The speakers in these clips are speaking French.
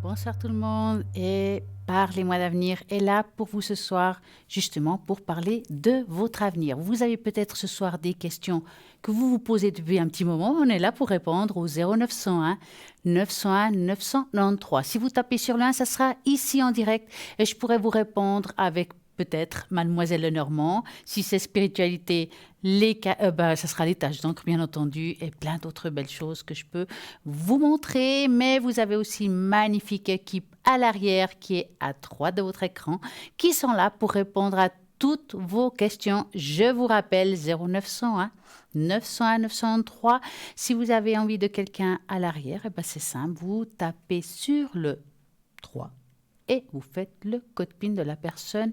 Bonsoir tout le monde et Parlez-moi d'avenir est là pour vous ce soir, justement pour parler de votre avenir. Vous avez peut-être ce soir des questions que vous vous posez depuis un petit moment. On est là pour répondre au 0901 901 993. Si vous tapez sur le 1, ça sera ici en direct et je pourrai vous répondre avec peut-être Mademoiselle Lenormand. Si c'est spiritualité, ça sera les tâches d'encre, bien entendu, et plein d'autres belles choses que je peux vous montrer. Mais vous avez aussi une magnifique équipe à l'arrière qui est à droite de votre écran, qui sont là pour répondre à toutes vos questions. Je vous rappelle 0901 901 903. Si vous avez envie de quelqu'un à l'arrière, c'est simple, vous tapez sur le 3 et vous faites le code PIN de la personne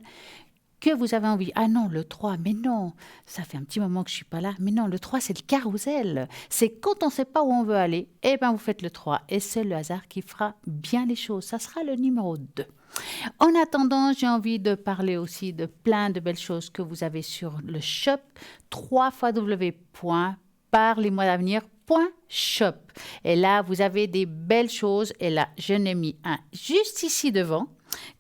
que vous avez envie. Ah non, le 3, mais non, ça fait un petit moment que je ne suis pas là. Mais non, le 3, c'est le carrousel. C'est quand on ne sait pas où on veut aller, vous faites le 3. Et c'est le hasard qui fera bien les choses. Ça sera le numéro 2. En attendant, j'ai envie de parler aussi de plein de belles choses que vous avez sur le shop, www.parlez-moi-d'avenir.shop. Et là, vous avez des belles choses. Et là, je n'ai mis un juste ici devant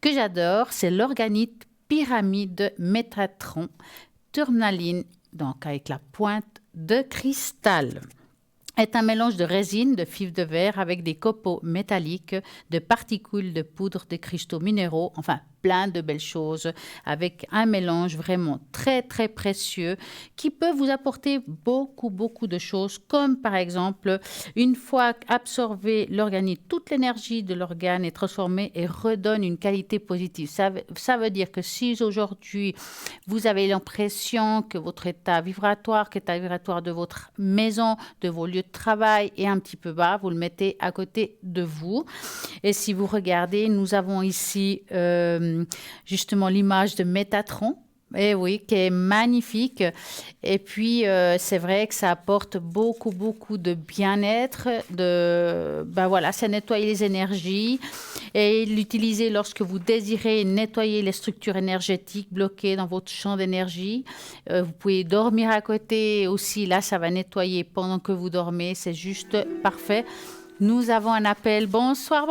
que j'adore. C'est l'organite pyramide Métatron tourmaline, donc avec la pointe de cristal. Est un mélange de résine, de fibres de verre avec des copeaux métalliques, de particules de poudre, de cristaux minéraux, enfin plein de belles choses avec un mélange vraiment très très précieux qui peut vous apporter beaucoup de choses comme par exemple une fois absorbé l'organite, toute l'énergie de l'organe est transformée et redonne une qualité positive. Ça veut dire que si aujourd'hui vous avez l'impression que votre état vibratoire de votre maison, de vos lieux de travail est un petit peu bas, vous le mettez à côté de vous. Et si vous regardez, nous avons ici justement l'image de Métatron, et oui, qui est magnifique. Et puis, c'est vrai que ça apporte beaucoup de bien-être. C'est nettoyer les énergies et l'utiliser lorsque vous désirez nettoyer les structures énergétiques bloquées dans votre champ d'énergie. Vous pouvez dormir à côté aussi. Là, ça va nettoyer pendant que vous dormez. C'est juste parfait. Nous avons un appel. Bonsoir.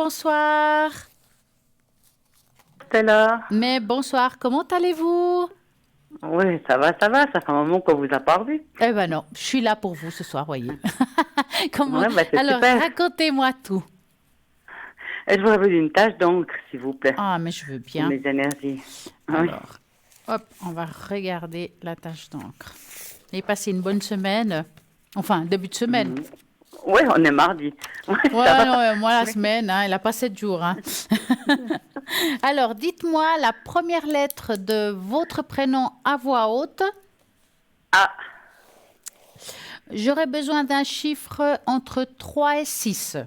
Stella. Mais bonsoir, comment allez-vous? Oui, ça va, ça fait un moment qu'on vous a pas revu. Eh ben non, je suis là pour vous ce soir, voyez. Comment... Ouais, c'est Alors, super. racontez-moi tout. Je vous rappelle une tâche d'encre, s'il vous plaît. Ah, mais je veux bien. Pour mes énergies. Alors, hop, on va regarder la tâche d'encre. Vous avez passé une bonne semaine, enfin, début de semaine. Oui, on est mardi. Moi, la semaine, elle n'a pas 7 jours. Alors, dites-moi la première lettre de votre prénom à voix haute. A. J'aurais besoin d'un chiffre entre 3 et 6.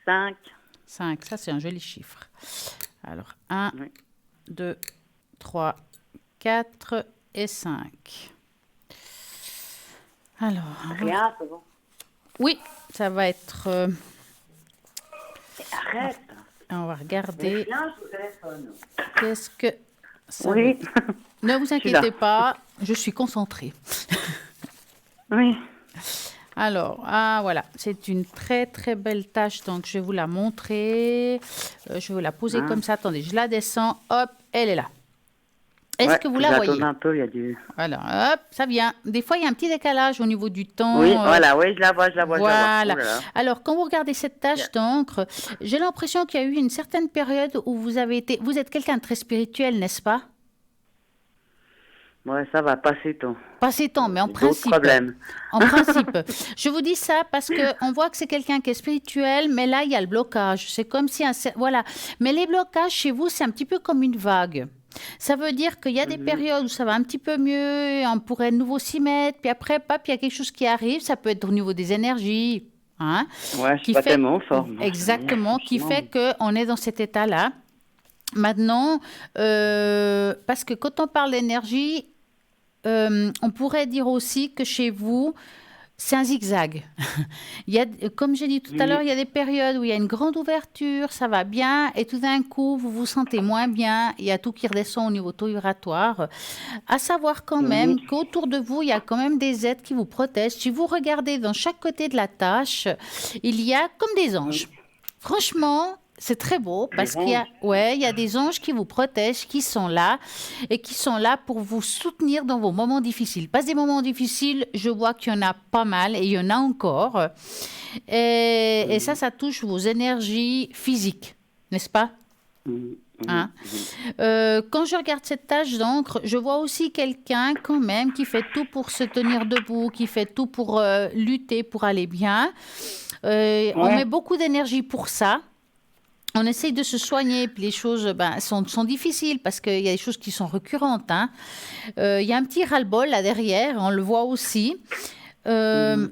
5. 5, ça c'est un joli chiffre. Alors, 1, 2, 3, 4 et 5. Alors... Rien, c'est bon. Oui, ça va être... Arrête. On va regarder. Rien, je vous téléphone. Qu'est-ce que ça Oui. veut... Ne vous inquiétez pas, je suis concentrée. Oui. Alors, voilà, c'est une très très belle tâche, donc je vais vous la montrer. Je vais vous la poser comme ça. Attendez, je la descends. Hop, elle est là. Est-ce que vous la voyez? Un peu, il y a du... Voilà, hop, ça vient. Des fois, il y a un petit décalage au niveau du temps. Oui, voilà, oui, je la vois. Voilà. Alors, quand vous regardez cette tâche d'encre, j'ai l'impression qu'il y a eu une certaine période où vous avez été... Vous êtes quelqu'un de très spirituel, n'est-ce pas? Ouais, ça va, pas si temps. Pas si temps, mais en principe. Problème. En principe. Je vous dis ça parce qu'on voit que c'est quelqu'un qui est spirituel, mais là, il y a le blocage. C'est comme si... Voilà. Mais les blocages, chez vous, c'est un petit peu comme une vague. Ça veut dire qu'il y a des périodes où ça va un petit peu mieux, on pourrait de nouveau s'y mettre, puis après, il y a quelque chose qui arrive, ça peut être au niveau des énergies. Ouais, je suis pas tellement forme. Exactement, qui fait qu'on est dans cet état-là. Maintenant, parce que quand on parle d'énergie, on pourrait dire aussi que chez vous, c'est un zigzag. Comme j'ai dit tout à l'heure, il y a des périodes où il y a une grande ouverture, ça va bien, et tout d'un coup, vous vous sentez moins bien, il y a tout qui redescend au niveau taux-vibratoire. À savoir quand même qu'autour de vous, il y a quand même des êtres qui vous protègent. Si vous regardez dans chaque côté de la tâche, il y a comme des anges. Franchement, C'est très beau Les parce qu'il y a, anges. ouais, il y a des anges qui vous protègent, qui sont là et qui sont là pour vous soutenir dans vos moments difficiles. Parce que des moments difficiles, je vois qu'il y en a pas mal et il y en a encore. Et ça, Mhm, ça touche vos énergies physiques, n'est-ce pas? mhm, mhm, Hein. mhm, Quand je regarde cette tache d'encre, je vois aussi quelqu'un quand même qui fait tout pour se tenir debout, qui fait tout pour lutter, pour aller bien. On met ouais. beaucoup d'énergie pour ça. On essaye de se soigner, puis les choses ben, sont difficiles parce qu'il y a des choses qui sont récurrentes. Hein. Il y a un petit ras-le-bol là derrière, on le voit aussi. Euh, Mhm,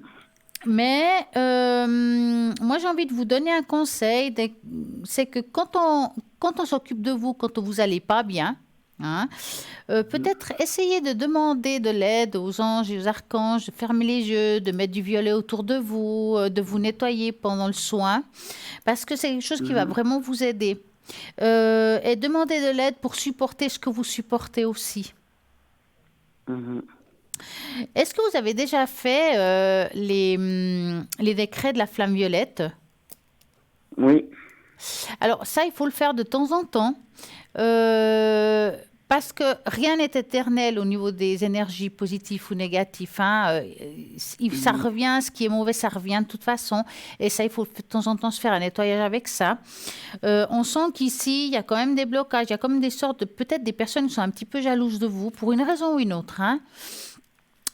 mais moi, j'ai envie de vous donner un conseil. C'est que quand on s'occupe de vous, quand vous allez pas bien, hein, mhm, peut-être essayer de demander de l'aide aux anges et aux archanges, de fermer les yeux, de mettre du violet autour de vous, de vous nettoyer pendant le soin, parce que c'est quelque chose qui va mhm, vraiment vous aider. Et demander de l'aide pour supporter ce que vous supportez aussi. mhm. Est-ce que vous avez déjà fait les décrets de la flamme violette? Oui. Alors ça, il faut le faire de temps en temps. euh, Parce que rien n'est éternel au niveau des énergies positives ou négatives. Hein. Ça Mhm, revient, ce qui est mauvais, ça revient de toute façon. Et ça, il faut de temps en temps se faire un nettoyage avec ça. On sent qu'ici, il y a quand même des blocages, il y a comme des sortes de, peut-être des personnes qui sont un petit peu jalouses de vous, pour une raison ou une autre. Hein.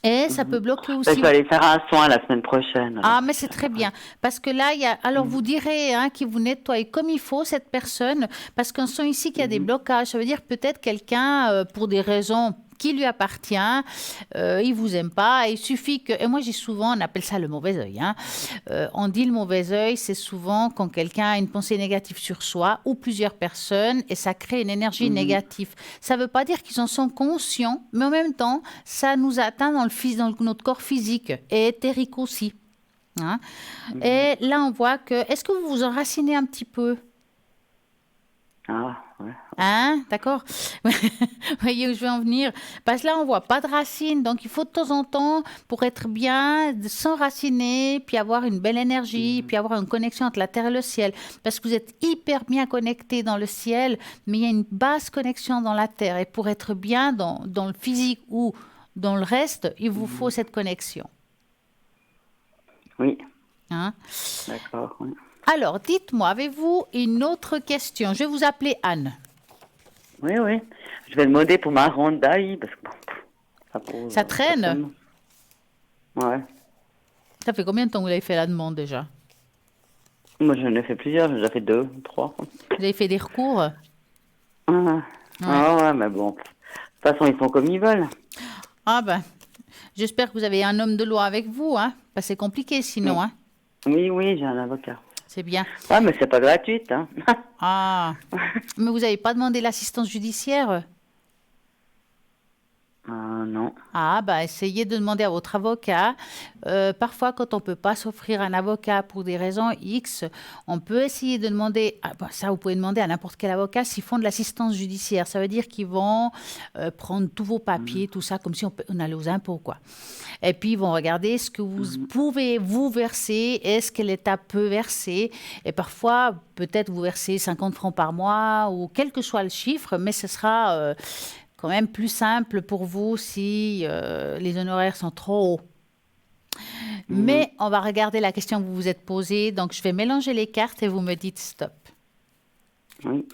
Et ça peut mhm. bloquer Ben, je aussi. vais aller faire un soin la semaine prochaine, Ah, alors. mais c'est très bien. Parce que là, il y a. Alors, Mhm, vous direz hein, qu'il vous nettoie comme il faut, cette personne, parce qu'on sent ici qu'il y a des mhm, blocages. Ça veut dire peut-être quelqu'un, pour des raisons qui lui appartient, il vous aime pas. Il suffit que. Et moi, j'ai souvent, on appelle ça le mauvais œil. Hein. On dit le mauvais œil, c'est souvent quand quelqu'un a une pensée négative sur soi ou plusieurs personnes et ça crée une énergie mhm, négative. Ça ne veut pas dire qu'ils en sont conscients, mais en même temps, ça nous atteint dans notre corps physique et éthérique aussi. Hein. mhm. Et là, on voit que. Est-ce que vous vous enracinez un petit peu? Ah, ouais. Hein? D'accord? Vous voyez où je veux en venir? Parce que là, on voit pas de racines. Donc, il faut de temps en temps, pour être bien, de s'enraciner, puis avoir une belle énergie, Mhm, puis avoir une connexion entre la terre et le ciel. Parce que vous êtes hyper bien connecté dans le ciel, mais il y a une basse connexion dans la terre. Et pour être bien dans le physique ou dans le reste, il vous faut mhm. cette connexion. Oui, Hein? d'accord. Oui. Alors, dites-moi, avez-vous une autre question? Je vais vous appeler Anne. Oui, oui. Je vais demander pour ma rondaille, parce que bon, ça pose Ça traîne? certainement. Ouais. Ça fait combien de temps que vous avez fait la demande déjà? Moi, j'en ai fait plusieurs, j'en ai fait deux, trois. Vous avez fait des recours? Ah, Ouais. ah ouais, mais bon. De toute façon, ils font comme ils veulent. Ah ben, j'espère que vous avez un homme de loi avec vous, hein? Parce que c'est compliqué Mm. sinon, hein? Oui, oui, j'ai un avocat. C'est bien. Ouais, mais c'est pas gratuit, hein. Ah, mais vous n'avez pas demandé l'assistance judiciaire? Ah, non. Ah, bah, essayez de demander à votre avocat. Parfois, quand on ne peut pas s'offrir un avocat pour des raisons X, on peut essayer de demander, ah, bah, ça vous pouvez demander à n'importe quel avocat s'ils font de l'assistance judiciaire. Ça veut dire qu'ils vont prendre tous vos papiers, Mhm, tout ça, comme si on allait aux impôts, quoi. Et puis, ils vont regarder ce que vous mhm, pouvez vous verser, est-ce que l'État peut verser. Et parfois, peut-être vous versez 50 francs par mois ou quel que soit le chiffre, mais ce sera quand même plus simple pour vous si les honoraires sont trop hauts. mhm. Mais on va regarder la question que vous vous êtes posée. Donc, je vais mélanger les cartes et vous me dites stop. Oui.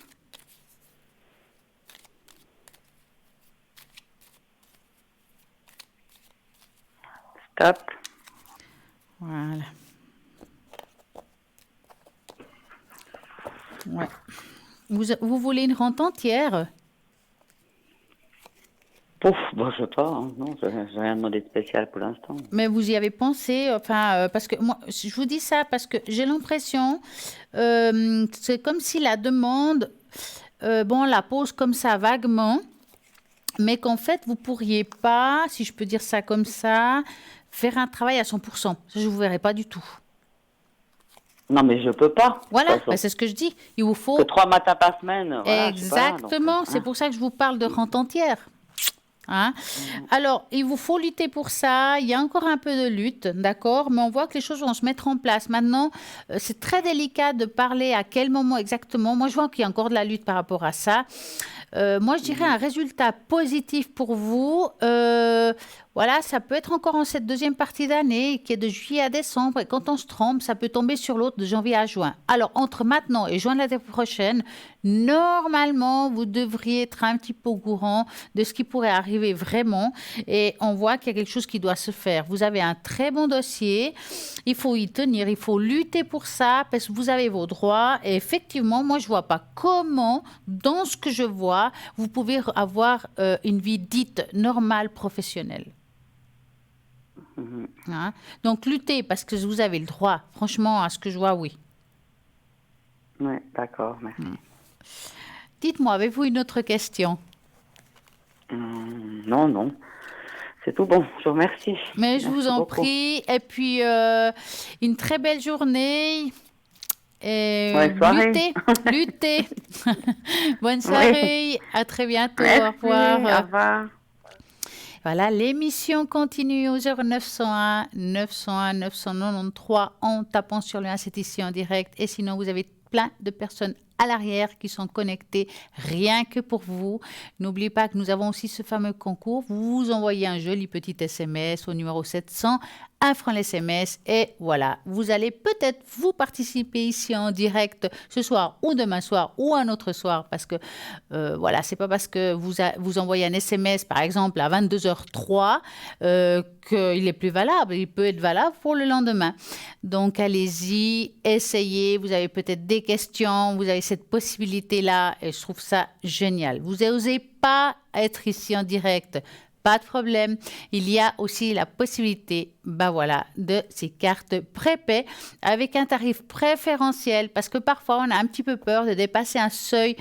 Stop. Voilà. Ouais. Vous voulez une rente entière? Pouf, bon, je sais pas, hein. Non, j'ai rien demandé de spécial pour l'instant. Mais vous y avez pensé, enfin, parce que moi, je vous dis ça parce que j'ai l'impression, c'est comme si la demande, bon, on la pose comme ça vaguement, mais qu'en fait, vous pourriez pas, si je peux dire ça comme ça, faire un travail à 100%. Ça, je ne vous verrai pas du tout. Non, mais je peux pas, de toute Voilà, bah, façon. c'est ce que je dis. Il vous Que faut 3 matins par semaine, voilà, je sais pas, donc, exactement. C'est hein. pour ça que je vous parle de rente entière. Hein? Alors, il vous faut lutter pour ça. Il y a encore un peu de lutte, d'accord? Mais on voit que les choses vont se mettre en place. Maintenant, c'est très délicat de parler à quel moment exactement. Moi, je vois qu'il y a encore de la lutte par rapport à ça. Moi, je dirais un résultat positif pour vous. Voilà, ça peut être encore en cette deuxième partie d'année, qui est de juillet à décembre. Et quand on se trompe, ça peut tomber sur l'autre de janvier à juin. Alors, entre maintenant et juin de l'année prochaine, normalement, vous devriez être un petit peu au courant de ce qui pourrait arriver vraiment. Et on voit qu'il y a quelque chose qui doit se faire. Vous avez un très bon dossier. Il faut y tenir. Il faut lutter pour ça parce que vous avez vos droits. Et effectivement, moi, je ne vois pas comment, dans ce que je vois, vous pouvez avoir une vie dite normale, professionnelle. Hein? Donc, luttez parce que vous avez le droit. Franchement, à ce que je vois, oui. Oui, d'accord, merci. Dites-moi, avez-vous une autre question? Non, non. C'est tout bon, je vous remercie. Mais je Merci vous en beaucoup. prie. Et puis, une très belle journée. Et Bonne soirée. luttez, luttez. Bonne Oui, soirée. À très bientôt. Au merci, au revoir. revoir. Voilà, l'émission continue au 0901 901 993 en tapant sur le 1, c'est ici en direct. Et sinon, vous avez plein de personnes à l'arrière qui sont connectées rien que pour vous. N'oubliez pas que nous avons aussi ce fameux concours. Vous envoyez un joli petit SMS au numéro 700, 1 franc l'SMS et voilà, vous allez peut-être vous participer ici en direct ce soir ou demain soir ou un autre soir parce que voilà, c'est pas parce que vous envoyez un SMS par exemple à 22h03 qu'il est plus valable, il peut être valable pour le lendemain. Donc allez-y, essayez, vous avez peut-être des questions, vous avez cette possibilité-là et je trouve ça génial. Vous n'osez pas être ici en direct. Pas de problème. Il y a aussi la possibilité, voilà, de ces cartes prépaies avec un tarif préférentiel parce que parfois on a un petit peu peur de dépasser un seuil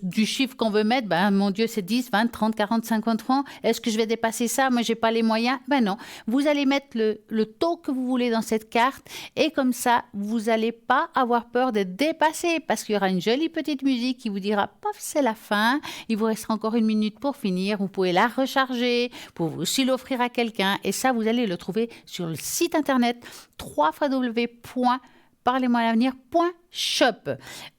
du chiffre qu'on veut mettre. Mon Dieu, c'est 10, 20, 30, 40, 50 francs. Est-ce que je vais dépasser ça? Moi, j'ai pas les moyens. Non. Vous allez mettre le taux que vous voulez dans cette carte et comme ça, vous n'allez pas avoir peur de dépasser parce qu'il y aura une jolie petite musique qui vous dira, paf, c'est la fin. Il vous restera encore une minute pour finir. Vous pouvez la recharger, vous pouvez aussi l'offrir à quelqu'un. Et ça, vous allez le trouver sur le site internet www.parlez-moi-l'avenir.shop.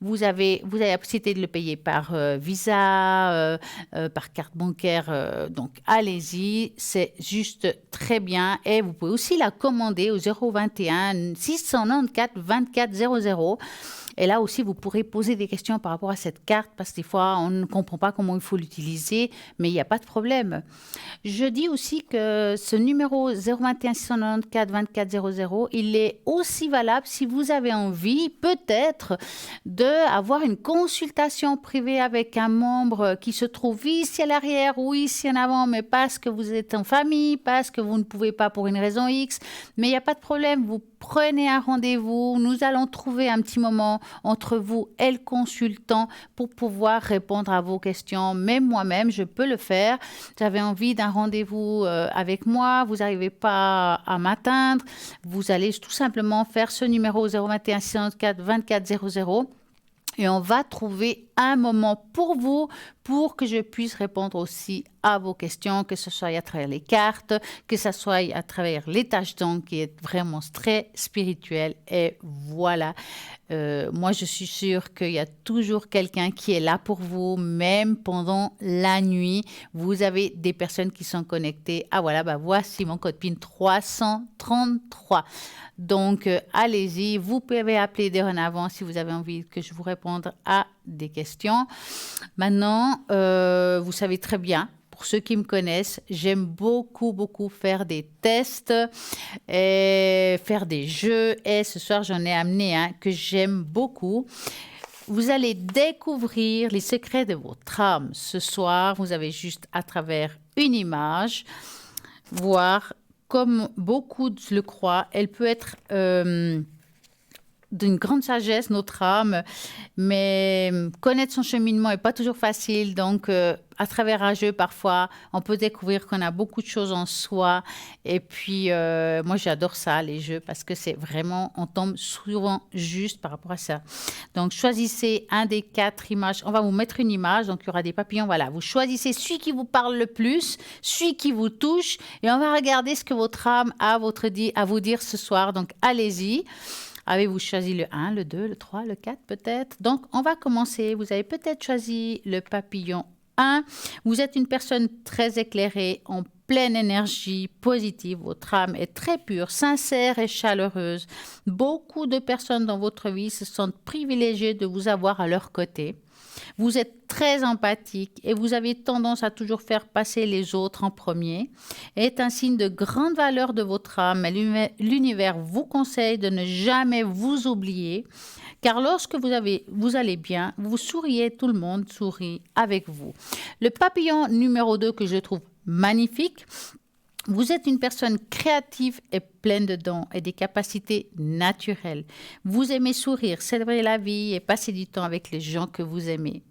Vous avez la possibilité de le payer par Visa, par carte bancaire. Donc, allez-y, c'est juste très bien. Et vous pouvez aussi la commander au 021 694 24 00. Et là aussi, vous pourrez poser des questions par rapport à cette carte parce que des fois, on ne comprend pas comment il faut l'utiliser, mais il n'y a pas de problème. Je dis aussi que ce numéro 021 694 24 00, il est aussi valable si vous avez envie peut-être d'avoir une consultation privée avec un membre qui se trouve ici à l'arrière ou ici en avant, mais parce que vous êtes en famille, parce que vous ne pouvez pas pour une raison X, mais il n'y a pas de problème, vous prenez un rendez-vous, nous allons trouver un petit moment entre vous et le consultant pour pouvoir répondre à vos questions. Même moi-même, je peux le faire. J'avais envie d'un rendez-vous avec moi, vous n'arrivez pas à m'atteindre, vous allez tout simplement faire ce numéro 021 604 24 00 et on va trouver un moment pour vous pour que je puisse répondre aussi à vos questions, que ce soit à travers les cartes, que ce soit à travers les tâches d'encre qui est vraiment très spirituel. Et voilà, moi je suis sûre qu'il y a toujours quelqu'un qui est là pour vous, même pendant la nuit. Vous avez des personnes qui sont connectées. Ah voilà, voici mon code PIN 333. Donc, allez-y, vous pouvez appeler dorénavant si vous avez envie que je vous réponde à des questions. Maintenant, vous savez très bien, pour ceux qui me connaissent, j'aime beaucoup, beaucoup faire des tests et faire des jeux. Et ce soir, j'en ai amené un que j'aime beaucoup. Vous allez découvrir les secrets de votre âme. Ce soir, vous avez juste à travers une image, voir comme beaucoup le croient, elle peut être d'une grande sagesse, notre âme, mais connaître son cheminement n'est pas toujours facile. Donc, à travers un jeu, parfois, on peut découvrir qu'on a beaucoup de choses en soi. Et puis, moi, j'adore ça, les jeux, parce que c'est vraiment, on tombe souvent juste par rapport à ça. Donc, choisissez un des 4 images. On va vous mettre une image, donc il y aura des papillons. Voilà, vous choisissez celui qui vous parle le plus, celui qui vous touche, et on va regarder ce que votre âme a à vous dire ce soir. Donc, allez-y. Avez-vous choisi le 1, le 2, le 3, le 4 peut-être? Donc, on va commencer. Vous avez peut-être choisi le papillon 1. Vous êtes une personne très éclairée, en pleine énergie positive. Votre âme est très pure, sincère et chaleureuse. Beaucoup de personnes dans votre vie se sentent privilégiées de vous avoir à leur côté. Vous êtes très empathique et vous avez tendance à toujours faire passer les autres en premier. Est un signe de grande valeur de votre âme. L'univers vous conseille de ne jamais vous oublier, car lorsque vous allez bien, vous souriez, tout le monde sourit avec vous. Le papillon numéro 2 que je trouve magnifique. Vous êtes une personne créative et pleine de dons et des capacités naturelles. Vous aimez sourire, célébrer la vie et passer du temps avec les gens que vous aimez.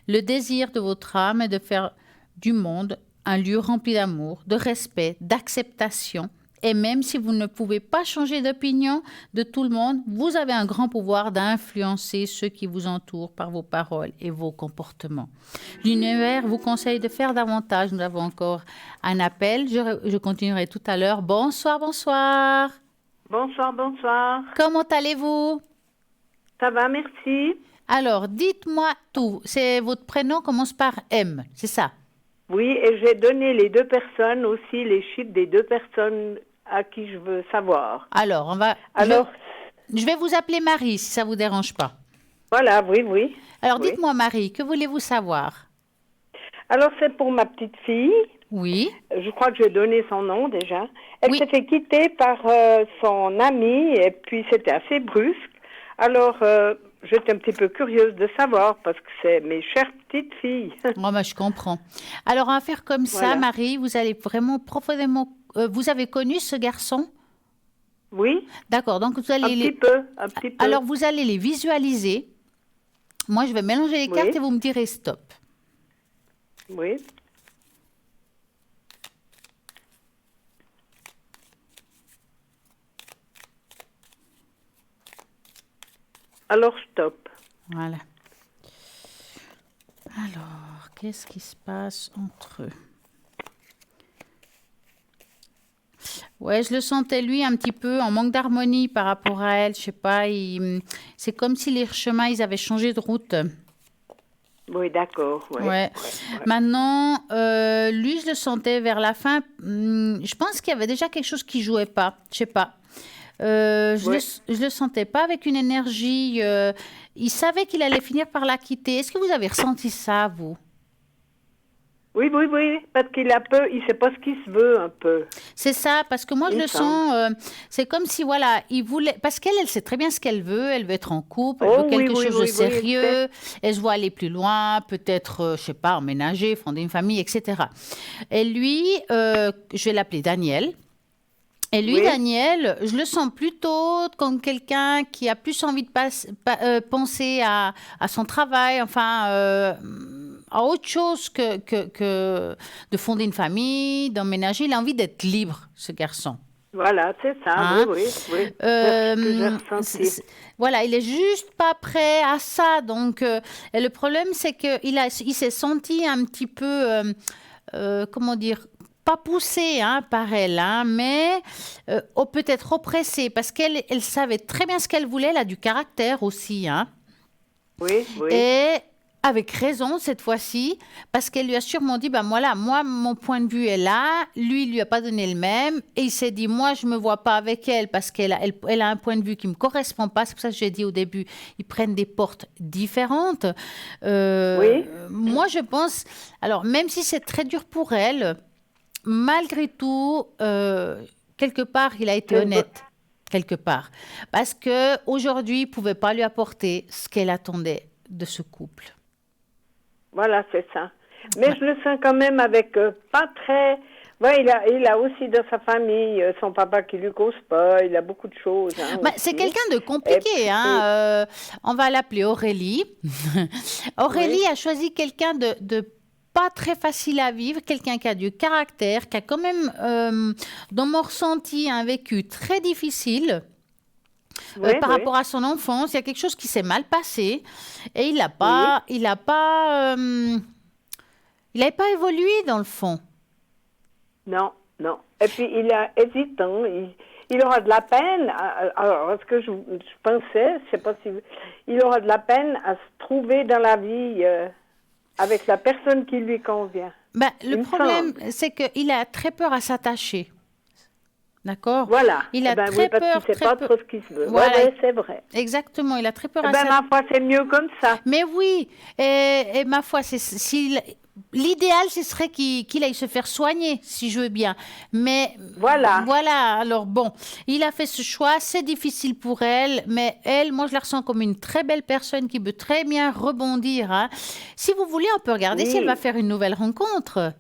Le désir de votre âme est de faire du monde un lieu rempli d'amour, de respect, d'acceptation. Et même si vous ne pouvez pas changer d'opinion de tout le monde, vous avez un grand pouvoir d'influencer ceux qui vous entourent par vos paroles et vos comportements. L'univers vous conseille de faire davantage. Nous avons encore un appel. Je continuerai tout à l'heure. Bonsoir, bonsoir. Bonsoir, bonsoir. Comment allez-vous? Ça va, merci. Alors, dites-moi tout. C'est votre prénom commence par M, c'est ça? Oui, et j'ai donné les 2 personnes aussi, les chiffres des 2 personnes à qui je veux savoir. Alors, je vais vous appeler Marie, si ça ne vous dérange pas. Voilà, oui. Alors, Oui. dites-moi Marie, que voulez-vous savoir? Alors, c'est pour ma petite fille. Oui. Je crois que j'ai donné son nom déjà. Elle Oui. s'est fait quitter par son ami et puis c'était assez brusque. Alors, j'étais un petit peu curieuse de savoir parce que c'est mes chères petites filles. Oh, bah, je comprends. Alors, on va faire comme ça, Voilà. Marie. Vous allez vraiment profondément... vous avez connu ce garçon? Oui, D'accord, donc vous allez... un petit peu. Alors, vous allez les visualiser. Moi, je vais mélanger les Oui. cartes et vous me direz stop. Oui. Alors, stop. Voilà. Alors, qu'est-ce qui se passe entre eux? Ouais, je le sentais lui un petit peu en manque d'harmonie par rapport à elle. Je sais pas, c'est comme si les chemins, ils avaient changé de route. Oui, d'accord. Ouais. Ouais. Maintenant, lui, je le sentais vers la fin. Je pense qu'il y avait déjà quelque chose qui jouait pas. Je sais pas. Je le sentais pas avec une énergie. Il savait qu'il allait finir par la quitter. Est-ce que vous avez ressenti ça, vous? Oui, parce il sait pas ce qu'il se veut un peu. C'est ça, parce que moi, je Il le semble. sens, c'est comme si, voilà, il voulait... Parce qu'elle, elle sait très bien ce qu'elle veut. Elle veut être en couple, elle Oh, veut quelque oui, chose de oui, sérieux. Elle se voit aller plus loin, peut-être, je sais pas, emménager, fonder une famille, etc. Et lui, je vais l'appeler Daniel. Et lui, Oui. Daniel, je le sens plutôt comme quelqu'un qui a plus envie de penser à son travail, enfin, à autre chose que de fonder une famille, d'emménager. Il a envie d'être libre, ce garçon. Voilà, c'est ça, Hein? oui. C'est ce que j'ai ressenti. Voilà, il est juste pas prêt à ça. Donc, et le problème, c'est qu'il s'est senti un petit peu, comment dire, pas poussé par elle, mais peut-être oppressé, parce qu'elle savait très bien ce qu'elle voulait. Elle a du caractère aussi, Oui. et avec raison cette fois-ci, parce qu'elle lui a sûrement dit, voilà, moi, mon point de vue est là, lui, il lui a pas donné le même, et il s'est dit, moi, je me vois pas avec elle, parce qu'elle a un point de vue qui me correspond pas. C'est pour ça que j'ai dit au début, ils prennent des portes différentes. Oui. Moi, je pense, alors, même si c'est très dur pour elle, malgré tout, quelque part, il a été honnête. Quelque part. Parce qu'aujourd'hui, il ne pouvait pas lui apporter ce qu'elle attendait de ce couple. Voilà, c'est ça. Mais je le sens quand même avec pas très... Ouais, il a aussi dans sa famille son papa qui lui cause pas. Il a beaucoup de choses. Hein, C'est aussi. quelqu'un de Et compliqué, puis, hein. On va l'appeler Aurélie. Aurélie oui, a choisi quelqu'un de pas très facile à vivre, quelqu'un qui a du caractère, qui a quand même, dans mon ressenti, un vécu très difficile. oui, Par oui, rapport à son enfance, il y a quelque chose qui s'est mal passé et oui. il n'avait pas évolué dans le fond. Non, non. Et puis, il est hésitant. Il aura de la peine. Alors, ce que je pensais, je sais pas si... Il aura de la peine à se trouver dans la vie avec la personne qui lui convient. Le Il me problème, semble. c'est qu'il a très peur à s'attacher. D'accord? Voilà. Il Eh a ben oui, très parce qu'il peur, sait très pas peur. trop ce qu'il se veut. Ouais, Voilà, ouais, c'est vrai. exactement. Il a très peur Eh à ben, s'attacher. ma foi, c'est mieux comme ça. Mais oui, et ma foi, l'idéal, ce serait qu'il aille se faire soigner, si je veux bien. Mais Voilà. voilà, alors bon, il a fait ce choix, c'est difficile pour elle, mais elle, moi, je la ressens comme une très belle personne qui peut très bien rebondir, hein. Si vous voulez, on peut regarder si elle va Oui. faire une nouvelle rencontre.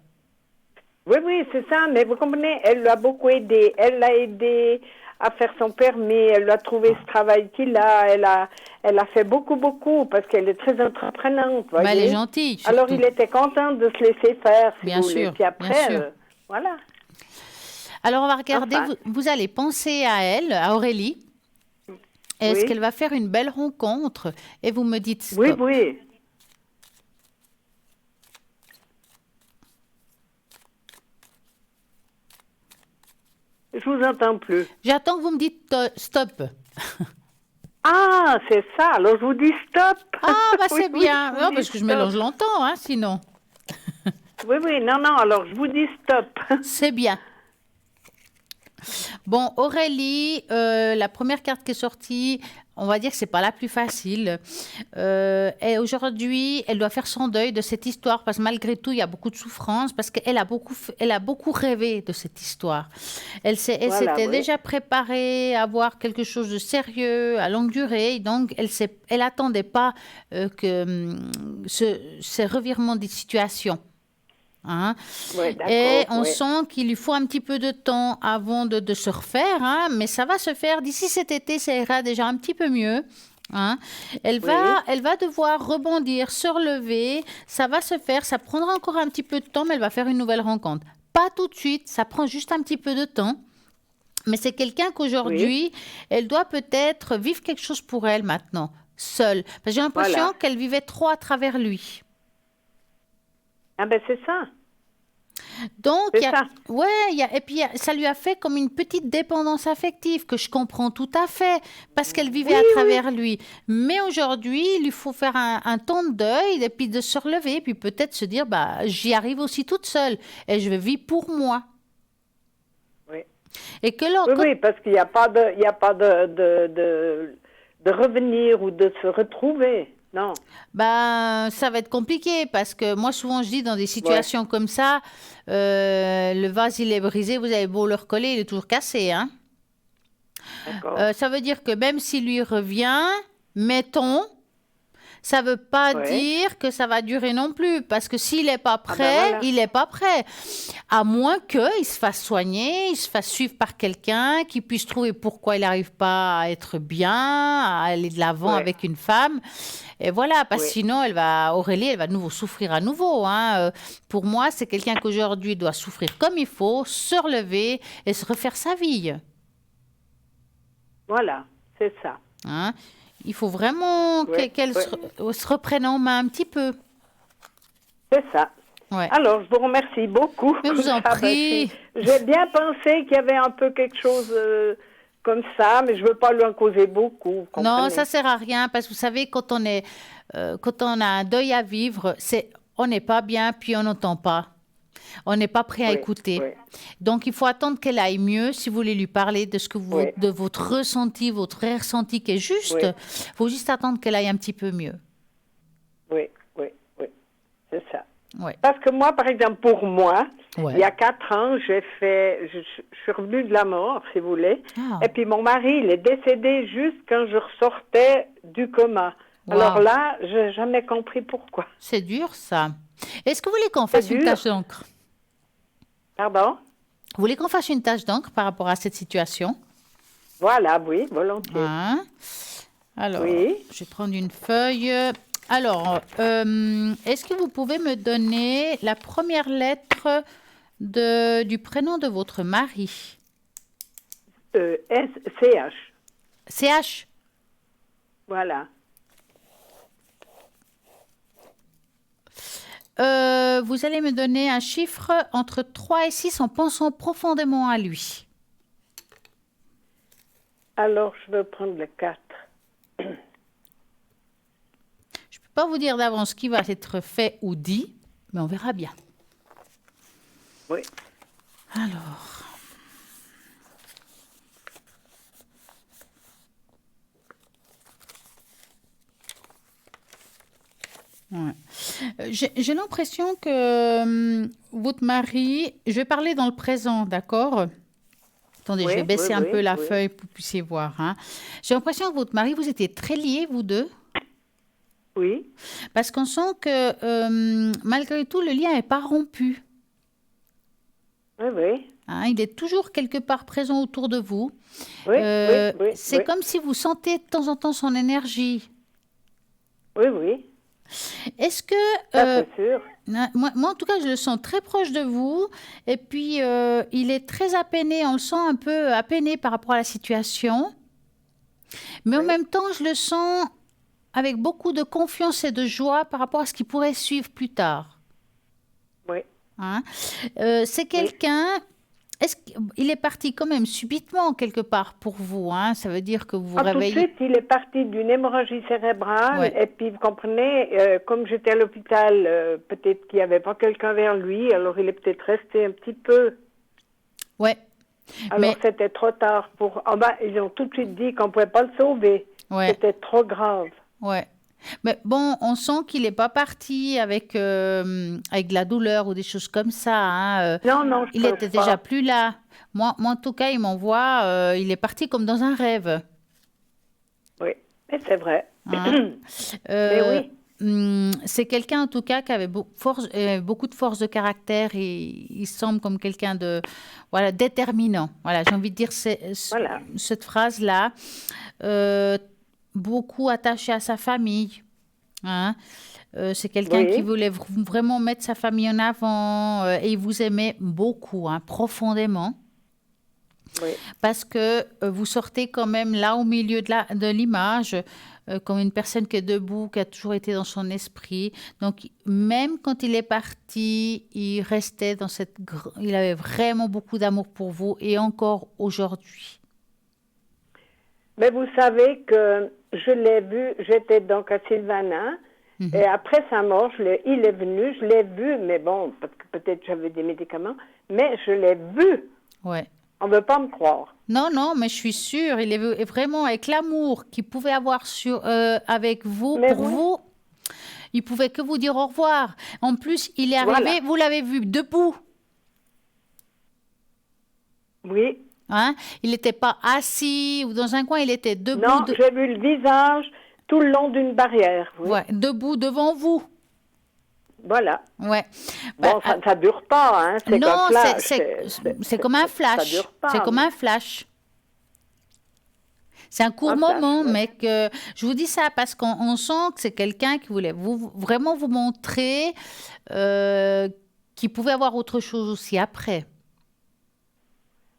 Oui, oui, c'est ça, mais vous comprenez, elle l'a beaucoup aidé. Elle l'a aidé à faire son permis, elle lui a trouvé ce travail qu'il a, elle a fait beaucoup, beaucoup, parce qu'elle est très entreprenante, Elle est voyez. gentille, Alors, surtout. il était content de se laisser faire, si Bien vous voulez. sûr, Puis bien après, sûr. voilà. Alors, on va regarder, Enfin, vous allez penser à elle, à Aurélie. Est-ce oui, qu'elle va faire une belle rencontre? Et vous me dites oui, stop. oui. Je vous entends plus. J'attends que vous me dites stop. Ah, c'est ça. Alors, je vous dis stop. Ah, bah Oui, c'est oui, bien. je Non, vous dis parce que je stop. mélange longtemps, hein, sinon. Oui, oui, non, non, alors, je vous dis stop. C'est bien. Bon, Aurélie, la première carte qui est sortie, on va dire que c'est pas la plus facile. Et aujourd'hui, elle doit faire son deuil de cette histoire parce que malgré tout, il y a beaucoup de souffrance parce qu'elle elle a beaucoup rêvé de cette histoire. Elle Voilà, s'était oui. déjà préparée à voir quelque chose de sérieux, à longue durée. Donc, elle attendait pas que ce revirement de situation. Hein. Oui, Et d'accord, on oui. sent qu'il lui faut un petit peu de temps avant de se refaire, hein, mais ça va se faire. D'ici cet été, ça ira déjà un petit peu mieux. Hein. Oui, Elle va devoir rebondir, se relever. Ça va se faire. Ça prendra encore un petit peu de temps, mais elle va faire une nouvelle rencontre. Pas tout de suite. Ça prend juste un petit peu de temps. Mais c'est quelqu'un oui, qu'aujourd'hui, elle doit peut-être vivre quelque chose pour elle maintenant, seule. Parce que j'ai l'impression voilà. qu'elle vivait trop à travers lui. Ah ben c'est ça, Donc, c'est ça. ouais, et puis ça lui a fait comme une petite dépendance affective que je comprends tout à fait parce qu'elle vivait Oui, à oui, travers lui. Mais aujourd'hui, il lui faut faire un temps de deuil et puis de se relever, puis peut-être se dire, bah, j'y arrive aussi toute seule et je vis pour moi. oui. Et que Oui, quand oui, parce qu'il n'y a pas il y a pas de revenir ou de se retrouver. Non. ben, ça va être compliqué parce que moi, souvent, je dis dans des Ouais, situations comme ça, le vase, il est brisé, vous avez beau le recoller, il est toujours cassé, hein. d'accord. Ça veut dire que même s'il lui revient, mettons, ça ne veut pas Ouais. dire que ça va durer non plus. Parce que s'il n'est pas Ah ben prêt, voilà. il n'est pas prêt. À moins qu'il se fasse soigner, il se fasse suivre par quelqu'un, qui puisse trouver pourquoi il n'arrive pas à être bien, à aller de l'avant Ouais, avec une femme. Et voilà, parce que oui. sinon, Aurélie, elle va de nouveau souffrir à nouveau, hein. Pour moi, c'est quelqu'un qu'aujourd'hui doit souffrir comme il faut, se relever et se refaire sa vie. Voilà, c'est ça. Hein. Il faut vraiment Ouais, qu'elle ouais, se reprenne en main un petit peu. c'est ça. Ouais. Alors, je vous remercie beaucoup. Mais je Comme vous en ça, ben, prie. j'ai bien pensé qu'il y avait un peu quelque chose comme ça, mais je veux pas lui en causer beaucoup, vous Non, ça comprenez? sert à rien parce que vous savez, quand on a un deuil à vivre, on n'est pas bien puis on n'entend pas. On n'est pas prêt à Oui, écouter. oui, Donc, il faut attendre qu'elle aille mieux si vous voulez lui parler de oui, de votre ressenti, votre vrai ressenti qui est juste. oui, Il faut juste attendre qu'elle aille un petit peu mieux. oui, oui, oui, c'est ça. Ouais. Parce que moi, par exemple, pour moi, il y Ouais. a 4 ans, je suis revenue de la mort, si vous voulez. Ah, Et puis mon mari, il est décédé juste quand je ressortais du coma. Alors waouh. là, j'ai jamais compris pourquoi. C'est dur, ça. Est-ce que vous voulez qu'on C'est fasse une dur. tâche d'encre? Pardon? Vous voulez qu'on fasse une tâche d'encre par rapport à cette situation? Voilà, oui, volontiers. Hein? Alors, Oui. je vais prendre une feuille. Alors, est-ce que vous pouvez me donner la première lettre du prénom de votre mari? CH. CH? Voilà. Vous allez me donner un chiffre entre 3 et 6 en pensant profondément à lui. Alors, je vais prendre le 4. Je ne peux pas vous dire d'avance ce qui va être fait ou dit, mais on verra bien. Oui. Alors. Ouais. J'ai l'impression que votre mari, je vais parler dans le présent, d'accord? Attendez, je vais baisser un peu la feuille pour que vous puissiez voir. Hein. J'ai l'impression que votre mari, vous étiez très liés, vous deux. Oui. Parce qu'on sent que malgré tout, le lien n'est pas rompu. Oui, oui. Hein, il est toujours quelque part présent autour de vous. Oui, c'est comme si vous sentez de temps en temps son énergie. Oui, oui. Est-ce que... c'est sûr. Moi, en tout cas, je le sens très proche de vous. Et puis, il est très apeiné. On le sent un peu apeiné par rapport à la situation. Mais en même temps, je le sens avec beaucoup de confiance et de joie par rapport à ce qui pourrait suivre plus tard. Oui. Hein? C'est quelqu'un... Est-ce qu'il est parti quand même subitement quelque part pour vous, hein? Ça veut dire que vous vous réveillez... Tout de suite, il est parti d'une hémorragie cérébrale. Ouais. Et puis, vous comprenez, comme j'étais à l'hôpital, peut-être qu'il n'y avait pas quelqu'un vers lui. Alors, il est peut-être resté un petit peu. Ouais. Alors, c'était trop tard pour... ils ont tout de suite dit qu'on ne pouvait pas le sauver. Ouais. C'était trop grave. Ouais. Mais bon, on sent qu'il n'est pas parti avec de la douleur ou des choses comme ça. Hein. Non, il était déjà plus là. Moi, en tout cas, il m'envoie, il est parti comme dans un rêve. Oui, mais c'est vrai. Hein. Mais oui. C'est quelqu'un, en tout cas, qui avait beaucoup de force de caractère et il semble comme quelqu'un de déterminant. Voilà, j'ai envie de dire cette phrase-là. Beaucoup attaché à sa famille. Hein? C'est quelqu'un qui voulait vraiment mettre sa famille en avant et il vous aimait beaucoup, hein, profondément. Oui. Parce que vous sortez quand même là au milieu de l'image comme une personne qui est debout, qui a toujours été dans son esprit. Donc, même quand il est parti, il restait dans il avait vraiment beaucoup d'amour pour vous et encore aujourd'hui. Mais vous savez que je l'ai vu, j'étais donc à Sylvana, et après sa mort, il est venu, je l'ai vu, mais bon, parce que peut-être j'avais des médicaments, mais je l'ai vu. Ouais. On ne veut pas me croire. Non, mais je suis sûre, il est vraiment avec l'amour qu'il pouvait avoir avec vous, vous, il pouvait que vous dire au revoir. En plus, il est arrivé, vous l'avez vu debout. Oui. Hein? Il n'était pas assis ou dans un coin, il était debout. Non, j'ai vu le visage tout le long d'une barrière. Oui. Ouais, debout devant vous. Voilà. Ouais. Bon, ça ne dure pas, hein. C'est non, c'est comme un flash. Ça dure pas. C'est comme un flash. C'est un court moment, mais que je vous dis ça parce qu'on sent que c'est quelqu'un qui voulait vraiment vous montrer qu'il pouvait avoir autre chose aussi après.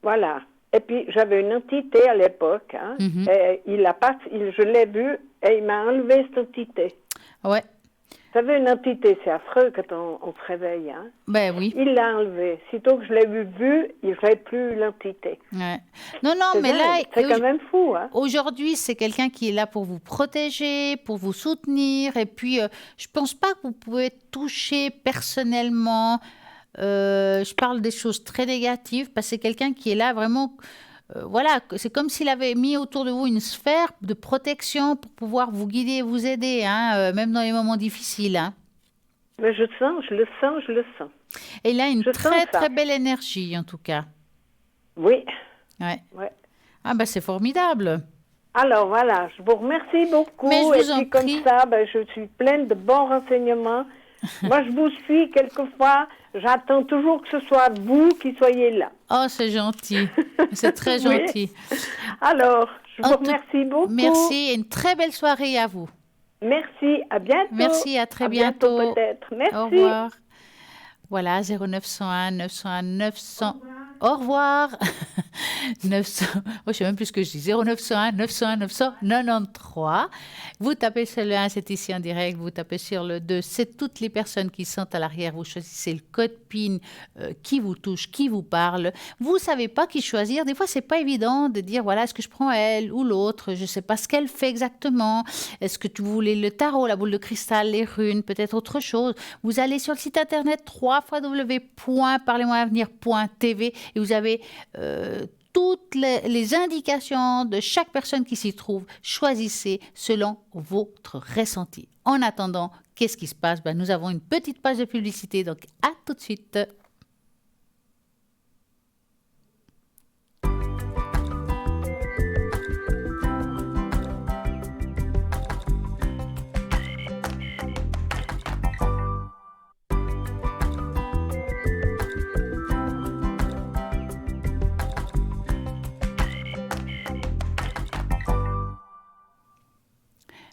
Voilà. Et puis, j'avais une entité à l'époque. Hein, et je l'ai vu et il m'a enlevé cette entité. Ouais. Vous savez, une entité, c'est affreux quand on se réveille. Hein. Ben oui. Il l'a enlevé. Sitôt que je l'ai vu, il ne fait plus l'entité. Ouais. Non, mais là... C'est quand même fou. Hein. Aujourd'hui, c'est quelqu'un qui est là pour vous protéger, pour vous soutenir. Et puis, je ne pense pas que vous pouvez toucher personnellement... je parle des choses très négatives parce que c'est quelqu'un qui est là vraiment, c'est comme s'il avait mis autour de vous une sphère de protection pour pouvoir vous guider et vous aider, hein, même dans les moments difficiles. Hein. Mais je le sens. Et il a une très belle énergie en tout cas. Oui. Ouais. Ah ben c'est formidable. Alors voilà, je vous remercie beaucoup. Mais je vous en prie. Comme ça, je suis pleine de bons renseignements. Moi, je vous suis quelquefois J'attends toujours que ce soit vous qui soyez là. Oh, c'est gentil. C'est très Oui. gentil. Alors, je En vous tout- remercie beaucoup. Merci et une très belle soirée à vous. Merci, à bientôt. Merci, à très bientôt bientôt. peut-être. Merci. Au revoir. Voilà, 0901 901 900. Au revoir. 900. Oh, je ne sais même plus ce que je dis. 0901 901 993. Vous tapez sur le 1, c'est ici en direct. Vous tapez sur le 2, c'est toutes les personnes qui sont à l'arrière. Vous choisissez le code PIN qui vous touche, qui vous parle. Vous ne savez pas qui choisir. Des fois, ce n'est pas évident de dire, voilà, est-ce que je prends elle ou l'autre? Je ne sais pas ce qu'elle fait exactement. Est-ce que vous voulez le tarot, la boule de cristal, les runes, peut-être autre chose? Vous allez sur le site internet www.parlez-moi-avenir.tv et vous avez toutes les indications de chaque personne qui s'y trouve. Choisissez selon votre ressenti. En attendant, qu'est-ce qui se passe? Nous avons une petite page de publicité, donc à tout de suite.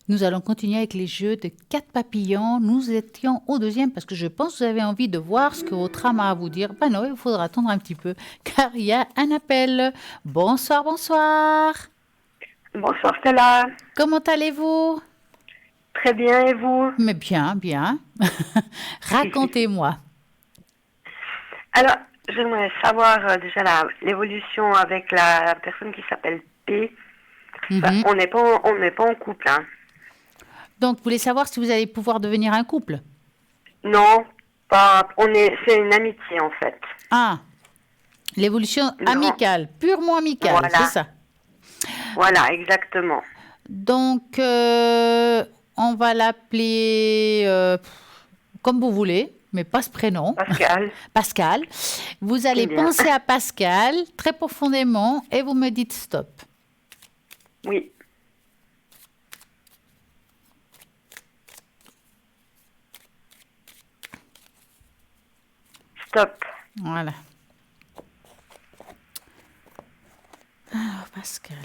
Nous allons continuer avec les jeux de 4 papillons. Nous étions au deuxième parce que je pense que vous avez envie de voir ce que votre âme a à vous dire. Non, il faudra attendre un petit peu car il y a un appel. Bonsoir, bonsoir. Bonsoir Stella. Comment allez-vous? Très bien, et vous? Mais bien, bien. Racontez-moi. Alors, j'aimerais savoir déjà l'évolution avec la personne qui s'appelle P. Mhm. On n'est pas en couple, hein. Donc, vous voulez savoir si vous allez pouvoir devenir un couple? Non, pas. C'est une amitié en fait. Ah, l'évolution Non. amicale, purement amicale, Voilà. c'est ça. Voilà, exactement. Donc, on va l'appeler comme vous voulez, mais pas ce prénom. Pascal. Pascal. Vous allez Bien. penser à Pascal très profondément et vous me dites stop. Oui. Stop. Voilà. Alors, Pascal.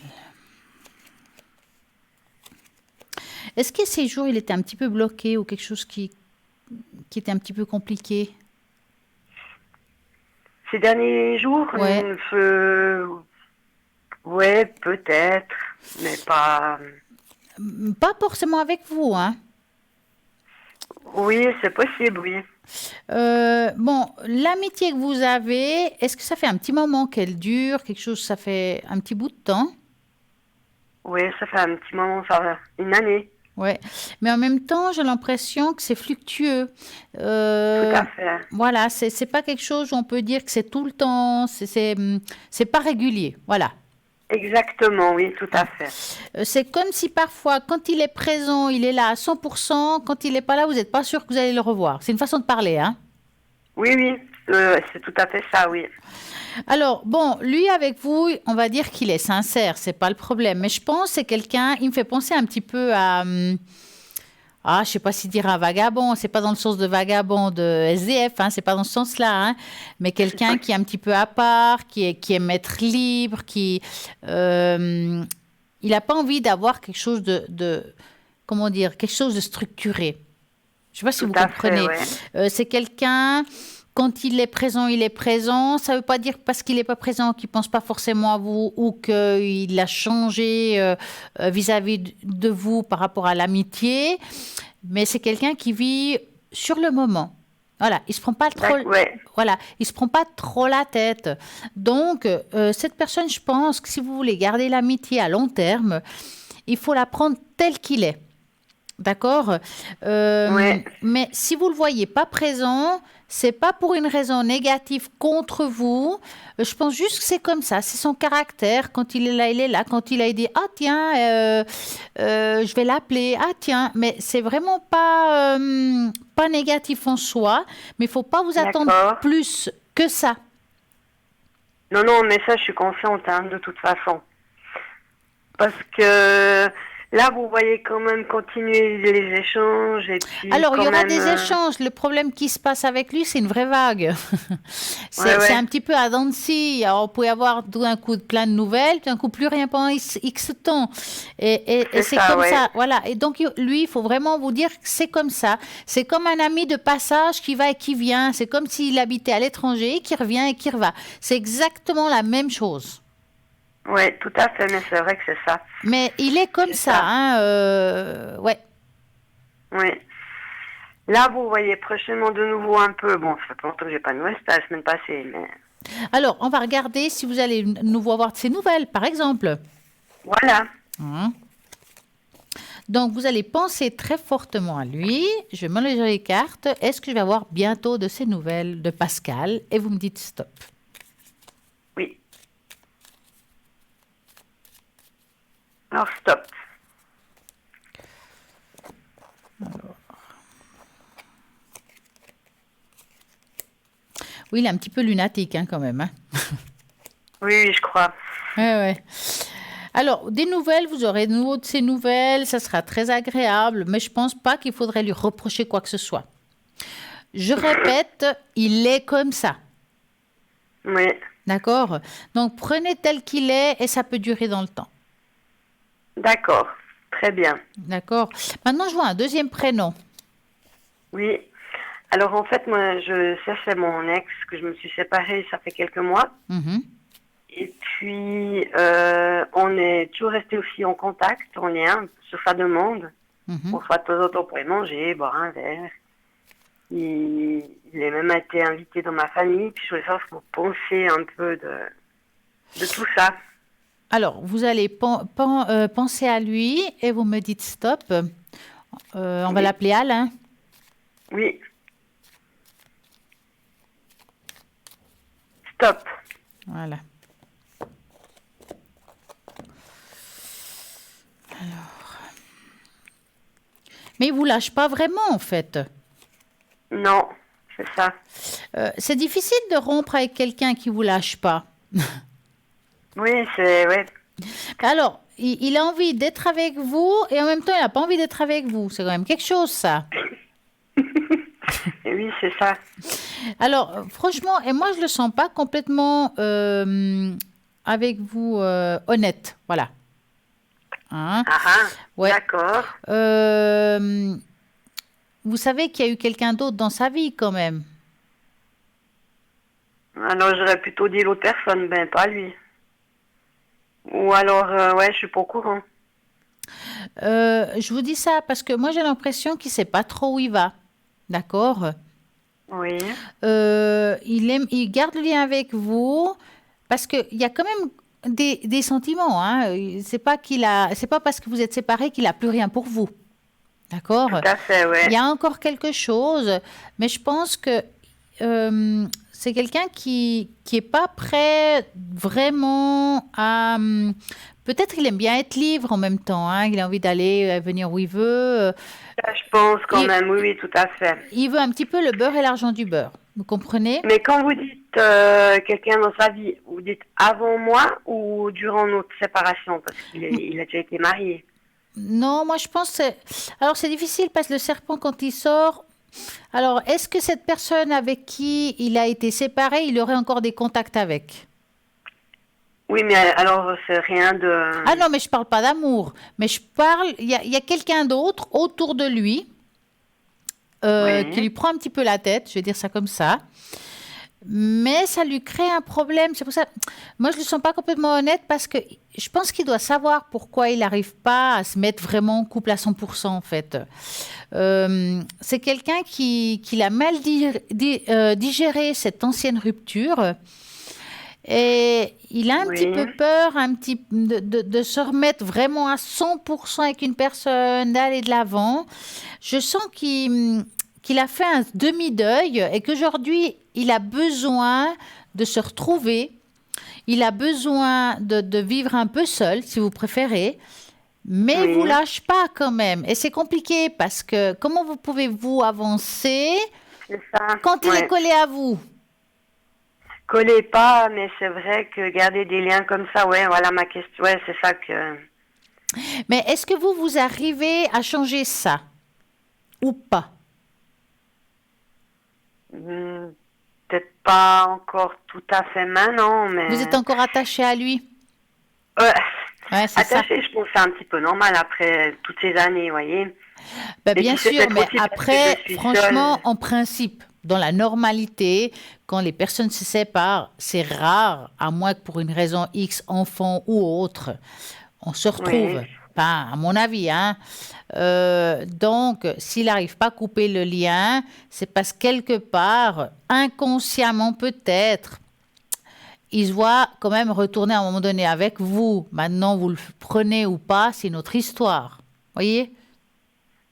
Est-ce que ces jours, il était un petit peu bloqué ou quelque chose qui était un petit peu compliqué? Ces derniers jours, Ouais. ouais, peut-être, mais pas. Pas forcément avec vous, hein? Oui, c'est possible, oui. Bon, l'amitié que vous avez, est-ce que ça fait un petit moment qu'elle dure? Quelque chose, ça fait un petit bout de temps? Oui, ça fait un petit moment, ça va, une année. Ouais. Mais en même temps, j'ai l'impression que c'est fluctueux. Tout à fait. Voilà, c'est pas quelque chose où on peut dire que c'est tout le temps, c'est pas régulier. Voilà. Exactement, oui, tout à fait. C'est comme si parfois, quand il est présent, il est là à 100%. Quand il n'est pas là, vous n'êtes pas sûr que vous allez le revoir. C'est une façon de parler, hein? Oui, oui, c'est tout à fait ça, oui. Alors, bon, lui, avec vous, on va dire qu'il est sincère, c'est pas le problème. Mais je pense que c'est quelqu'un, il me fait penser un petit peu à... je sais pas si dire un vagabond, c'est pas dans le sens de vagabond de SDF, hein, c'est pas dans ce sens-là, hein, mais quelqu'un qui est un petit peu à part, qui est maître libre, il n'a pas envie d'avoir quelque chose comment dire, quelque chose de structuré. Je sais pas si Tout vous à comprenez. fait, ouais. C'est quelqu'un, quand il est présent, il est présent. Ça veut pas dire parce qu'il n'est pas présent qu'il pense pas forcément à vous ou qu'il a changé vis-à-vis de vous par rapport à l'amitié. Mais c'est quelqu'un qui vit sur le moment. Voilà, il se prend pas trop. Ouais. Voilà, il se prend pas trop la tête. Donc cette personne, je pense que si vous voulez garder l'amitié à long terme, il faut la prendre telle qu'il est. D'accord? Ouais. Mais si vous le voyez pas présent, c'est pas pour une raison négative contre vous. Je pense juste que c'est comme ça, c'est son caractère. Quand il est là, il est là. Quand il a dit ah tiens, je vais l'appeler. Ah tiens, mais c'est vraiment pas négatif en soi. Mais il faut pas vous attendre D'accord. plus que ça. Non, mais ça, je suis consciente, hein, de toute façon. Parce que là, vous voyez quand même continuer les échanges et puis Alors, il y quand aura même... des échanges. Le problème qui se passe avec lui, c'est une vraie vague. Ouais, C'est ouais. un petit peu à dents de scie. Alors, vous pouvez avoir tout d'un coup plein de nouvelles, tout d'un coup plus rien pendant X temps. Et C'est c'est ça, comme ouais. ça. Voilà. Et donc, lui, il faut vraiment vous dire que c'est comme ça. C'est comme un ami de passage qui va et qui vient. C'est comme s'il habitait à l'étranger, qui revient et qui reva. C'est exactement la même chose. Ouais, tout à fait, mais c'est vrai que c'est ça. Mais il est comme C'est ça. ça. Hein, ouais. Oui. Là, vous voyez prochainement de nouveau un peu. Bon, ça fait pas longtemps que j'ai pas de nouvelles, c'était la semaine passée, mais Alors, on va regarder si vous allez de nouveau avoir de ces nouvelles, par exemple. voilà. Hein. Donc, vous allez penser très fortement à lui. Je mélange les cartes. Est-ce que je vais avoir bientôt de ces nouvelles de Pascal? Et vous me dites stop. Oui. Alors, stop. Oui, il est un petit peu lunatique hein, quand même. Hein. Oui, oui, je crois. Ouais. Alors, des nouvelles, vous aurez de nouveau de ces nouvelles. Ça sera très agréable. Mais je pense pas qu'il faudrait lui reprocher quoi que ce soit. Je répète, il est comme ça. Oui. D'accord? Donc, prenez tel qu'il est et ça peut durer dans le temps. D'accord. Très bien. D'accord? Maintenant, je vois un deuxième prénom. Oui. Alors, en fait, moi, je cherchais mon ex, que je me suis séparée, ça fait quelques mois. Mhm. Et puis, on est toujours resté aussi en contact, en lien, sur sa demande. Mhm. On soit de temps en temps pour aller manger, boire un verre. Il a même été invité dans ma famille. Puis je voulais savoir ce que vous pensez un peu de tout ça. Alors, vous allez penser à lui et vous me dites stop. On va l'appeler Alain. Oui. Stop. Voilà. Alors. Mais il vous lâche pas vraiment, en fait. Non, c'est ça. C'est difficile de rompre avec quelqu'un qui vous lâche pas. Oui, c'est... Ouais. Alors, il a envie d'être avec vous et en même temps, il n'a pas envie d'être avec vous. C'est quand même quelque chose, ça. Et oui, c'est ça. Alors, franchement, et moi, je le sens pas complètement avec vous honnête. Voilà. Hein? Ouais. D'accord. Vous savez qu'il y a eu quelqu'un d'autre dans sa vie, quand même. Alors, j'aurais plutôt dit l'autre personne, ben pas lui. Ou alors, ouais, je suis pas au courant. Je vous dis ça parce que moi, j'ai l'impression qu'il sait pas trop où il va. D'accord? Oui. Il garde le lien avec vous parce qu'il y a quand même des sentiments. Hein. C'est pas parce que vous êtes séparés qu'il a plus rien pour vous. D'accord? Tout à fait, ouais. Il y a encore quelque chose, mais je pense que c'est quelqu'un qui est pas prêt vraiment à... peut-être il aime bien être libre en même temps. Hein. Il a envie d'aller venir où il veut. Ça, je pense quand même, oui, tout à fait. Il veut un petit peu le beurre et l'argent du beurre. Vous comprenez? Mais quand vous dites quelqu'un dans sa vie, vous dites avant moi ou durant notre séparation? Parce qu'il a déjà été marié. Non, moi je pense... Alors c'est difficile parce que le serpent quand il sort... Alors est-ce que cette personne avec qui il a été séparé, il aurait encore des contacts avec? Oui, mais alors c'est rien de... Ah non, mais je parle pas d'amour. Mais je parle... Il y a quelqu'un d'autre autour de lui Oui. qui lui prend un petit peu la tête, je vais dire ça comme ça. Mais ça lui crée un problème. C'est pour ça, moi, je ne le sens pas complètement honnête parce que je pense qu'il doit savoir pourquoi il n'arrive pas à se mettre vraiment en couple à 100%, en fait. C'est quelqu'un qui a mal digéré cette ancienne rupture. Et il a un petit peu peur de se remettre vraiment à 100% avec une personne, d'aller de l'avant. Je sens qu'il a fait un demi-deuil et qu'aujourd'hui, il a besoin de se retrouver. Il a besoin de vivre un peu seul, si vous préférez. Mais il ne vous lâche pas quand même. Et c'est compliqué parce que comment vous pouvez-vous avancer quand il est collé à vous? Collez pas, mais c'est vrai que garder des liens comme ça, ouais, voilà ma question. Ouais, c'est ça que... Mais est-ce que vous arrivez à changer ça ou pas? Peut-être pas encore tout à fait maintenant, mais... Vous êtes encore attaché à lui? Ouais. Ouais, c'est ça. Attaché, je pense que c'est un petit peu normal après toutes ces années, vous voyez. Ben, Et bien puis, c'est sûr, peut-être mais aussi parce que après, je suis franchement, seule. en principe, dans la normalité, quand les personnes se séparent, c'est rare, à moins que pour une raison X, enfant ou autre, on se retrouve. Oui. Pas, à mon avis, hein. Donc, s'il n'arrive pas à couper le lien, c'est parce que quelque part, inconsciemment peut-être, il se voit quand même retourner à un moment donné avec vous. Maintenant, vous le prenez ou pas, c'est notre histoire. Voyez?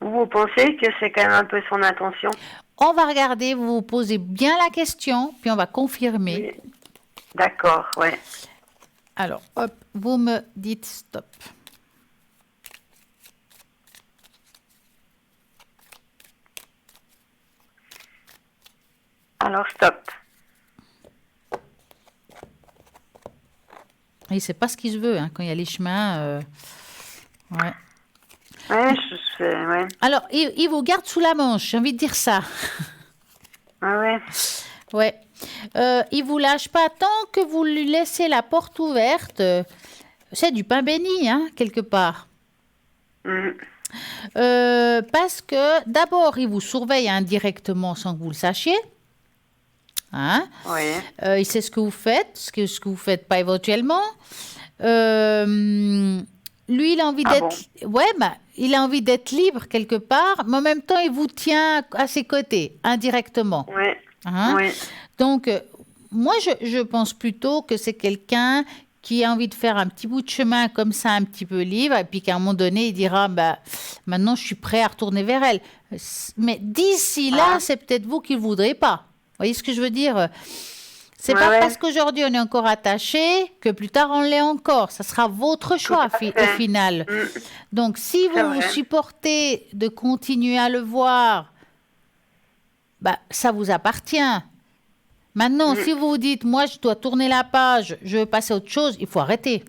Vous pensez que c'est quand même un peu son intention? On va regarder, vous vous posez bien la question, puis on va confirmer. Oui. D'accord, ouais. Alors, hop, vous me dites stop. Alors, stop. Il ne sait pas ce qu'il veut, hein, quand il y a les chemins. Ouais. Ouais, ouais. Alors, il vous garde sous la manche, j'ai envie de dire ça. Ah ouais. Ouais. Il vous lâche pas tant que vous lui laissez la porte ouverte. C'est du pain béni, hein, quelque part. Mhm. Parce que d'abord, il vous surveille indirectement sans que vous le sachiez. Hein? Ouais. Il sait ce que vous faites, ce que vous faites pas éventuellement. Lui, il a envie Ah d'être, ouais, bah, il a envie d'être libre quelque part, mais en même temps, il vous tient à ses côtés indirectement. Ouais. Hein? Ouais. Donc, moi, je pense plutôt que c'est quelqu'un qui a envie de faire un petit bout de chemin comme ça, un petit peu libre, et puis qu'à un moment donné, il dira, bah, maintenant, je suis prêt à retourner vers elle. Mais d'ici là, Ah. c'est peut-être vous qui ne le voudrez pas. Vous voyez ce que je veux dire? C'est Ouais, pas ouais. parce qu'aujourd'hui on est encore attaché que plus tard on l'est encore. Ça sera votre choix à au fait. final. Mm. Donc si C'est vous vous vrai. supportez de continuer à le voir, bah, ça vous appartient. Maintenant, si vous vous dites, moi je dois tourner la page, je veux passer à autre chose, il faut arrêter.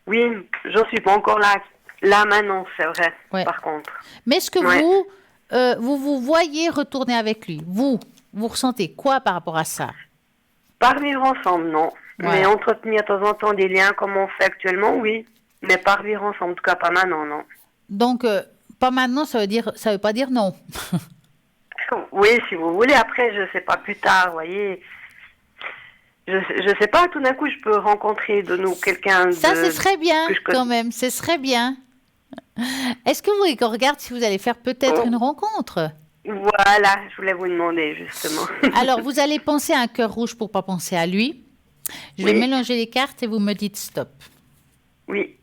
Oui, j'en suis pas encore là. Là, maintenant, c'est vrai, Ouais. par contre. Mais est-ce que Ouais. vous voyez retourner avec lui? Vous ressentez quoi par rapport à ça? Pas vivre ensemble, non. Voilà. Mais entretenir de temps en temps des liens comme on fait actuellement, oui. Mais pas vivre ensemble, en tout cas pas maintenant, non. Donc, pas maintenant, ça veut pas dire non. Oui, si vous voulez, après, je sais pas, plus tard, vous voyez. Je sais pas, tout d'un coup, je peux rencontrer de nous quelqu'un de... Ça, ce serait bien, que je connais. quand même, ce serait bien. Est-ce que vous voulez qu'on regarde si vous allez faire peut-être Oh. une rencontre? Voilà, je voulais vous demander, justement. Alors, vous allez penser à un cœur rouge pour pas penser à lui. Je vais Oui. mélanger les cartes et vous me dites stop. Oui.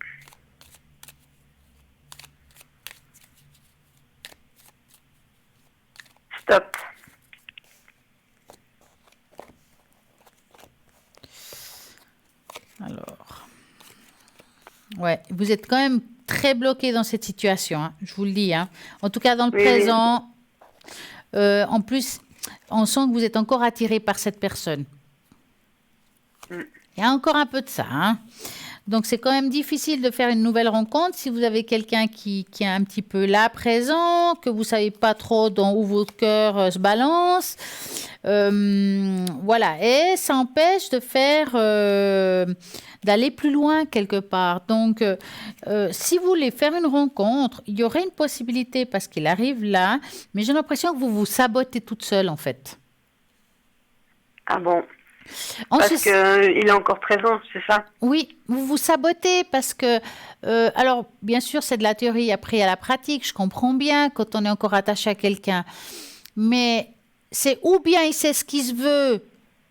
Stop. Alors, ouais, vous êtes quand même très bloqué dans cette situation, hein, je vous le dis. Hein. En tout cas, dans le Oui, présent, en plus, on sent que vous êtes encore attiré par cette personne. Mm. Il y a encore un peu de ça. Hein. Donc, c'est quand même difficile de faire une nouvelle rencontre si vous avez quelqu'un qui est un petit peu là, présent, que vous ne savez pas trop où votre cœur se balance. Voilà. Et ça empêche de faire... d'aller plus loin quelque part. Donc, si vous voulez faire une rencontre, il y aurait une possibilité parce qu'il arrive là, mais j'ai l'impression que vous vous sabotez toute seule en fait. Ah bon. On Parce se- qu'il est encore présent, c'est ça? Oui, vous vous sabotez parce que, alors bien sûr c'est de la théorie, après il y a la pratique, je comprends bien quand on est encore attaché à quelqu'un, mais c'est ou bien il sait ce qu'il se veut,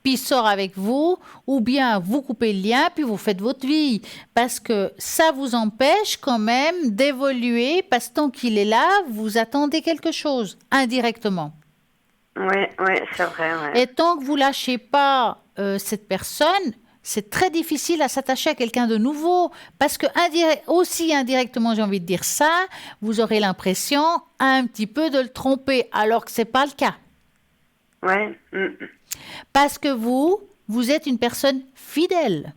puis il sort avec vous, ou bien vous coupez le lien, puis vous faites votre vie, parce que ça vous empêche quand même d'évoluer, parce que tant qu'il est là, vous attendez quelque chose, indirectement. Oui, c'est vrai, ouais. Et tant que vous lâchez pas cette personne, c'est très difficile à s'attacher à quelqu'un de nouveau. Parce que aussi indirectement, j'ai envie de dire ça, vous aurez l'impression un petit peu de le tromper, alors que ce n'est pas le cas. Ouais. Mm. Parce que vous êtes une personne fidèle.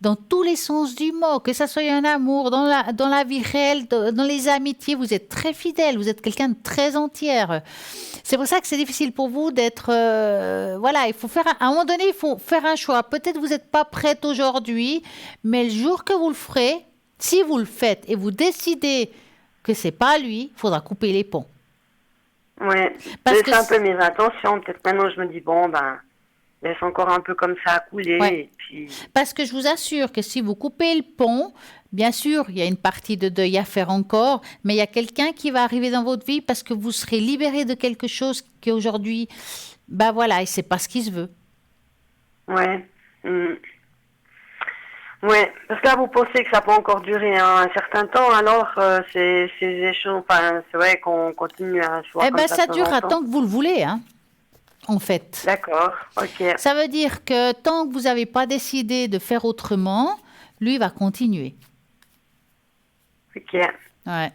dans tous les sens du mot, que ça soit un amour, dans la vie réelle, dans les amitiés, vous êtes très fidèle, vous êtes quelqu'un de très entière. C'est pour ça que c'est difficile pour vous d'être... voilà, il faut faire... à un moment donné, il faut faire un choix. Peut-être vous n'êtes pas prête aujourd'hui, mais le jour que vous le ferez, si vous le faites et vous décidez que c'est pas lui, il faudra couper les ponts. Ouais, Parce c'est que un peu mes intentions. Peut-être maintenant, je me dis, bon, ben, laisse encore un peu comme ça à couler. Ouais. Et puis... Parce que je vous assure que si vous coupez le pont, bien sûr, il y a une partie de deuil à faire encore, mais il y a quelqu'un qui va arriver dans votre vie parce que vous serez libéré de quelque chose qui aujourd'hui, ben voilà, et c'est pas ce qui se veut. Ouais. Ouais, parce que là, vous pensez que ça peut encore durer un certain temps, alors ces échanges, enfin, c'est vrai qu'on continue à se voir Eh comme ben, ça ça de temps en durera temps. tant que vous le voulez, hein, en fait. D'accord, ok, Ça veut dire que tant que vous n'avez pas décidé de faire autrement, lui va continuer. ok. Ouais.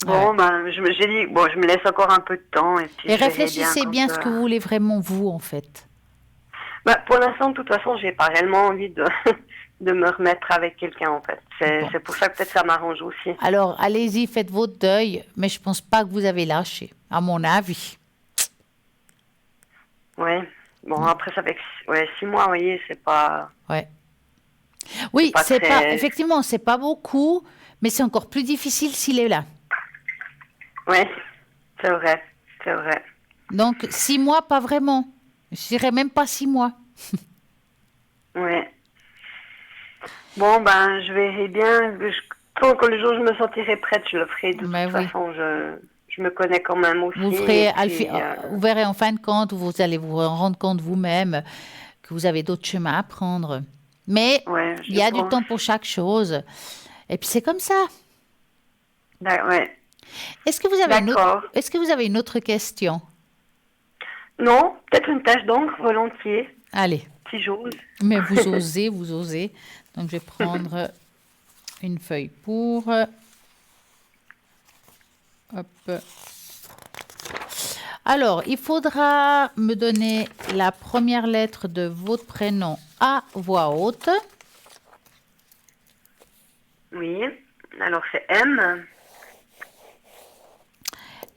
Bon, ben, j'ai dit, bon, je me laisse encore un peu de temps. Et, puis Et je verrai réfléchissez bien quand, ce que vous voulez vraiment vous, en fait. Bah, pour l'instant, de toute façon, j'ai pas réellement envie de, de me remettre avec quelqu'un, en fait. Bon. C'est pour ça que peut-être ça m'arrange aussi. Alors, allez-y, faites votre deuil, mais je pense pas que vous avez lâché, à mon avis. Ouais. Bon, après, ça fait 6 mois, vous voyez, c'est pas... Ouais. Oui, pas c'est très- pas, effectivement, c'est pas beaucoup, mais c'est encore plus difficile s'il est là. Ouais, c'est vrai, c'est vrai. Donc, 6 mois, pas vraiment. Je dirais même pas 6 mois. Ouais. Bon, ben, je verrai bien. Tant que le jour où je me sentirai prête, je le ferai. De Mais toute oui. façon, je me connais quand même aussi. Vous ferez, et puis, vous verrez en fin de compte, vous allez vous rendre compte vous-même que vous avez d'autres chemins à prendre. Mais ouais, il y a du pense. temps pour chaque chose. Et puis c'est comme ça. Ouais. Est-ce que vous avez D'accord. est-ce que vous avez une autre question? Non, peut-être une tache d'encre, volontiers, Allez, si j'ose. mais vous osez, vous osez. Donc je vais prendre une feuille pour. Hop. Alors, il faudra me donner la première lettre de votre prénom à voix haute. Oui. Alors, c'est M.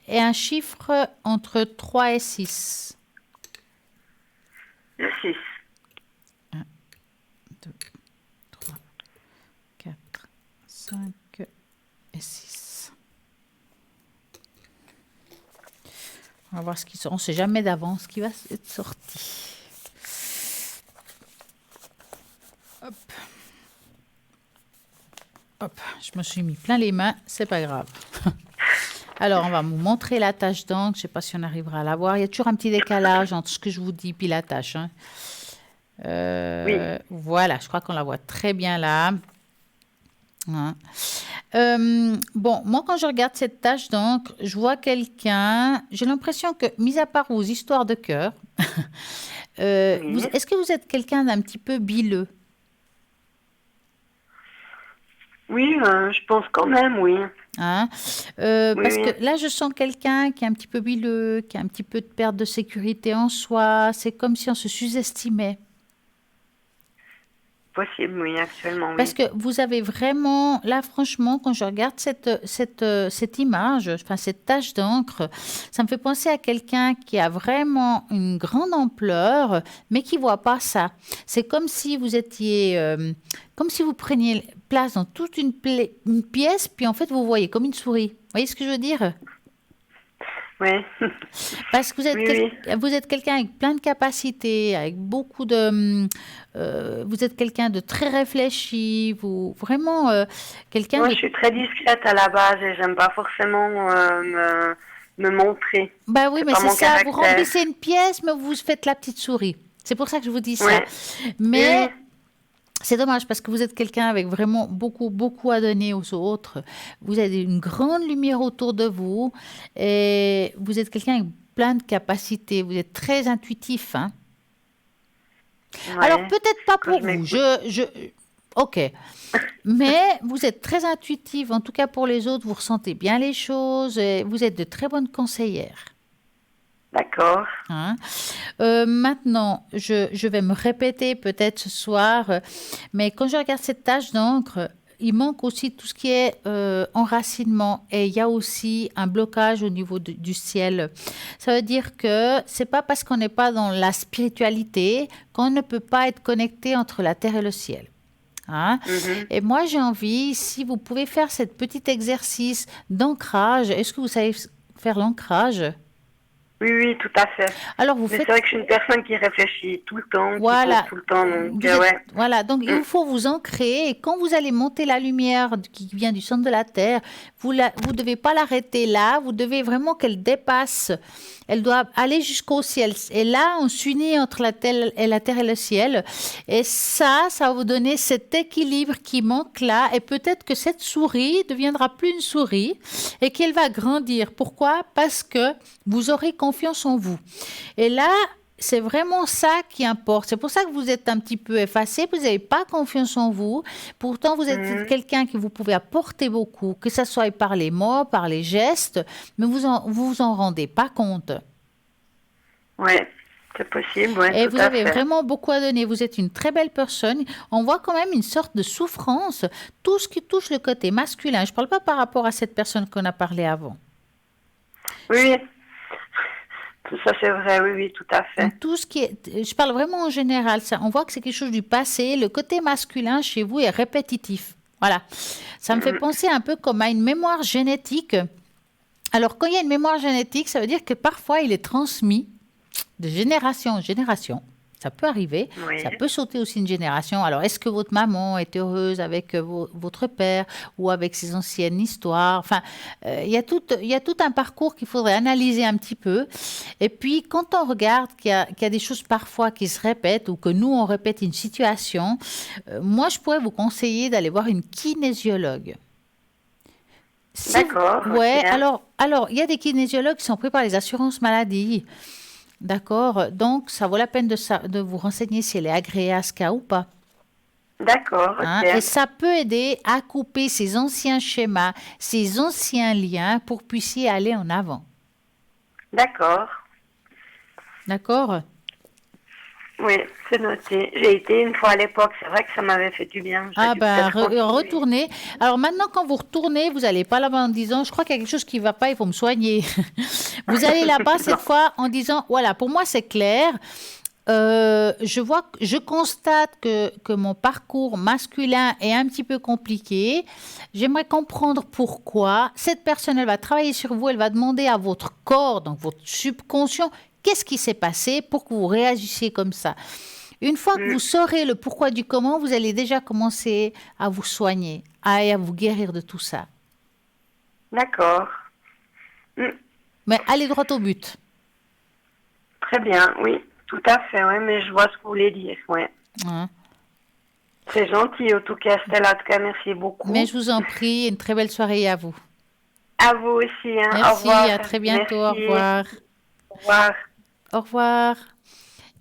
Et un chiffre entre 3 et 6. Le 6. 4, 5 et 6. On va voir ce qui sort. On ne sait jamais d'avance ce qui va être sorti. Hop. Hop. Je me suis mis plein les mains. C'est pas grave. Alors, on va vous montrer la tâche d'encre. Je ne sais pas si on arrivera à la voir. Il y a toujours un petit décalage entre ce que je vous dis puis la tâche. Hein. Oui. Voilà, je crois qu'on la voit très bien là. Hein. Bon, moi, quand je regarde cette tâche d'encre, je vois quelqu'un. J'ai l'impression que, mis à part vos histoires de cœur, Oui. est-ce que vous êtes quelqu'un d'un petit peu bileux? Oui, je pense quand même, oui. Hein? Oui, Parce oui. que là, je sens quelqu'un qui est un petit peu bileux, qui a un petit peu de perte de sécurité en soi. C'est comme si on se sous-estimait. Possible, oui, actuellement, oui. Parce que vous avez vraiment, là franchement, quand je regarde cette image, enfin cette tache d'encre, ça me fait penser à quelqu'un qui a vraiment une grande ampleur, mais qui ne voit pas ça. C'est comme si vous étiez, comme si vous preniez place dans toute une pièce, puis en fait vous voyez comme une souris. Vous voyez ce que je veux dire? Oui. Parce que vous êtes, Oui, vous êtes quelqu'un avec plein de capacités, avec beaucoup de... vous êtes quelqu'un de très réfléchi, vous vraiment quelqu'un Moi, de... je suis très discrète à la base et j'aime pas forcément me montrer. Bah oui, C'est mais pas c'est mon ça, vous caractère. remplissez une pièce, mais vous faites la petite souris. C'est pour ça que je vous dis ça. Ouais. Mais... Oui. C'est dommage parce que vous êtes quelqu'un avec vraiment beaucoup, beaucoup à donner aux autres. Vous avez une grande lumière autour de vous et vous êtes quelqu'un avec plein de capacités. Vous êtes très intuitif. Hein. Ouais. Alors, peut-être pas Quand pour je vous. Ok. Mais vous êtes très intuitive. En tout cas, pour les autres, vous ressentez bien les choses. Et vous êtes de très bonnes conseillères. D'accord. Hein. Maintenant, je vais me répéter peut-être ce soir, mais quand je regarde cette tache d'encre, il manque aussi tout ce qui est enracinement et il y a aussi un blocage au niveau du ciel. Ça veut dire que c'est pas parce qu'on n'est pas dans la spiritualité qu'on ne peut pas être connecté entre la terre et le ciel. Hein? Mhm. Et moi, j'ai envie, si vous pouvez faire ce petit exercice d'ancrage, est-ce que vous savez faire l'ancrage? Oui, oui, tout à fait. Alors, vous Mais faites... c'est vrai que je suis une personne qui réfléchit tout le temps, Voilà. qui pense tout le temps. Donc, Vous êtes- ouais. Voilà, donc il faut vous ancrer et quand vous allez monter la lumière qui vient du centre de la Terre, vous devez pas l'arrêter là, vous devez vraiment qu'elle dépasse, elle doit aller jusqu'au ciel. Et là, on s'unit entre la terre et le ciel. Et ça va vous donner cet équilibre qui manque là. Et peut-être que cette souris deviendra plus une souris et qu'elle va grandir. Pourquoi? Parce que vous aurez confiance en vous. Et là, c'est vraiment ça qui importe. C'est pour ça que vous êtes un petit peu effacé, vous n'avez pas confiance en vous. Pourtant, vous êtes quelqu'un que vous pouvez apporter beaucoup, que ce soit par les mots, par les gestes, mais vous en rendez pas compte. Ouais, c'est possible, ouais, Et tout vous à avez fait. vraiment beaucoup à donner. Vous êtes une très belle personne. On voit quand même une sorte de souffrance. Tout ce qui touche le côté masculin. Je ne parle pas par rapport à cette personne qu'on a parlé avant. Oui, ça c'est vrai, oui, oui, tout à fait. Donc, tout ce qui est, je parle vraiment en général, ça, on voit que c'est quelque chose du passé. Le côté masculin chez vous est répétitif. Voilà. Ça me fait penser un peu comme à une mémoire génétique. Alors, quand il y a une mémoire génétique, ça veut dire que parfois il est transmis de génération en génération. Ça peut arriver. Oui. Ça peut sauter aussi une génération. Alors, est-ce que votre maman est heureuse avec votre père ou avec ses anciennes histoires? Enfin, il y a tout un parcours qu'il faudrait analyser un petit peu. Et puis, quand on regarde qu'il y a des choses parfois qui se répètent ou que nous, on répète une situation, moi, je pourrais vous conseiller d'aller voir une kinésiologue. D'accord, Ouais, ok. alors, il y a des kinésiologues qui sont pris par les assurances maladie. D'accord. Donc, ça vaut la peine de vous renseigner si elle est agréée à SCA ou pas. D'accord, Hein. ok. Et ça peut aider à couper ces anciens schémas, ces anciens liens pour que vous puissiez aller en avant. D'accord. D'accord? Oui, c'est noté. J'ai été une fois à l'époque, c'est vrai que ça m'avait fait du bien. J'ai Ah dû ben, peut-être continuer. retournez. Alors maintenant, quand vous retournez, vous n'allez pas là-bas en disant, je crois qu'il y a quelque chose qui ne va pas, il faut me soigner. Vous allez là-bas cette fois en disant, voilà, pour moi c'est clair. Je constate que mon parcours masculin est un petit peu compliqué. J'aimerais comprendre pourquoi. Cette personne, elle va travailler sur vous, elle va demander à votre corps, donc votre subconscient, qu'est-ce qui s'est passé pour que vous réagissiez comme ça. Une fois que vous saurez le pourquoi du comment, vous allez déjà commencer à vous soigner, à vous guérir de tout ça. D'accord. Mais allez droit au but. Très bien, oui, tout à fait, oui, mais je vois ce que vous voulez dire, ouais. Hein. C'est gentil, en tout cas, Stella, en tout cas, merci beaucoup. Mais je vous en prie, une très belle soirée à vous. À vous aussi, hein. Au Merci, revoir. à très bientôt, au Merci. revoir. Au revoir. Au revoir.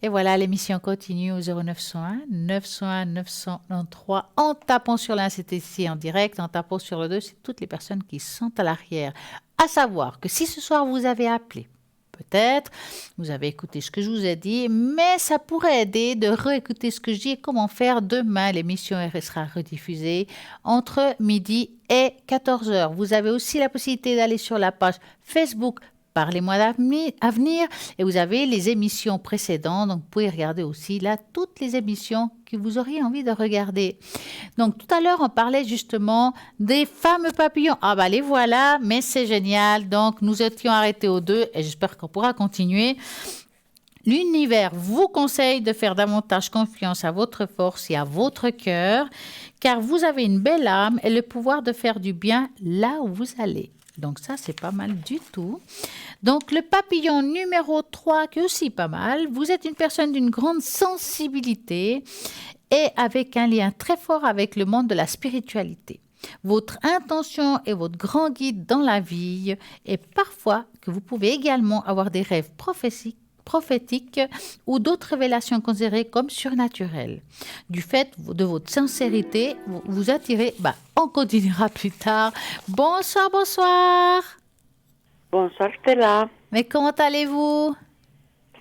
Et voilà, l'émission continue au 0901 901 993 en tapant sur l'un, c'est ici en direct, en tapant sur le 2, c'est toutes les personnes qui sont à l'arrière. À savoir que si ce soir vous avez appelé, peut-être, vous avez écouté ce que je vous ai dit, mais ça pourrait aider de réécouter ce que je dis et comment faire demain. L'émission sera rediffusée entre midi et 14 heures. Vous avez aussi la possibilité d'aller sur la page Facebook Parlez-moi d'avenir et vous avez les émissions précédentes, donc vous pouvez regarder aussi là toutes les émissions que vous auriez envie de regarder. Donc tout à l'heure on parlait justement des fameux papillons. Ah bah les voilà, mais c'est génial. Donc nous étions arrêtés aux 2 et j'espère qu'on pourra continuer. L'univers vous conseille de faire davantage confiance à votre force et à votre cœur, car vous avez une belle âme et le pouvoir de faire du bien là où vous allez. Donc ça, c'est pas mal du tout. Donc le papillon numéro 3, qui est aussi pas mal, vous êtes une personne d'une grande sensibilité et avec un lien très fort avec le monde de la spiritualité. Votre intention est votre grand guide dans la vie et parfois que vous pouvez également avoir des rêves prophétiques ou d'autres révélations considérées comme surnaturelles. Du fait de votre sincérité, vous attirez... on continuera plus tard. Bonsoir, bonsoir. Bonsoir Stella. Mais comment allez-vous?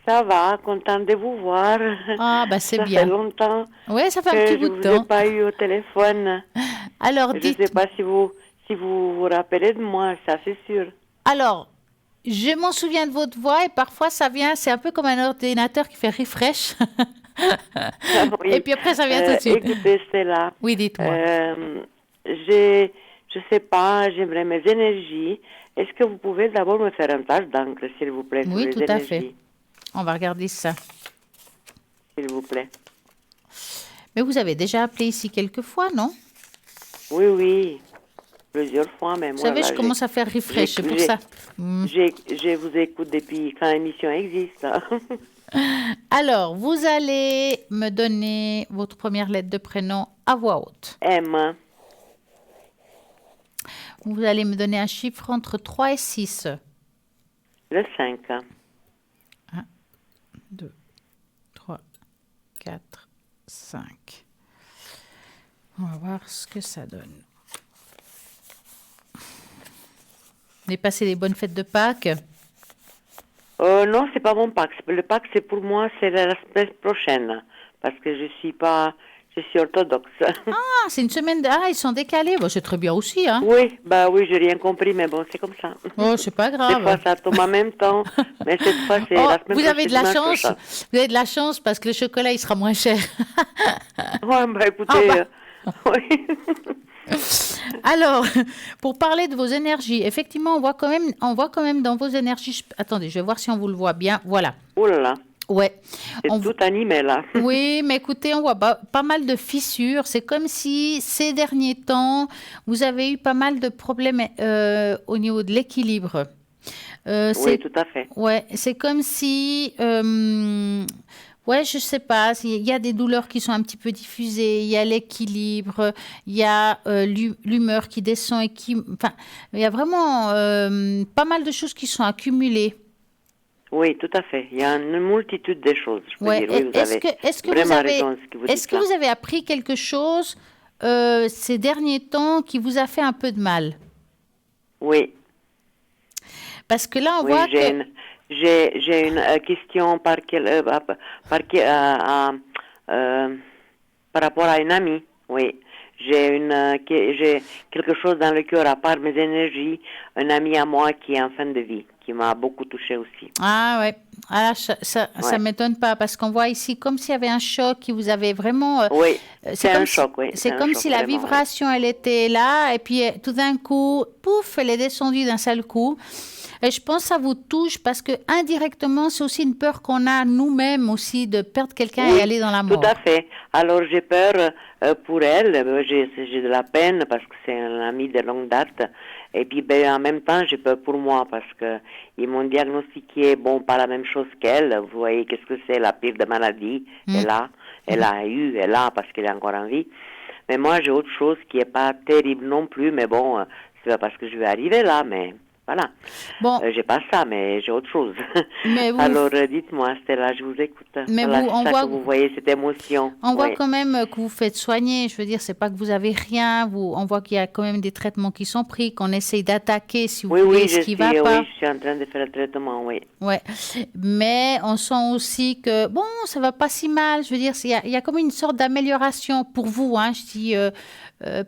Ça va, contente de vous voir. Ah, bah c'est Ça bien. fait longtemps Oui, ça fait un que petit je bout ne de vous ai temps. pas eu au téléphone. Alors, Je ne sais pas si vous vous rappelez de moi, ça c'est sûr. Alors, je m'en souviens de votre voix et parfois ça vient, c'est un peu comme un ordinateur qui fait refresh. Et Oui. puis après, ça vient tout de suite. Écoutez, Stella, Oui, dites-moi. je sais pas, j'aimerais mes énergies. Est-ce que vous pouvez d'abord me faire un tâche d'encre, s'il vous plaît, sur Oui, les tout à fait. énergies, On va regarder ça. s'il vous plaît. Mais vous avez déjà appelé ici quelques fois, non? Oui, oui, plusieurs fois même. Vous savez, Voilà, je commence à faire refresh, c'est pour ça. Je vous écoute depuis quand l'émission existe. Alors, vous allez me donner votre première lettre de prénom à voix haute. M, Vous allez me donner un chiffre entre 3 et 6. le 5, 2, 3, 4, 5. On va voir ce que ça donne. Vous avez passé des bonnes fêtes de Pâques? non, c'est pas mon Pâques. Le Pâques, c'est pour moi, c'est la semaine prochaine. Parce que je suis orthodoxe. Ah, c'est une semaine de... Ah, ils sont décalés. Bon, c'est très bien aussi, hein? Oui, oui, j'ai rien compris, mais bon, c'est comme ça. Oh, c'est pas Des grave. fois, ça tombe en même temps, mais cette fois, c'est Oh, la semaine vous avez de la prochaine, dimanche chance. prochain. Vous avez de la chance parce que le chocolat, il sera moins cher. Ouais, écoutez, oui. Alors, pour parler de vos énergies, effectivement, on voit quand même dans vos énergies. Attendez, je vais voir si on vous le voit bien. Voilà. Oh là là, Ouais. c'est On- tout animé, là. Oui, mais écoutez, on voit pas mal de fissures. C'est comme si ces derniers temps, vous avez eu pas mal de problèmes au niveau de l'équilibre. Oui, tout à fait. Ouais, c'est comme si, ouais, je sais pas, il y a des douleurs qui sont un petit peu diffusées, il y a l'équilibre, il y a l'humeur qui descend et qui, enfin, il y a vraiment pas mal de choses qui sont accumulées. Oui, tout à fait. Il y a une multitude de choses. Je peux Ouais. dire, oui, vous avez Est-ce que vraiment vous avez, raison ce que vous est-ce dites que là. vous avez appris quelque chose ces derniers temps qui vous a fait un peu de mal? Oui, Parce que là, on oui, voit j'ai que une question par rapport à une amie. Oui, j'ai quelque chose dans le cœur à part mes énergies. Un ami à moi qui est en fin de vie, qui m'a beaucoup touchée aussi. ah ouais, ah, ça Ouais. m'étonne pas parce qu'on voit ici comme s'il y avait un choc qui vous avait vraiment. Oui, c'est un comme choc, oui. C'est un comme choc, si la vraiment, oui. vibration elle était là et puis tout d'un coup, pouf, elle est descendue d'un seul coup. Et je pense que ça vous touche parce que indirectement, c'est aussi une peur qu'on a nous-mêmes aussi de perdre quelqu'un et Oui, aller dans la mort. tout à fait. Alors j'ai peur pour elle, j'ai de la peine parce que c'est un ami de longue date. Et puis en même temps, j'ai peur pour moi parce que ils m'ont diagnostiqué, bon, pas la même chose qu'elle. Vous voyez, qu'est-ce que c'est la pire des maladies? Elle a parce qu'elle est encore en vie. Mais moi, j'ai autre chose qui est pas terrible non plus, mais bon, c'est pas parce que je vais arriver là, mais voilà. Bon. J'ai pas ça, mais j'ai autre chose. Mais vous- Alors, dites-moi, Stella, je vous écoute. Mais Voilà, vous- c'est on ça voit- que vous voyez, cette émotion. On voit Oui. quand même que vous faites soigner. Je veux dire, c'est pas que vous avez rien. On voit qu'il y a quand même des traitements qui sont pris, qu'on essaye d'attaquer, si vous Oui, voulez, oui, ce qui va pas. oui, je suis en train de faire le traitement, oui. Ouais. Mais on sent aussi que, bon, ça va pas si mal. Je veux dire, il y a comme une sorte d'amélioration pour vous, hein, je dis,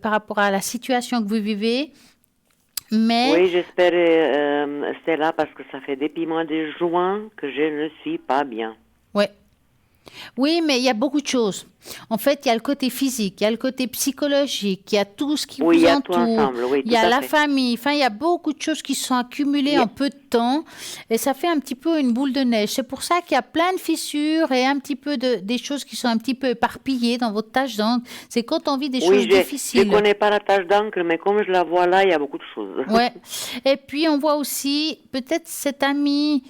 par rapport à la situation que vous vivez. Mais, Oui, j'espère, Stella, parce que ça fait depuis mois de juin que je ne suis pas bien. ouais. Oui, mais il y a beaucoup de choses. En fait, il y a le côté physique, il y a le côté psychologique, il y a tout ce qui Oui, il y vous a tout entoure. ensemble, oui, Il y tout a à la fait. famille. Enfin, il y a beaucoup de choses qui sont accumulées Il y a- en peu de temps. Et ça fait un petit peu une boule de neige. C'est pour ça qu'il y a plein de fissures et un petit peu des choses qui sont un petit peu éparpillées dans votre tâche d'encre. C'est quand on vit des Oui, choses je difficiles. connais pas la tache d'encre, mais comme je la vois là, il y a beaucoup de choses. Ouais. Et puis, on voit aussi peut-être cet ami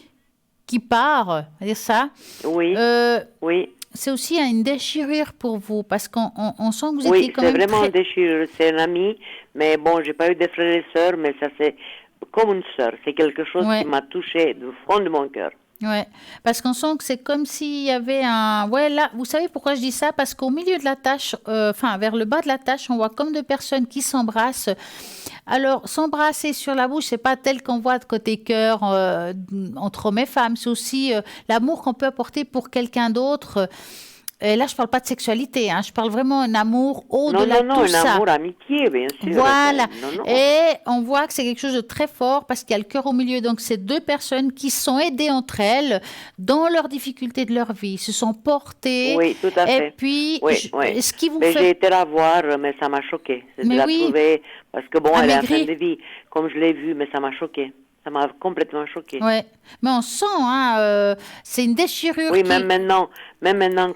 qui part, on va dire ça. Oui, Euh, oui. c'est aussi une déchirure pour vous parce qu'on sent que vous Oui, étiez quand c'est même vraiment très... déchiré. C'est un ami, mais bon, j'ai pas eu de frères et sœurs, mais ça c'est comme une sœur. C'est quelque chose Ouais. qui m'a touché du fond de mon cœur. Ouais, parce qu'on sent que c'est comme s'il y avait un... Ouais, là, vous savez pourquoi je dis ça? Parce qu'au milieu de la tâche, enfin, vers le bas de la tâche, on voit comme deux personnes qui s'embrassent. Alors, s'embrasser sur la bouche, c'est pas tel qu'on voit de côté cœur entre hommes et femmes. C'est aussi l'amour qu'on peut apporter pour quelqu'un d'autre. Et là, je parle pas de sexualité, hein, je parle vraiment d'un amour au-delà de tout un ça. amour, amitié, bien sûr. Voilà. Non, non. Et on voit que c'est quelque chose de très fort parce qu'il y a le cœur au milieu. Donc, c'est deux personnes qui se sont aidées entre elles dans leurs difficultés de leur vie, se sont portées. Oui, tout à fait. Et puis, Oui, oui. ce qui vous Mais fait... j'ai été la voir, mais ça m'a choqué. Je Mais la oui. trouvée, parce que bon, elle est en Amaigrie. fin de vie, comme je l'ai vue, mais ça m'a choqué. Ça m'a complètement choqué. Ouais. Mais on sent, hein, c'est une déchirure Oui, qui... même maintenant,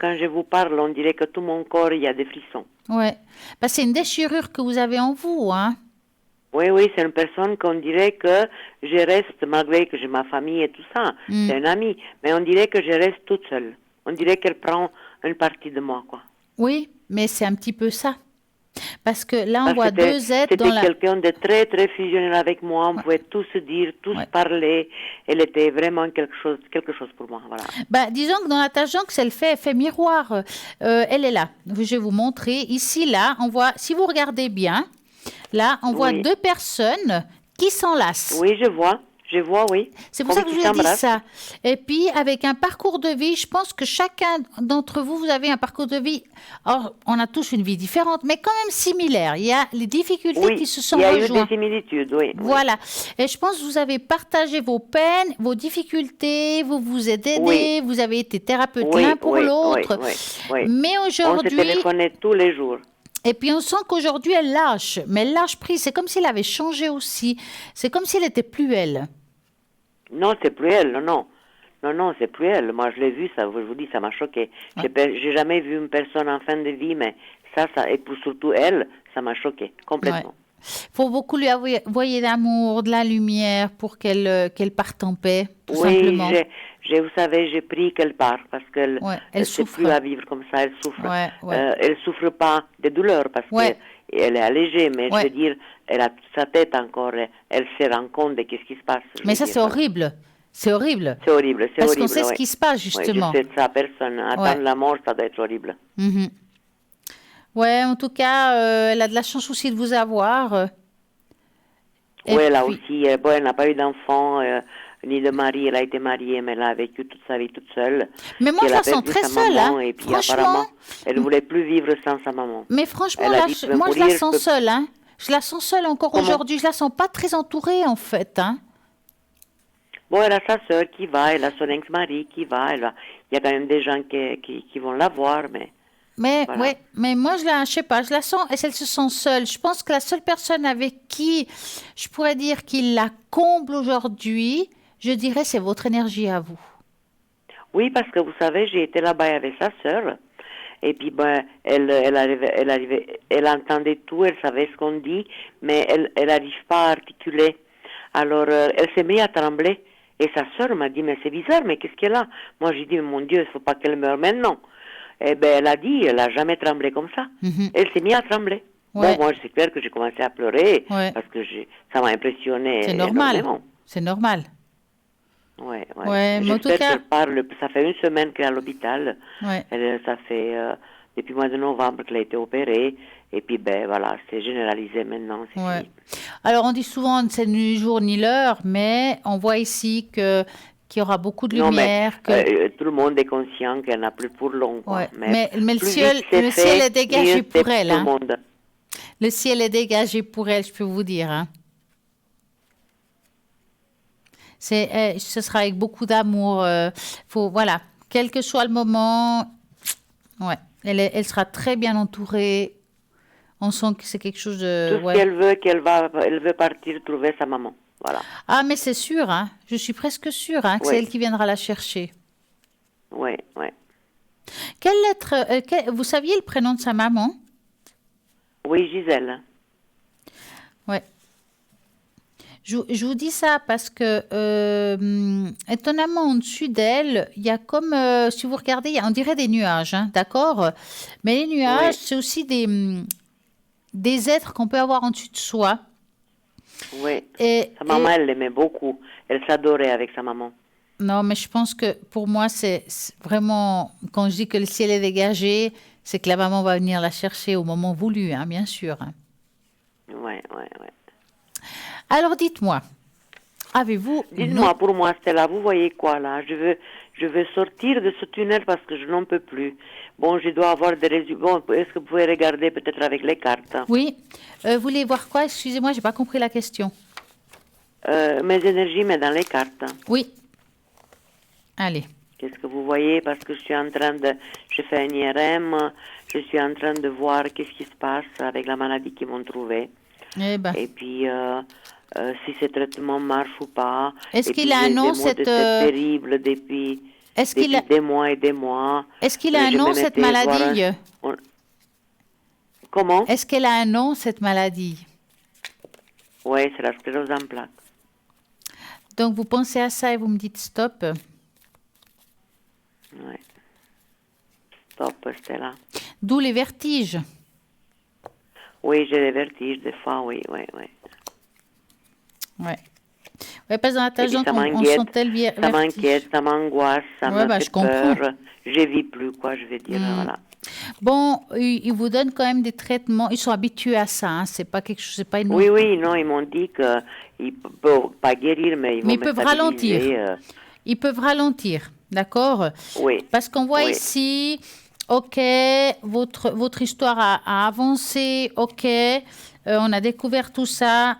quand je vous parle, on dirait que tout mon corps, il y a des frissons. Ouais. Bah, c'est une déchirure que vous avez en vous, hein. Oui, oui, c'est une personne qu'on dirait que je reste, malgré que j'ai ma famille et tout ça, c'est un ami, mais on dirait que je reste toute seule. On dirait qu'elle prend une partie de moi, quoi. Oui, mais c'est un petit peu ça. Parce que là, on Parce voit que deux êtres dans la... C'était quelqu'un de très, très fusionnel avec moi. On pouvait tout se dire, tout se parler. Elle était vraiment quelque chose pour moi, voilà. Bah, disons que dans la tâche d'encre, elle fait miroir. Elle est là. Je vais vous montrer. Ici, là, on voit, si vous regardez bien, là, on voit deux personnes qui s'enlacent. Oui, je vois, oui. C'est pour ça que je vous ai dit ça. Et puis, avec un parcours de vie, je pense que chacun d'entre vous, vous avez un parcours de vie. Or, on a tous une vie différente, mais quand même similaire. Il y a les difficultés qui se sont rejointes. Il y a eu des similitudes, oui. Voilà. Et je pense que vous avez partagé vos peines, vos difficultés, vous vous êtes aidés, vous avez été thérapeute l'un pour l'autre. Oui. Mais aujourd'hui... On se téléphonait tous les jours. Et puis on sent qu'aujourd'hui, elle lâche. Mais elle lâche prise. C'est comme si elle avait changé aussi. C'est comme si elle n'était plus elle. Non, c'est plus elle, non. Non, c'est plus elle. Moi, je l'ai vu, ça, je vous dis, ça m'a choqué. J'ai jamais vu une personne en fin de vie, mais ça et pour surtout elle, ça m'a choqué, complètement. Il faut beaucoup lui envoyer d'amour, de la lumière pour qu'elle parte en paix, tout simplement. Oui, vous savez, j'ai pris qu'elle parte parce qu'elle elle sait souffre. plus à vivre comme ça, elle souffre. Elle souffre pas de douleur parce qu'elle est allégée, mais je veux dire, elle a toute sa tête encore, elle se rend compte de ce qui se passe. Mais ça, c'est horrible. C'est horrible. C'est horrible, Parce qu'on sait ce qui se passe, justement. Je sais de ça, personne. Attendre la mort, ça doit être horrible. Ouais, en tout cas, elle a de la chance aussi de vous avoir. Oui, elle a aussi, elle n'a pas eu d'enfant, ni de mari, elle a été mariée, mais elle a vécu toute sa vie toute seule. Mais moi, je la sens très seule, hein. Et puis franchement, apparemment, elle ne voulait plus vivre sans sa maman. Mais franchement, là, moi, je la sens seule, hein. Je la sens seule encore aujourd'hui. Je la sens pas très entourée, en fait, hein. Bon, elle a sa sœur qui va, elle a son ex-mari qui va, il y a quand même des gens qui vont la voir, mais... voilà. Ouais, mais moi, je sais pas, je la sens, elle se sent seule. Je pense que la seule personne avec qui je pourrais dire qu'il la comble aujourd'hui, je dirais, c'est votre énergie à vous. Oui, parce que vous savez, j'ai été là-bas avec sa sœur, et puis elle entendait tout, elle savait ce qu'on dit, mais elle n'arrive pas à articuler. Alors, elle s'est mise à trembler, et sa sœur m'a dit, mais c'est bizarre, mais qu'est-ce qu'elle a? Moi, j'ai dit, mon Dieu, il ne faut pas qu'elle meure maintenant. Eh bien, elle a dit, elle n'a jamais tremblé comme ça. Elle s'est mise à trembler. Bon, moi, c'est clair que j'ai commencé à pleurer, parce que ça m'a impressionné. C'est normal. Énormément. C'est normal. Ouais. Mais en tout cas... ça fait une semaine qu'elle est à l'hôpital. Ça fait depuis le mois de novembre qu'elle a été opérée. Et puis, voilà, c'est généralisé maintenant. Fini. Alors, on dit souvent, c'est ni le jour ni l'heure, mais on voit ici qu'il y aura beaucoup de lumière. Non, mais tout le monde est conscient qu'elle n'a plus pour long. Mais le ciel est dégagé pour elle. Hein. Le ciel est dégagé pour elle, je peux vous dire. Hein. Ce sera avec beaucoup d'amour. Voilà, quel que soit le moment, elle sera très bien entourée. On sent que c'est quelque chose de... Tout ce qu'elle veut, elle veut partir trouver sa maman. Voilà. Ah, mais c'est sûr, hein. Je suis presque sûre que c'est elle qui viendra la chercher. Oui. Quelle lettre... vous saviez le prénom de sa maman? Oui, Gisèle. Ouais. Je vous dis ça parce que, étonnamment, en dessus d'elle, il y a comme, si vous regardez, on dirait des nuages, hein, d'accord? Mais les nuages, c'est aussi des êtres qu'on peut avoir en dessus de soi. Oui. Sa maman, elle l'aimait beaucoup. Elle s'adorait avec sa maman. Non, mais je pense que pour moi, c'est vraiment, quand je dis que le ciel est dégagé, c'est que la maman va venir la chercher au moment voulu, hein, bien sûr. Hein. Ouais. Alors dites-moi, avez-vous une Dites-moi, autre... pour moi, Stella, vous voyez quoi là? Je veux sortir de ce tunnel parce que je n'en peux plus. Bon, je dois avoir des résultats. Bon, est-ce que vous pouvez regarder peut-être avec les cartes? Oui, vous voulez voir quoi? Excusez-moi, j'ai pas compris la question. Mes énergies, mais dans les cartes. Oui, allez. Qu'est-ce que vous voyez? Parce que je suis en train de... Je fais un IRM, je suis en train de voir qu'est-ce qui se passe avec la maladie qu'ils m'ont trouvée. Eh ben, Et puis, si ces traitements marchent ou pas. est-ce Et qu'il puis, a un j'ai nom, des maux de cette... tête terribles depuis Est-ce qu'il a... des mois et des mois. Est-ce qu'il a un Je nom, même cette été voir maladie? Comment? Est-ce qu'elle a un nom, cette maladie? Oui, c'est la sclérose en plaques. Donc, vous pensez à ça et vous me dites stop. Oui. Stop, Stella. D'où les vertiges. Oui, j'ai des vertiges des fois, oui. Ouais. Ouais, parce que dans la Et puis, tangente, ça on m'inquiète, sentait le ça vertige. m'inquiète, ça m'angoisse, ça Ouais, me bah, fait je comprends. peur. Je vis plus, quoi, je vais dire, voilà. Bon, ils vous donnent quand même des traitements. Ils sont habitués à ça. Hein. C'est pas quelque chose, c'est pas une. Oui, non, ils m'ont dit qu'ils ne peuvent pas guérir, mais ils Mais vont ils me peuvent ralentir. stabiliser. Ils peuvent ralentir, d'accord? Oui. Parce qu'on voit Oui. ici, ok, votre histoire a avancé, ok, on a découvert tout ça,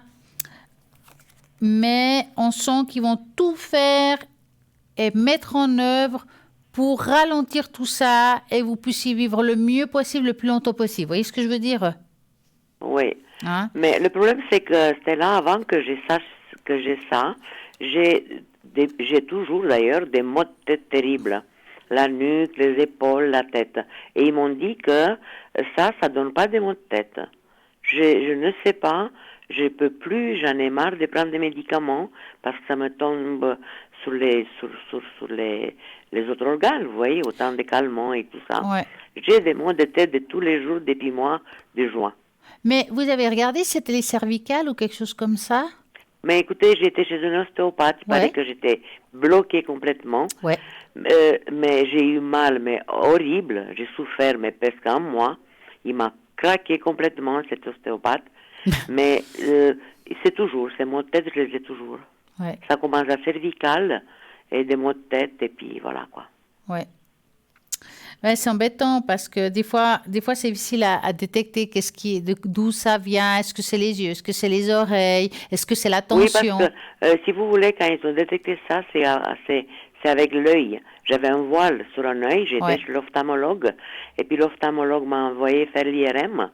mais on sent qu'ils vont tout faire et mettre en œuvre pour ralentir tout ça et vous puissiez vivre le mieux possible, le plus longtemps possible. Vous voyez ce que je veux dire? Oui. Hein? Mais le problème, c'est que c'était là avant que j'ai ça. J'ai toujours d'ailleurs des maux de tête terribles. La nuque, les épaules, la tête. Et ils m'ont dit que ça donne pas des maux de tête. Je ne sais pas, je peux plus, j'en ai marre de prendre des médicaments parce que ça me tombe sur les autres organes, vous voyez, autant de calmants et tout ça. Ouais. J'ai des maux de tête de tous les jours depuis mois de juin. Mais vous avez regardé si c'était les cervicales ou quelque chose comme ça? Mais écoutez, j'étais chez un ostéopathe, il paraît Ouais. que j'étais bloquée complètement. Ouais. Mais j'ai eu mal, mais horrible. J'ai souffert, mais presque un mois. Il m'a craqué complètement, cet ostéopathe. Mais c'est toujours, ces maux de tête, je les ai toujours. Ouais. Ça commence à cervical et des maux de tête, et puis voilà quoi. Ouais. Ouais, c'est embêtant parce que des fois c'est difficile à détecter d'où ça vient. Est-ce que c'est les yeux? Est-ce que c'est les oreilles? Est-ce que c'est la Oui, tension? parce que si vous voulez, quand ils ont détecté ça, c'est avec l'œil. J'avais un voile sur un œil, j'étais Ouais. chez l'ophtalmologue, et puis l'ophtalmologue m'a envoyé faire l'IRM.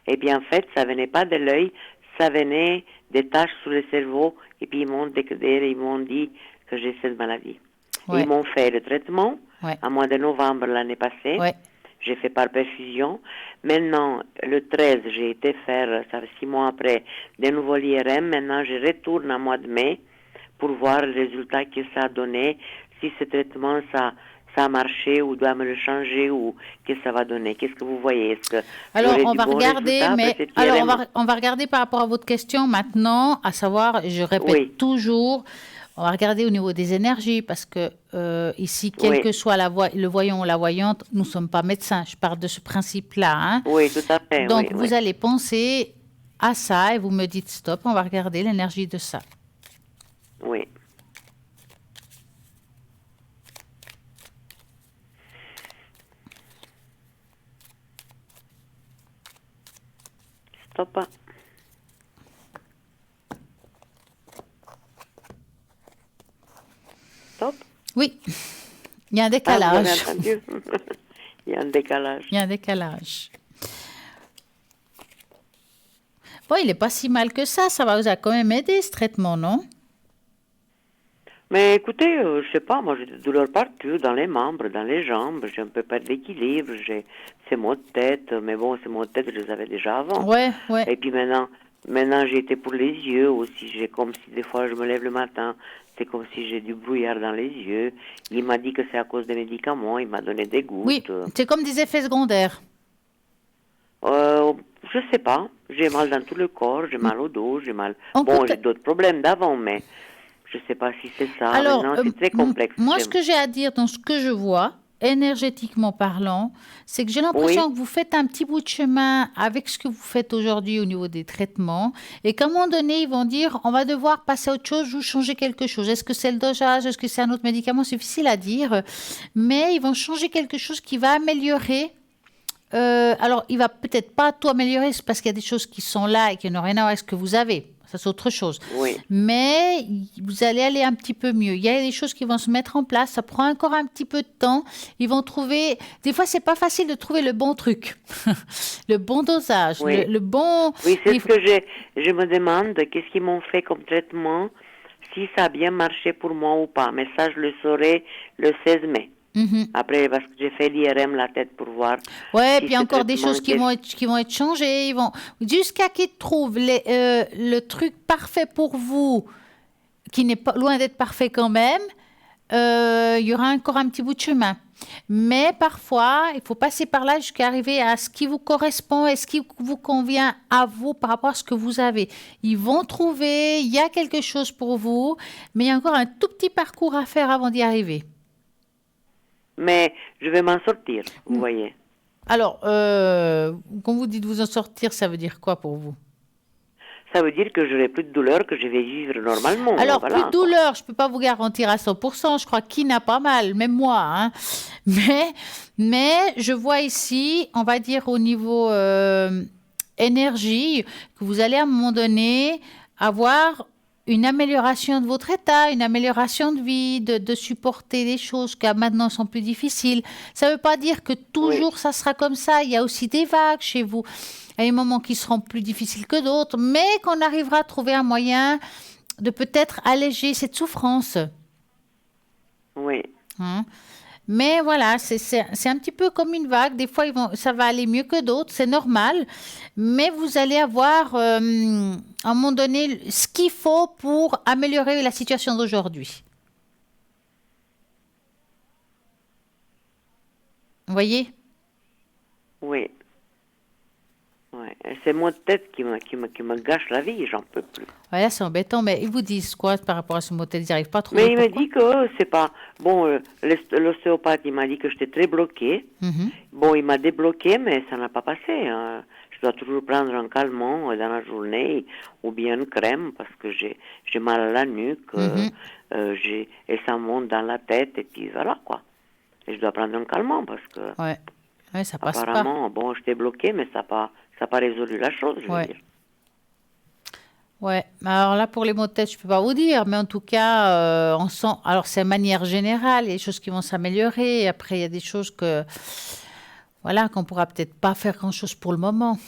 Et puis en fait, ça venait pas de l'œil, ça venait des taches sur le cerveau, et puis ils m'ont déclaré, ils m'ont dit que j'ai cette maladie. Ouais. Et ils m'ont fait le traitement Ouais. en mois de novembre l'année passée. Ouais. J'ai fait par perfusion. Maintenant, le 13, j'ai été faire, ça fait 6 mois après, de nouveau l'IRM. Maintenant, je retourne en mois de mai pour voir le résultat que ça a donné, si ce traitement, ça a marché ou doit me le changer ou qu'est-ce que ça va donner. Qu'est-ce que vous voyez? Est-ce que Alors j'aurai on du va bon regarder, résultat après mais cet alors IRM? on va regarder par rapport à votre question maintenant, à savoir, je répète Oui. toujours, on va regarder au niveau des énergies parce que ici, quel Oui. que soit le voyant ou la voyante, nous ne sommes pas médecins. Je parle de ce principe-là. Hein. Oui, tout à fait. Donc oui, vous oui. allez penser à ça et vous me dites stop. On va regarder l'énergie de ça. Oui. Stop. Stop. Oui, il y a un Ah, vous décalage. avez entendu? Il y a un décalage. Il y a un décalage. Bon, il n'est pas si mal que ça. Ça va vous a quand même aidé ce traitement, non? Mais écoutez, je sais pas, moi j'ai des douleurs partout, dans les membres, dans les jambes, j'ai un peu pas d'équilibre, j'ai ces maux de tête, mais bon, ces maux de tête, je les avais déjà avant. Ouais, ouais. Et puis maintenant j'ai été pour les yeux aussi, j'ai comme si des fois je me lève le matin, c'est comme si j'ai du brouillard dans les yeux. Il m'a dit que c'est à cause des médicaments, il m'a donné des gouttes. Oui, c'est comme des effets secondaires. Je sais pas, j'ai mal dans tout le corps, j'ai mal au dos, j'ai mal... On Bon, peut- j'ai d'autres problèmes d'avant, mais Je ne sais pas si c'est ça. Alors, Maintenant, c'est très complexe. moi, ce que j'ai à dire dans ce que je vois, énergétiquement parlant, c'est que j'ai l'impression que vous faites un petit bout de chemin avec ce que vous faites aujourd'hui au niveau des traitements et qu'à un moment donné, ils vont dire, on va devoir passer à autre chose ou changer quelque chose. Est-ce que c'est le dosage? Est-ce que c'est un autre médicament? C'est difficile à dire, mais ils vont changer quelque chose qui va améliorer. Alors, il va peut-être pas tout améliorer, c'est parce qu'il y a des choses qui sont là et qui n'ont rien à voir avec ce que vous avez. Ça, c'est autre chose. Oui. Mais vous allez aller un petit peu mieux. Il y a des choses qui vont se mettre en place. Ça prend encore un petit peu de temps. Ils vont trouver... Des fois, c'est pas facile de trouver le bon truc, le bon dosage, Oui. le bon... Oui, c'est ce que je me demande, qu'est-ce qu'ils m'ont fait comme traitement, si ça a bien marché pour moi ou pas. Mais ça, je le saurai le 16 mai. Mhm. Après, parce que j'ai fait l'IRM la tête pour voir. Ouais, si puis ce encore des traitement choses qui vont être changées. Ils vont... Jusqu'à qu'ils trouvent le truc parfait pour vous, qui n'est pas loin d'être parfait quand même, il y aura encore un petit bout de chemin. Mais parfois, il faut passer par là jusqu'à arriver à ce qui vous correspond et ce qui vous convient à vous par rapport à ce que vous avez. Ils vont trouver, il y a quelque chose pour vous, mais il y a encore un tout petit parcours à faire avant d'y arriver. Mais je vais m'en sortir, vous voyez. Alors, quand vous dites vous en sortir, ça veut dire quoi pour vous? Ça veut dire que j'aurai plus de douleur, que je vais vivre normalement. Alors, voilà, plus de douleur, je ne peux pas vous garantir à 100%. Je crois qu'il n'a pas mal, même moi. Hein. Mais je vois ici, on va dire au niveau énergie, que vous allez à un moment donné avoir une amélioration de votre état, une amélioration de vie, de supporter des choses qui maintenant sont plus difficiles. Ça ne veut pas dire que toujours ça sera comme ça. Il y a aussi des vagues chez vous. Il y a des moments qui seront plus difficiles que d'autres, mais qu'on arrivera à trouver un moyen de peut-être alléger cette souffrance. Oui. Hein? Mais voilà, c'est un petit peu comme une vague. Des fois, ça va aller mieux que d'autres, c'est normal. Mais vous allez avoir, à un moment donné, ce qu'il faut pour améliorer la situation d'aujourd'hui. Vous voyez? Oui. Ouais. C'est mon tête qui me gâche la vie, j'en peux plus. Voilà, c'est embêtant, mais ils vous disent quoi par rapport à ce motel? Ils n'arrivent pas à trouver Mais il me pourquoi? dit que c'est pas... Bon, l'ostéopathe, il m'a dit que j'étais très bloquée. Mhm. Bon, il m'a débloqué, mais ça n'a pas passé. Hein. Je dois toujours prendre un calmant dans la journée ou bien une crème parce que j'ai mal à la nuque et ça monte dans la tête et puis voilà, quoi. Et je dois prendre un calmant parce que... Ouais, ça passe pas. Apparemment, bon, j'étais bloquée, mais ça n'a pas résolu la chose, je veux dire. Ouais, alors là, pour les maux de tête, je ne peux pas vous dire, mais en tout cas, on sent... Alors, c'est de manière générale, il y a des choses qui vont s'améliorer, et après, il y a des choses voilà, qu'on ne pourra peut-être pas faire grand-chose pour le moment.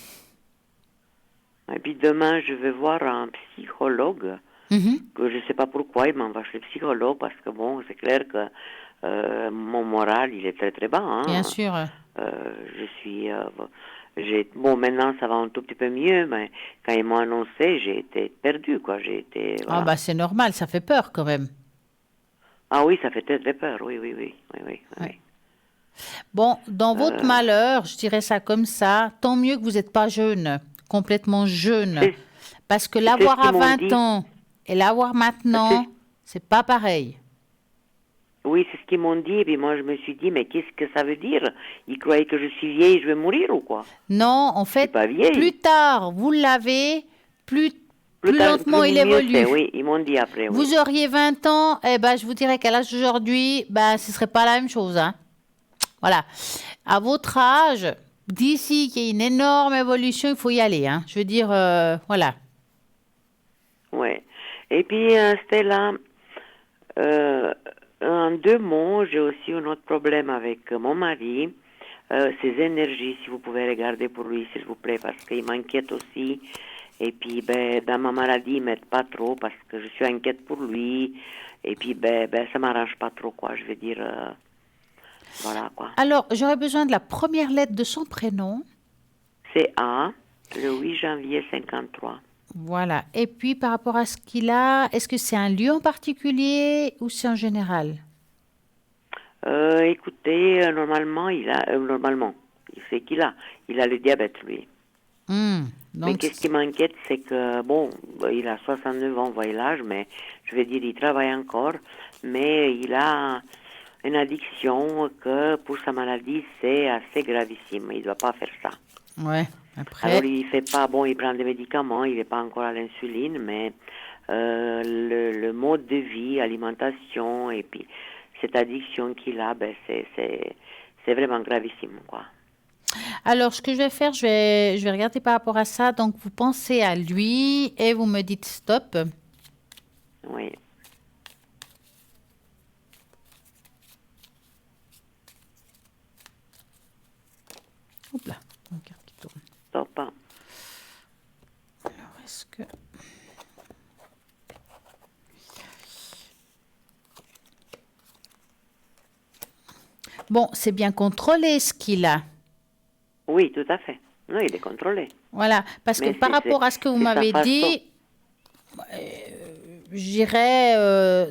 Et puis demain, je vais voir un psychologue, que je ne sais pas pourquoi il m'envoie chez le psychologue, parce que bon, c'est clair que mon moral, il est très très bas. Hein. Bien sûr. Je suis... bon, maintenant, ça va un tout petit peu mieux, mais quand ils m'ont annoncé, j'ai été perdue, quoi. Voilà. Ah, bah, c'est normal, ça fait peur quand même. Ah oui, ça fait très, très peur, oui. Bon, dans votre malheur, je dirais ça comme ça, tant mieux que vous n'êtes pas jeune, complètement jeune. Parce que l'avoir à 20 ans et l'avoir maintenant, c'est pas pareil. Oui, c'est ce qu'ils m'ont dit, et puis moi je me suis dit, mais qu'est-ce que ça veut dire? Ils croyaient que je suis vieille, je vais mourir ou quoi? Non, en fait, plus tard vous l'avez, plus lentement il évolue. Oui, ils m'ont dit après. Vous auriez 20 ans, eh ben, je vous dirais qu'à l'âge d'aujourd'hui, ben, ce ne serait pas la même chose. Hein. Voilà. À votre âge, d'ici qu'il y ait une énorme évolution, il faut y aller. Hein. Je veux dire, voilà. Oui. Et puis, Stella, en 2 mots, j'ai aussi un autre problème avec mon mari. Ses énergies, si vous pouvez regarder pour lui, s'il vous plaît, parce qu'il m'inquiète aussi. Et puis, dans ma maladie, il m'aide pas trop parce que je suis inquiète pour lui. Et puis, ça m'arrange pas trop, quoi. Je veux dire, voilà, quoi. Alors, j'aurais besoin de la première lettre de son prénom. C'est A, le 8 janvier 53. Voilà. Et puis, par rapport à ce qu'il a, est-ce que c'est un lieu en particulier ou c'est en général? Écoutez, normalement, il a le diabète, lui. Mais Donc, qu'est-ce qui m'inquiète, c'est que, bon, il a 69 ans, voyez l'âge, mais je veux dire, il travaille encore, mais il a une addiction que pour sa maladie, c'est assez gravissime. Il ne doit pas faire ça. ouais, après, Alors, il fait pas, bon, il prend des médicaments, il n'est pas encore à l'insuline, mais le mode de vie, alimentation, et puis cette addiction qu'il a, ben, c'est vraiment gravissime, quoi. alors ce que je vais faire, je vais regarder par rapport à ça. Donc, vous pensez à lui et vous me dites stop. Oui. Hop là, une carte qui tourne. Stop. Hein. Alors, est-ce que... Bon, c'est bien contrôlé ce qu'il a. Oui, tout à fait. Non, il est contrôlé. Voilà, parce que Mais par rapport à ce que vous c'est sa m'avez façon. dit, je dirais,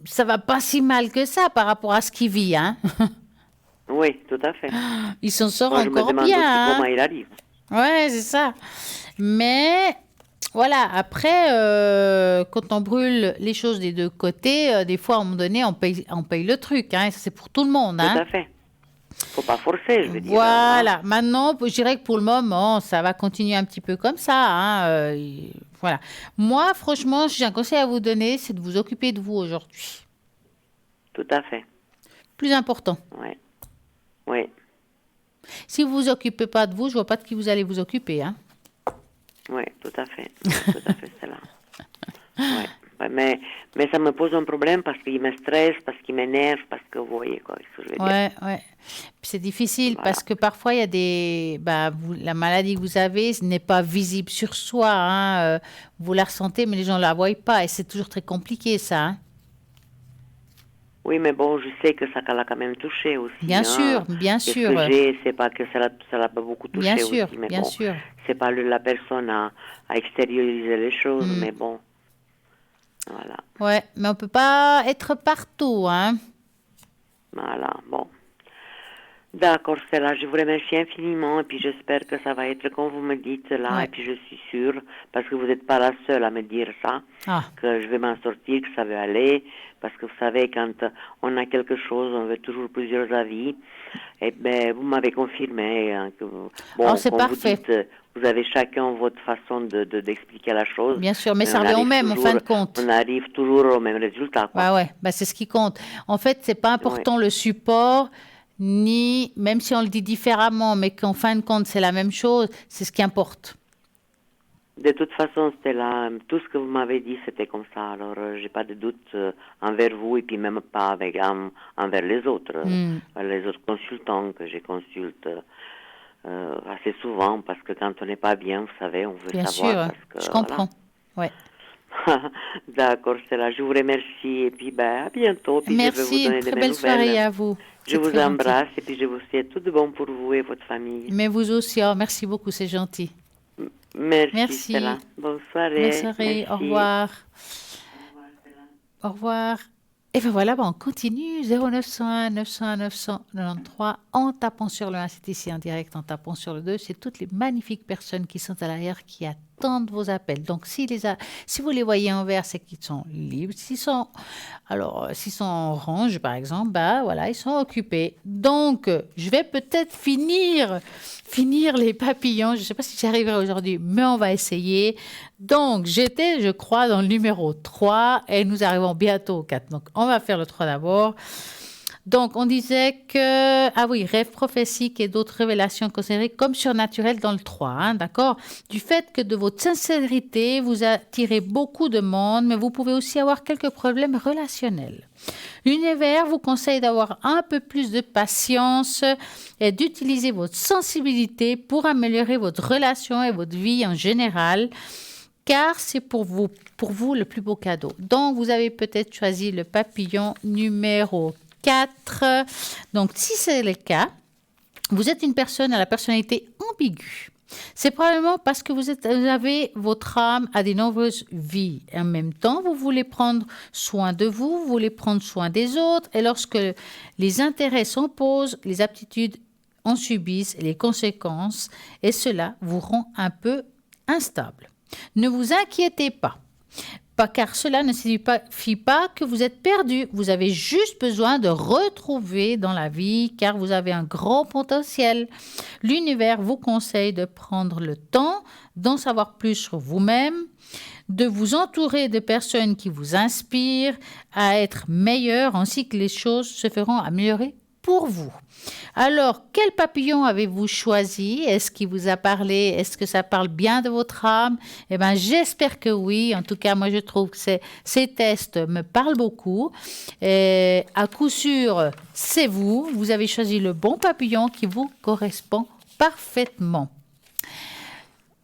ça va pas si mal que ça par rapport à ce qu'il vit, hein. Oui, tout à fait. Il s'en sort Moi, je me encore demande aussi bien, comment hein. il arrive. Ouais, c'est ça. Mais voilà, après, quand on brûle les choses des deux côtés, des fois, à un moment donné, on paye le truc, hein. Ça, c'est pour tout le monde, Tout hein. à fait. Faut pas forcer, je veux dire. Voilà. Maintenant, je dirais que pour le moment, ça va continuer un petit peu comme ça, hein. Voilà. Moi, franchement, j'ai un conseil à vous donner, c'est de vous occuper de vous aujourd'hui. Tout à fait. Plus important. Oui. Oui. Si vous vous occupez pas de vous, je vois pas de qui vous allez vous occuper, hein. Oui, tout à fait. Tout à fait, c'est là. Ouais. Ouais, mais ça me pose un problème parce qu'il me stresse, parce qu'il m'énerve, parce que vous voyez quoi, ce que je veux dire. Ouais, ouais. Puis c'est difficile Voilà. parce que parfois il y a des, la maladie que vous avez ce n'est pas visible sur soi, hein. Vous la ressentez, mais les gens ne la voient pas et c'est toujours très compliqué ça, hein. Oui, mais bon, je sais que ça l'a quand même touché aussi. Bien hein. sûr, bien Et sûr. ce que j'ai, c'est pas que ça l'a pas beaucoup touché Bien sûr, aussi, mais bien bon, sûr. c'est pas la personne à extérioriser les choses, mais bon, voilà, Ouais, mais on peut pas être partout, hein. voilà, bon. D'accord, Stella, je vous remercie infiniment et puis j'espère que ça va être comme vous me dites là Ouais. et puis je suis sûre, parce que vous n'êtes pas la seule à me dire ça, Ah, que je vais m'en sortir, que ça va aller, parce que vous savez, quand on a quelque chose, on veut toujours plusieurs avis, et ben vous m'avez confirmé hein, que bon, Oh, c'est comme parfait. vous dites, vous avez chacun votre façon d'expliquer la chose. bien sûr, mais ça on revient au arrive même en fin de compte. On arrive toujours au même résultat, quoi. Ouais, c'est ce qui compte. En fait, c'est pas important le support, ni, même si on le dit différemment, mais qu'en fin de compte, c'est la même chose, c'est ce qui importe. De toute façon, Stella, tout ce que vous m'avez dit, c'était comme ça. Alors, j'ai pas de doute envers vous et puis même pas envers les autres. Les autres consultants que je consulte assez souvent parce que quand on n'est pas bien, vous savez, on veut Bien savoir. sûr, Parce que, je comprends. Ouais. Voilà. D'accord, Stella, je vous remercie et puis à bientôt. Puis je vais vous Merci, donner une de très mes belle soirée nouvelles. à vous. Je C'est vous très gentil. embrasse et puis je vous souhaite tout de bon pour vous et votre famille. Mais vous aussi, oh, merci beaucoup, c'est gentil. Merci, Merci. Stella. Bonne soirée. Bonne soirée, au Merci. revoir. Au revoir. Et bien voilà, on continue 0901 901 993 en tapant sur le 1, c'est ici en direct, en tapant sur le 2, c'est toutes les magnifiques personnes qui sont à l'arrière qui attendent vos appels. Donc si vous les voyez en vert, c'est qu'ils sont libres. S'ils sont en orange par exemple, voilà, ils sont occupés. Donc je vais peut-être finir les papillons. Je ne sais pas si j'y arriverai aujourd'hui, mais on va essayer. Donc, j'étais, je crois, dans le numéro 3 et nous arrivons bientôt au 4. Donc, on va faire le 3 d'abord. Donc, on disait que, rêve prophétique et d'autres révélations considérées comme surnaturelles dans le 3, hein, d'accord? Du fait que de votre sincérité, vous attirez beaucoup de monde, mais vous pouvez aussi avoir quelques problèmes relationnels. L'univers vous conseille d'avoir un peu plus de patience et d'utiliser votre sensibilité pour améliorer votre relation et votre vie en général, car c'est pour vous le plus beau cadeau. Donc, vous avez peut-être choisi le papillon numéro 4. Donc, si c'est le cas, vous êtes une personne à la personnalité ambiguë. C'est probablement parce que vous avez votre âme à de nombreuses vies. Et en même temps, vous voulez prendre soin de vous, vous voulez prendre soin des autres. Et lorsque les intérêts s'opposent, les aptitudes en subissent les conséquences. Et cela vous rend un peu instable. Ne vous inquiétez pas. Pas car cela ne signifie pas que vous êtes perdu. Vous avez juste besoin de retrouver dans la vie car vous avez un grand potentiel. L'univers vous conseille de prendre le temps d'en savoir plus sur vous-même, de vous entourer de personnes qui vous inspirent à être meilleur ainsi que les choses se feront améliorer pour vous. Alors, quel papillon avez-vous choisi? Est-ce qu'il vous a parlé? Est-ce que ça parle bien de votre âme? Eh bien, j'espère que oui. En tout cas, moi, je trouve que ces tests me parlent beaucoup. Et à coup sûr, c'est vous. Vous avez choisi le bon papillon qui vous correspond parfaitement.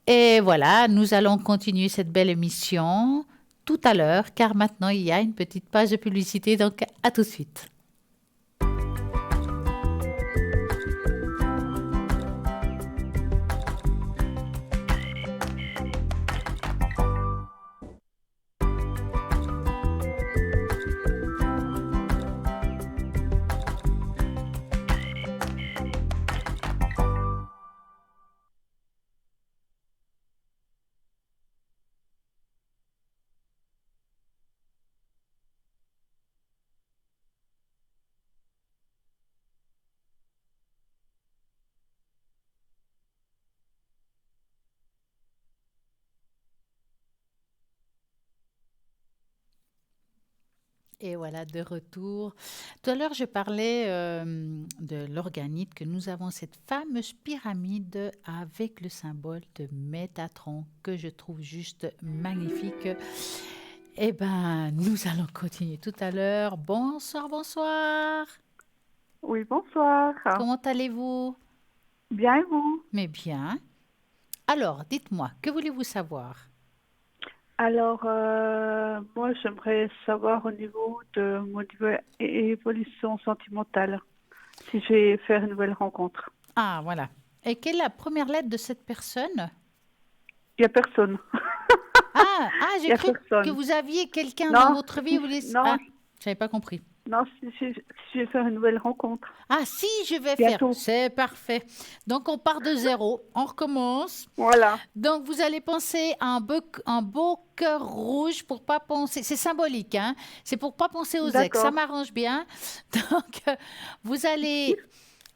Et voilà, nous allons continuer cette belle émission tout à l'heure, car maintenant, il y a une petite page de publicité. Donc, à tout de suite. Et voilà, de retour. Tout à l'heure, je parlais de l'organite, que nous avons cette fameuse pyramide avec le symbole de Métatron, que je trouve juste magnifique. Eh bien, nous allons continuer tout à l'heure. Bonsoir, bonsoir. Oui, bonsoir. Comment allez-vous? Bien et vous? Mais bien. Alors, dites-moi, que voulez-vous savoir? Alors, moi, j'aimerais savoir au niveau de mon évolution sentimentale, si je vais faire une nouvelle rencontre. Ah, voilà. Et quelle est la première lettre de cette personne? Il n'y a personne. J'ai cru que vous aviez quelqu'un dans votre vie. Non, je n'avais pas compris. non, si je vais faire une nouvelle rencontre. Ah, si, je vais Bientôt. faire. C'est parfait. Donc, on part de zéro. On recommence. Voilà. Donc, vous allez penser à un beau cœur rouge pour pas penser. C'est symbolique, hein? C'est pour pas penser aux ex. D'accord. Ça m'arrange bien. Donc, vous allez.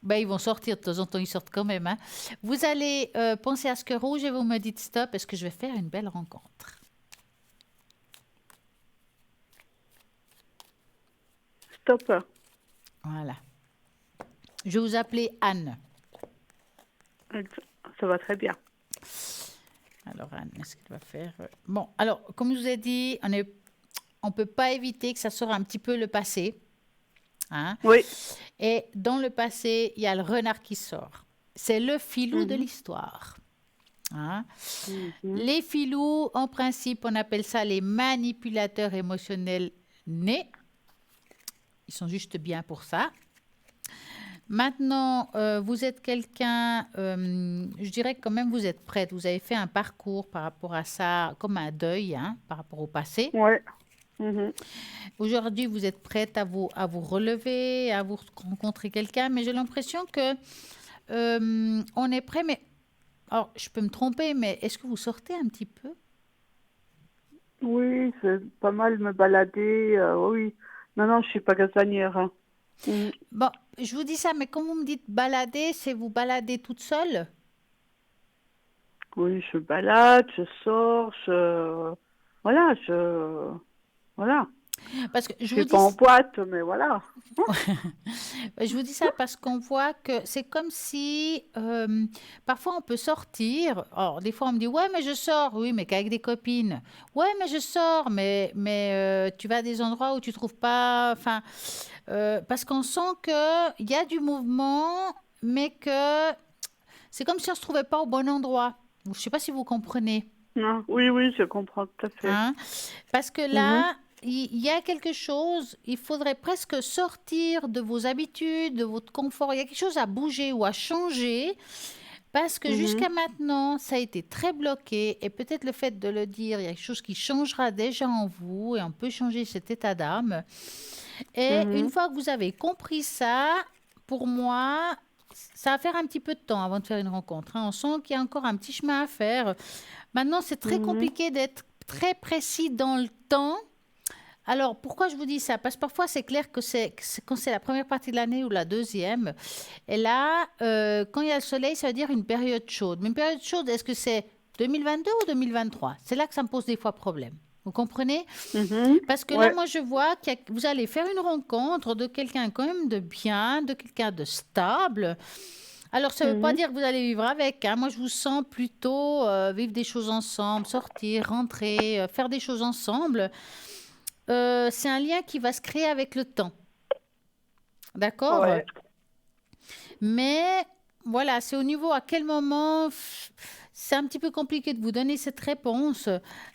Ben, ils vont sortir de temps en temps, ils sortent quand même. Hein. Vous allez penser à ce cœur rouge et vous me dites stop, est-ce que je vais faire une belle rencontre? Stop. Voilà. Je vais vous appeler Anne. Ça va très bien. Alors, Anne, est-ce qu'elle va faire... Bon, alors, comme je vous ai dit, on ne peut pas éviter que ça sorte un petit peu le passé. Hein? Oui. Et dans le passé, il y a le renard qui sort. C'est le filou de l'histoire. Hein? Les filous, en principe, on appelle ça les manipulateurs émotionnels nés. Ils sont juste bien pour ça. Maintenant, vous êtes quelqu'un, je dirais que quand même vous êtes prête. Vous avez fait un parcours par rapport à ça, comme un deuil, hein, par rapport au passé. Oui. Aujourd'hui, vous êtes prête à vous relever, à vous rencontrer quelqu'un, mais j'ai l'impression que on est prêt. Mais alors, je peux me tromper, mais est-ce que vous sortez un petit peu? Oui, c'est pas mal me balader. Oui. Non, je suis pas casanière. Hein. Bon, je vous dis ça, mais quand vous me dites balader, c'est vous balader toute seule? Oui, je balade, je sors, voilà, voilà. Parce que je Je vous suis dis pas en boîte, mais voilà. je vous dis ça parce qu'on voit que c'est comme si parfois on peut sortir. Alors, des fois on me dit ouais mais je sors, oui mais qu'avec des copines. Ouais mais je sors, mais tu vas à des endroits où tu trouves pas. Enfin, parce qu'on sent que il y a du mouvement, mais que c'est comme si on se trouvait pas au bon endroit. Je sais pas si vous comprenez. Non, oui, je comprends tout à fait. Hein? Parce que là, il y a quelque chose, il faudrait presque sortir de vos habitudes, de votre confort. Il y a quelque chose à bouger ou à changer. Parce que jusqu'à maintenant, ça a été très bloqué. Et peut-être le fait de le dire, il y a quelque chose qui changera déjà en vous. Et on peut changer cet état d'âme. Et une fois que vous avez compris ça, pour moi, ça va faire un petit peu de temps avant de faire une rencontre, hein. On sent qu'il y a encore un petit chemin à faire. Maintenant, c'est très compliqué d'être très précis dans le temps. Alors, pourquoi je vous dis ça? Parce que parfois, c'est clair que quand c'est la première partie de l'année ou la deuxième. Et là, quand il y a le soleil, ça veut dire une période chaude. Mais une période chaude, est-ce que c'est 2022 ou 2023? C'est là que ça me pose des fois problème. Vous comprenez? Parce que là, Ouais. moi, je vois que vous allez faire une rencontre de quelqu'un quand même de bien, de quelqu'un de stable. Alors, ça ne veut pas dire que vous allez vivre avec, hein. Moi, je vous sens plutôt vivre des choses ensemble, sortir, rentrer, faire des choses ensemble. C'est un lien qui va se créer avec le temps. D'accord? Ouais. Mais voilà, c'est au niveau à quel moment. C'est un petit peu compliqué de vous donner cette réponse,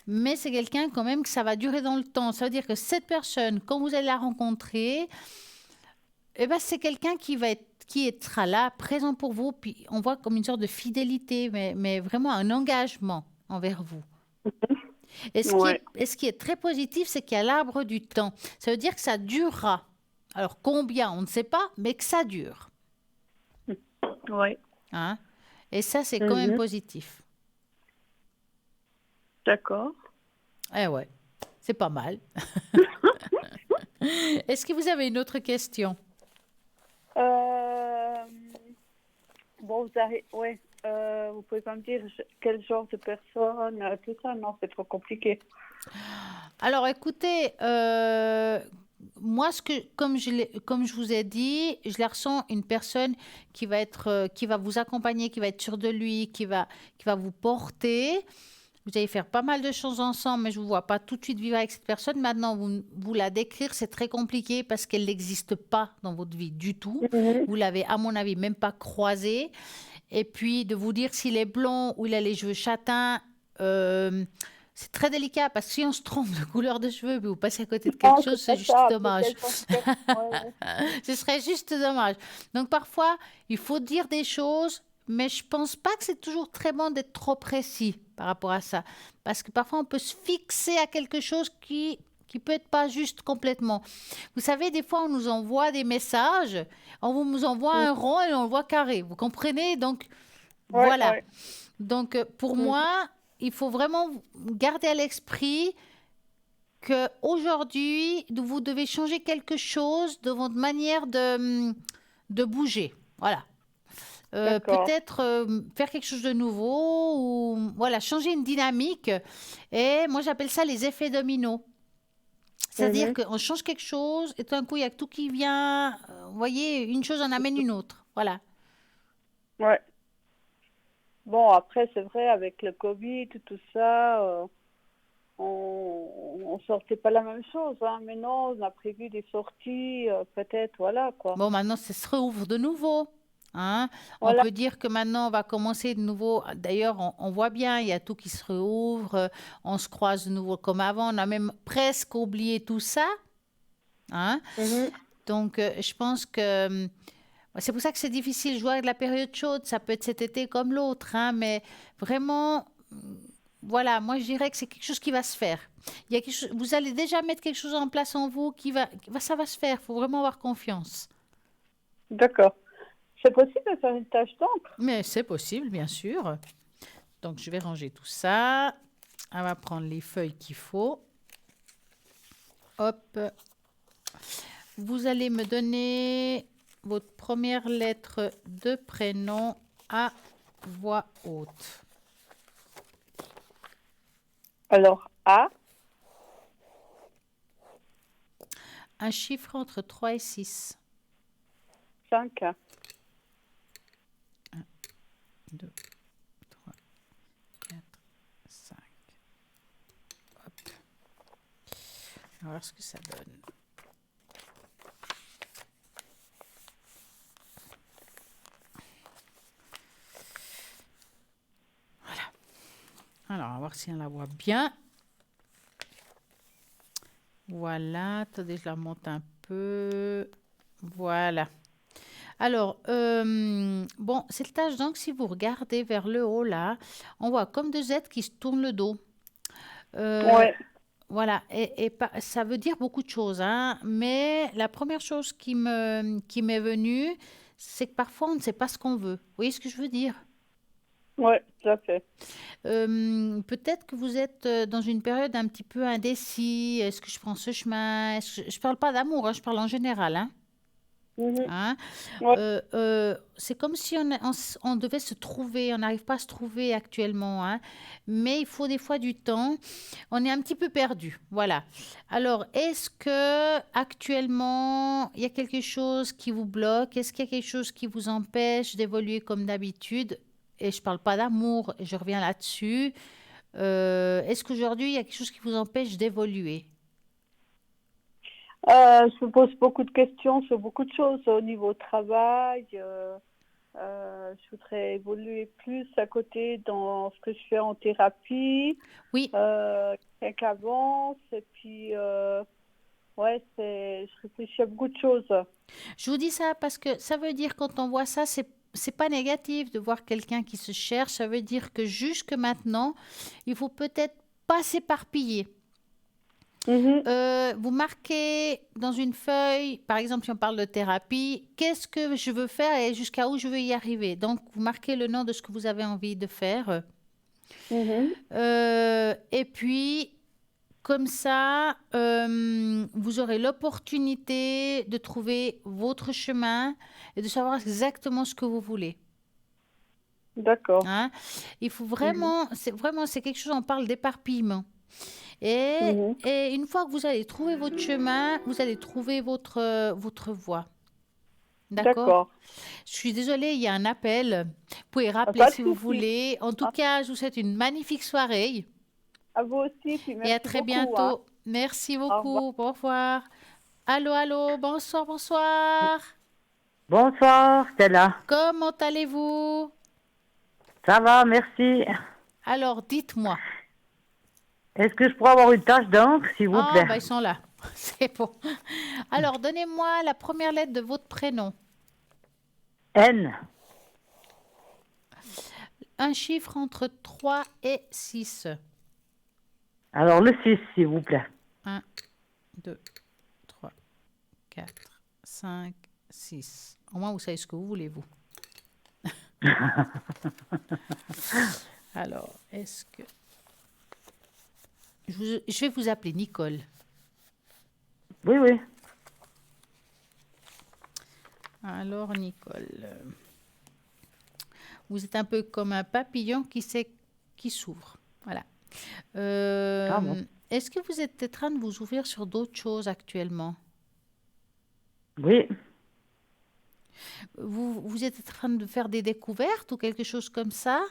mais c'est quelqu'un quand même que ça va durer dans le temps. Ça veut dire que cette personne, quand vous allez la rencontrer, eh ben, c'est quelqu'un qui sera là, présent pour vous, puis on voit comme une sorte de fidélité, mais vraiment un engagement envers vous. Et Ouais. ce qui est très positif, c'est qu'il y a l'arbre du temps. Ça veut dire que ça durera. Alors combien, on ne sait pas, mais que ça dure. Ouais. Hein? Et ça, c'est quand même positif. D'accord. Eh ouais, c'est pas mal. Est-ce que vous avez une autre question? Bon, ouais. Vous pouvez pas me dire quel genre de personne, tout ça? Non, c'est trop compliqué. Alors, écoutez, moi, comme je vous ai dit, je la ressens une personne qui va vous accompagner, qui va être sûre de lui, qui va vous porter. Vous allez faire pas mal de choses ensemble, mais je ne vous vois pas tout de suite vivre avec cette personne. Maintenant, vous la décrire, c'est très compliqué parce qu'elle n'existe pas dans votre vie du tout. Vous l'avez, à mon avis, même pas croisée. Et puis, de vous dire s'il est blond ou il a les cheveux châtains, c'est très délicat parce que si on se trompe de couleur de cheveux, mais vous passez à côté de quelque chose, c'est juste dommage. Ce serait juste dommage. Donc, parfois, il faut dire des choses, mais je pense pas que c'est toujours très bon d'être trop précis par rapport à ça. Parce que parfois, on peut se fixer à quelque chose qui peut être pas juste complètement. Vous savez, des fois, on nous envoie des messages, on nous envoie un rond et on le voit carré. Vous comprenez? Donc, voilà. Ouais. Donc, pour moi, il faut vraiment garder à l'esprit qu'aujourd'hui, vous devez changer quelque chose de votre manière de bouger. Voilà. D'accord. Peut-être faire quelque chose de nouveau ou voilà, changer une dynamique. Et moi, j'appelle ça les effets dominos. C'est-à-dire qu'on change quelque chose et tout d'un coup, il y a tout qui vient. Vous voyez, une chose en amène une autre. Voilà. Ouais. Bon, après, c'est vrai, avec le Covid, tout ça, on sortait pas la même chose, hein. Mais non, on a prévu des sorties, peut-être, voilà, quoi. Bon, maintenant, ça se rouvre de nouveau. Hein? On Voilà. peut dire que maintenant, on va commencer de nouveau. D'ailleurs, on voit bien, il y a tout qui se rouvre. On se croise de nouveau comme avant. On a même presque oublié tout ça. Hein? Donc, je pense que c'est pour ça que c'est difficile. Jouer avec la période chaude, ça peut être cet été comme l'autre. Hein? Mais vraiment, voilà, moi, je dirais que c'est quelque chose qui va se faire. Il y a quelque chose, vous allez déjà mettre quelque chose en place en vous ça va se faire. Il faut vraiment avoir confiance. D'accord. C'est possible de faire une tâche d'encre? Mais c'est possible, bien sûr. Donc, je vais ranger tout ça. On va prendre les feuilles qu'il faut. Hop. Vous allez me donner votre première lettre de prénom à voix haute. Alors, A, Un chiffre entre 3 et 6. 5, 2, 3, 4, 5. Hop. On va voir ce que ça donne. Voilà. Alors, on va voir si on la voit bien. Voilà. Attendez, je la monte un peu. Voilà. Alors, bon, cette tache d'encre, si vous regardez vers le haut, là, on voit comme deux êtres qui se tournent le dos. ouais. Voilà, et ça veut dire beaucoup de choses, hein, mais la première chose qui m'est venue, c'est que parfois on ne sait pas ce qu'on veut. Vous voyez ce que je veux dire? Oui, tout à fait. Peut-être que vous êtes dans une période un petit peu indécis. Est-ce que je prends ce chemin? Je parle pas d'amour, hein, je parle en général, hein. Mhm. Hein? Ouais. C'est comme si on devait se trouver, on n'arrive pas à se trouver actuellement, hein, mais il faut des fois du temps. On est un petit peu perdu, voilà. Alors, est-ce que actuellement il y a quelque chose qui vous bloque? Est-ce qu'il y a quelque chose qui vous empêche d'évoluer comme d'habitude? Et je parle pas d'amour, je reviens là-dessus. Est-ce qu'aujourd'hui il y a quelque chose qui vous empêche d'évoluer? Je me pose beaucoup de questions sur beaucoup de choses au niveau travail. Je voudrais évoluer plus à côté dans ce que je fais en thérapie, Oui. qu'avance. Et puis, ouais, je réfléchis à beaucoup de choses. Je vous dis ça parce que ça veut dire quand on voit ça, c'est pas négatif de voir quelqu'un qui se cherche. Ça veut dire que jusque maintenant, il faut peut-être pas s'éparpiller. Mhm. Vous marquez dans une feuille, par exemple, si on parle de thérapie, qu'est-ce que je veux faire et jusqu'à où je veux y arriver. Donc, vous marquez le nom de ce que vous avez envie de faire. Mhm. Et puis, comme ça, vous aurez l'opportunité de trouver votre chemin et de savoir exactement ce que vous voulez. D'accord. Hein. Il faut Mhm. vraiment, c'est quelque chose, on parle d'éparpillement. Et, Mhm. et une fois que vous allez trouver votre chemin, vous allez trouver votre voie. D'accord? D'accord. Je suis désolée, il y a un appel. Vous pouvez rappeler Pas de si vous souci. voulez. En tout Ah, cas, je vous souhaite une magnifique soirée à vous aussi, puis et à merci très beaucoup, hein. bientôt. Merci Au revoir. beaucoup. Au revoir. Allô, allô, bonsoir, bonsoir. Bonsoir, Stella. Comment allez-vous? Ça va, merci. Alors, dites-moi. Est-ce que je pourrais avoir une tache d'encre, s'il vous Ah, plaît? bah, ils sont là. C'est bon. Alors, donnez-moi la première lettre de votre prénom. N. Un chiffre entre 3 et 6. Alors, le 6, s'il vous plaît. 1, 2, 3, 4, 5, 6. Au moins, vous savez ce que vous voulez, vous. Alors, est-ce que... Je vais vous appeler Nicole. Oui, oui. Alors, Nicole, vous êtes un peu comme un papillon qui s'ouvre. Voilà. Ah bon. Est-ce que vous êtes en train de vous ouvrir sur d'autres choses actuellement? Oui. Vous êtes en train de faire des découvertes ou quelque chose comme ça?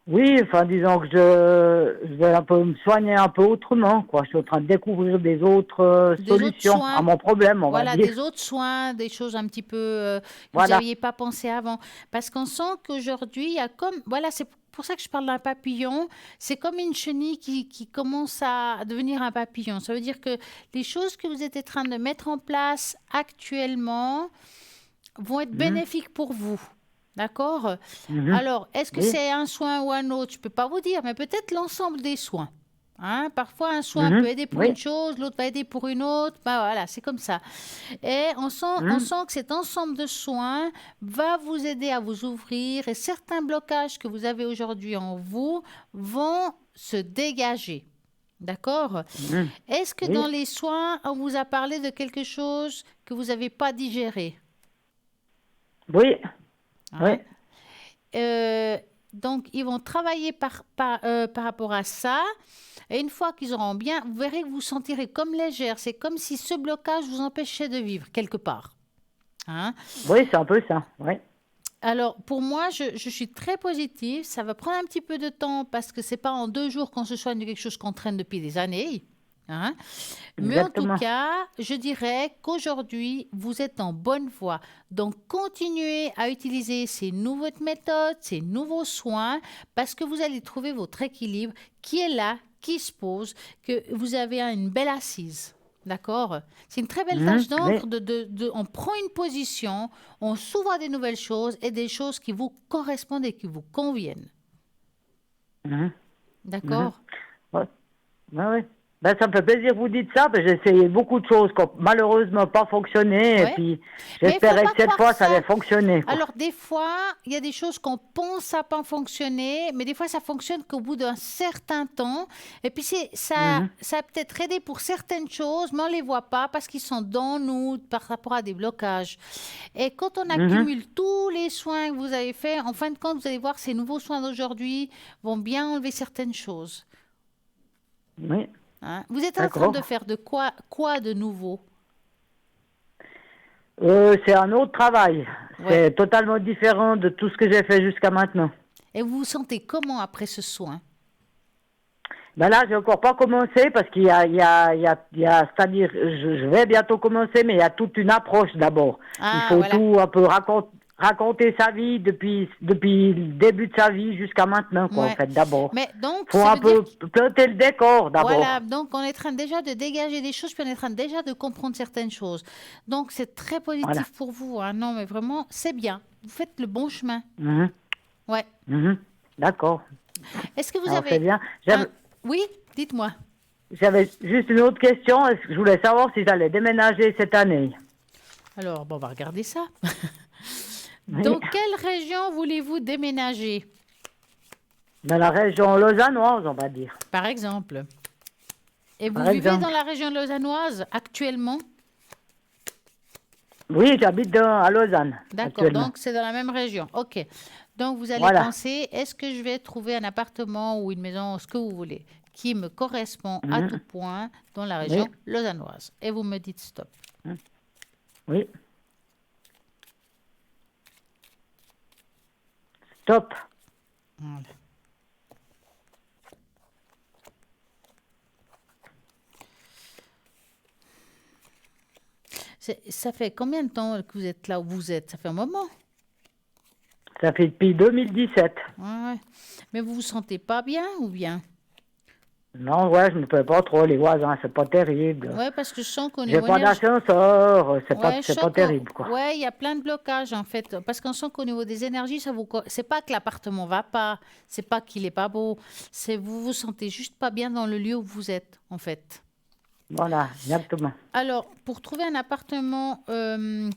Oui, enfin, disons que je vais un peu me soigner un peu autrement, quoi. Je suis en train de découvrir des autres Des autres solutions à soins? mon problème, on va Voilà, dire. des autres soins, des choses un petit peu que vous Voilà. n'aviez pas pensé avant. Parce qu'on sent qu'aujourd'hui, il y a comme... Voilà, c'est pour ça que je parle d'un papillon. C'est comme une chenille qui commence à devenir un papillon. Ça veut dire que les choses que vous êtes en train de mettre en place actuellement vont être Mhm. bénéfiques pour vous. D'accord? Mhm. Alors, est-ce que Oui. c'est un soin ou un autre? Je ne peux pas vous dire, mais peut-être l'ensemble des soins. Hein? Parfois, un soin peut Mhm. aider pour Oui. une chose, l'autre va aider pour une autre. Bah, voilà, c'est comme ça. Et on Mhm. sent que cet ensemble de soins va vous aider à vous ouvrir et certains blocages que vous avez aujourd'hui en vous vont se dégager. D'accord? Mhm. Est-ce que Oui. dans les soins, on vous a parlé de quelque chose que vous n'avez pas digéré? Oui. Oui. Hein? Donc, ils vont travailler par rapport à ça. Et une fois qu'ils auront bien, vous verrez que vous vous sentirez comme légère. C'est comme si ce blocage vous empêchait de vivre quelque part. Hein? Oui, c'est un peu ça. Oui. Alors, pour moi, je suis très positive. Ça va prendre un petit peu de temps parce que c'est pas en 2 jours qu'on se soigne de quelque chose qu'on traîne depuis des années. Hein? Mais en tout Exactement. cas, je dirais qu'aujourd'hui, vous êtes en bonne voie. Donc, continuez à utiliser ces nouvelles méthodes, ces nouveaux soins, parce que vous allez trouver votre équilibre qui est là, qui se pose, que vous avez une belle assise. D'accord? C'est une très belle tâche Mhm. Oui. d'encre. On prend une position, on s'ouvre à des nouvelles choses et des choses qui vous correspondent et qui vous conviennent. Mhm. Mhm. D'accord? Ouais. Ouais, ouais. Ben, ça me fait plaisir que vous dites ça, parce que j'ai essayé beaucoup de choses qui n'ont malheureusement pas fonctionné, Ouais. et puis Mais il j'espérais faut que pas cette croire fois ça ça. allait fonctionner, quoi. Alors, des fois, il y a des choses qu'on pense à pas fonctionner, mais des fois, ça fonctionne qu'au bout d'un certain temps. Et puis, Mhm. ça a peut-être aidé pour certaines choses, mais on les voit pas parce qu'ils sont dans nous par rapport à des blocages. Et quand on Mhm. accumule tous les soins que vous avez faits, en fin de compte, vous allez voir, ces nouveaux soins d'aujourd'hui vont bien enlever certaines choses. Oui, Hein. Vous êtes en train d'accord. de faire de quoi de nouveau? C'est un autre travail. Ouais. C'est totalement différent de tout ce que j'ai fait jusqu'à maintenant. Et vous vous sentez comment après ce soin? Ben là, j'ai encore pas commencé parce c'est-à-dire, je vais bientôt commencer, mais il y a toute une approche d'abord. Il Ah, faut voilà. tout un peu raconter sa vie depuis le début de sa vie jusqu'à maintenant, quoi, en Ouais. fait, d'abord. Mais donc, Faut ça un veut dire peu planter le décor voilà, d'abord. donc on est en train déjà de dégager des choses, puis on est en train déjà de comprendre certaines choses. Donc c'est très Voilà. positif pour vous. Hein. Non, mais vraiment, c'est bien. Vous faites le bon chemin. Mhm. Ouais. Mhm. D'accord. Est-ce que vous Alors c'est avez bien. un... Oui, dites-moi. J'avais juste une autre question. Je voulais savoir si j'allais déménager cette année. Alors, bon, on va regarder ça. Oui. Dans quelle région voulez-vous déménager, Dans la région lausannoise, on va dire. par exemple? Et vous Par vivez dans exemple. la région lausannoise actuellement? Oui, j'habite à Lausanne, D'accord, actuellement. donc c'est dans la même région. OK. Donc vous allez Voilà. penser, est-ce que je vais trouver un appartement ou une maison, ce que vous voulez, qui me correspond à tout Mhm. point dans la Oui. région lausannoise? Et vous me dites stop. Oui. Stop. Voilà. Ça fait combien de temps que vous êtes là où vous êtes? Ça fait un moment. Ça fait depuis 2017. Ouais, ouais. Mais vous vous sentez pas bien ou bien? Non, ouais, je ne peux pas trop, les voisins, c'est pas terrible. Ouais, parce que je sens qu'au J'ai niveau pas d'ascenseur, ouais, je c'est sens pas terrible, quoi. ouais, il y a plein de blocages en fait, parce qu'on sent qu'au niveau des énergies, c'est pas que l'appartement va pas, c'est pas qu'il est pas beau, c'est vous vous sentez juste pas bien dans le lieu où vous êtes en fait. Voilà, exactement. Alors, pour trouver un appartement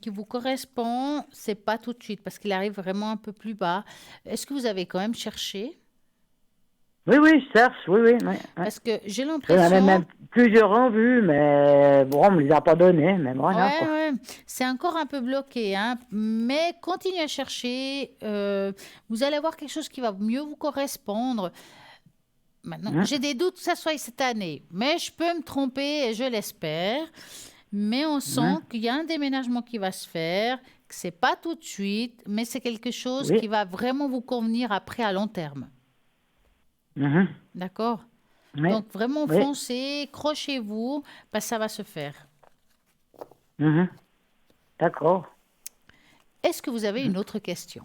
qui vous correspond, c'est pas tout de suite parce qu'il arrive vraiment un peu plus bas. Est-ce que vous avez quand même cherché? Oui, oui, je cherche, oui, oui. Oui, oui. Parce que j'ai J'en avais l'impression, même plusieurs en vue, mais bon, on me les a pas donnés, mais voilà, ouais, quoi. ouais, c'est encore un peu bloqué, hein, mais continuez à chercher. Vous allez avoir quelque chose qui va mieux vous correspondre. Maintenant, Hein. j'ai des doutes que ça soit cette année, mais je peux me tromper et je l'espère. Mais on sent Hein. qu'il y a un déménagement qui va se faire, que c'est pas tout de suite, mais c'est quelque chose Oui. qui va vraiment vous convenir après à long terme. Mhm. D'accord? Oui. Donc vraiment Oui. foncez, crochez-vous, parce que ça va se faire. Mhm. D'accord. Est-ce que vous avez une autre question?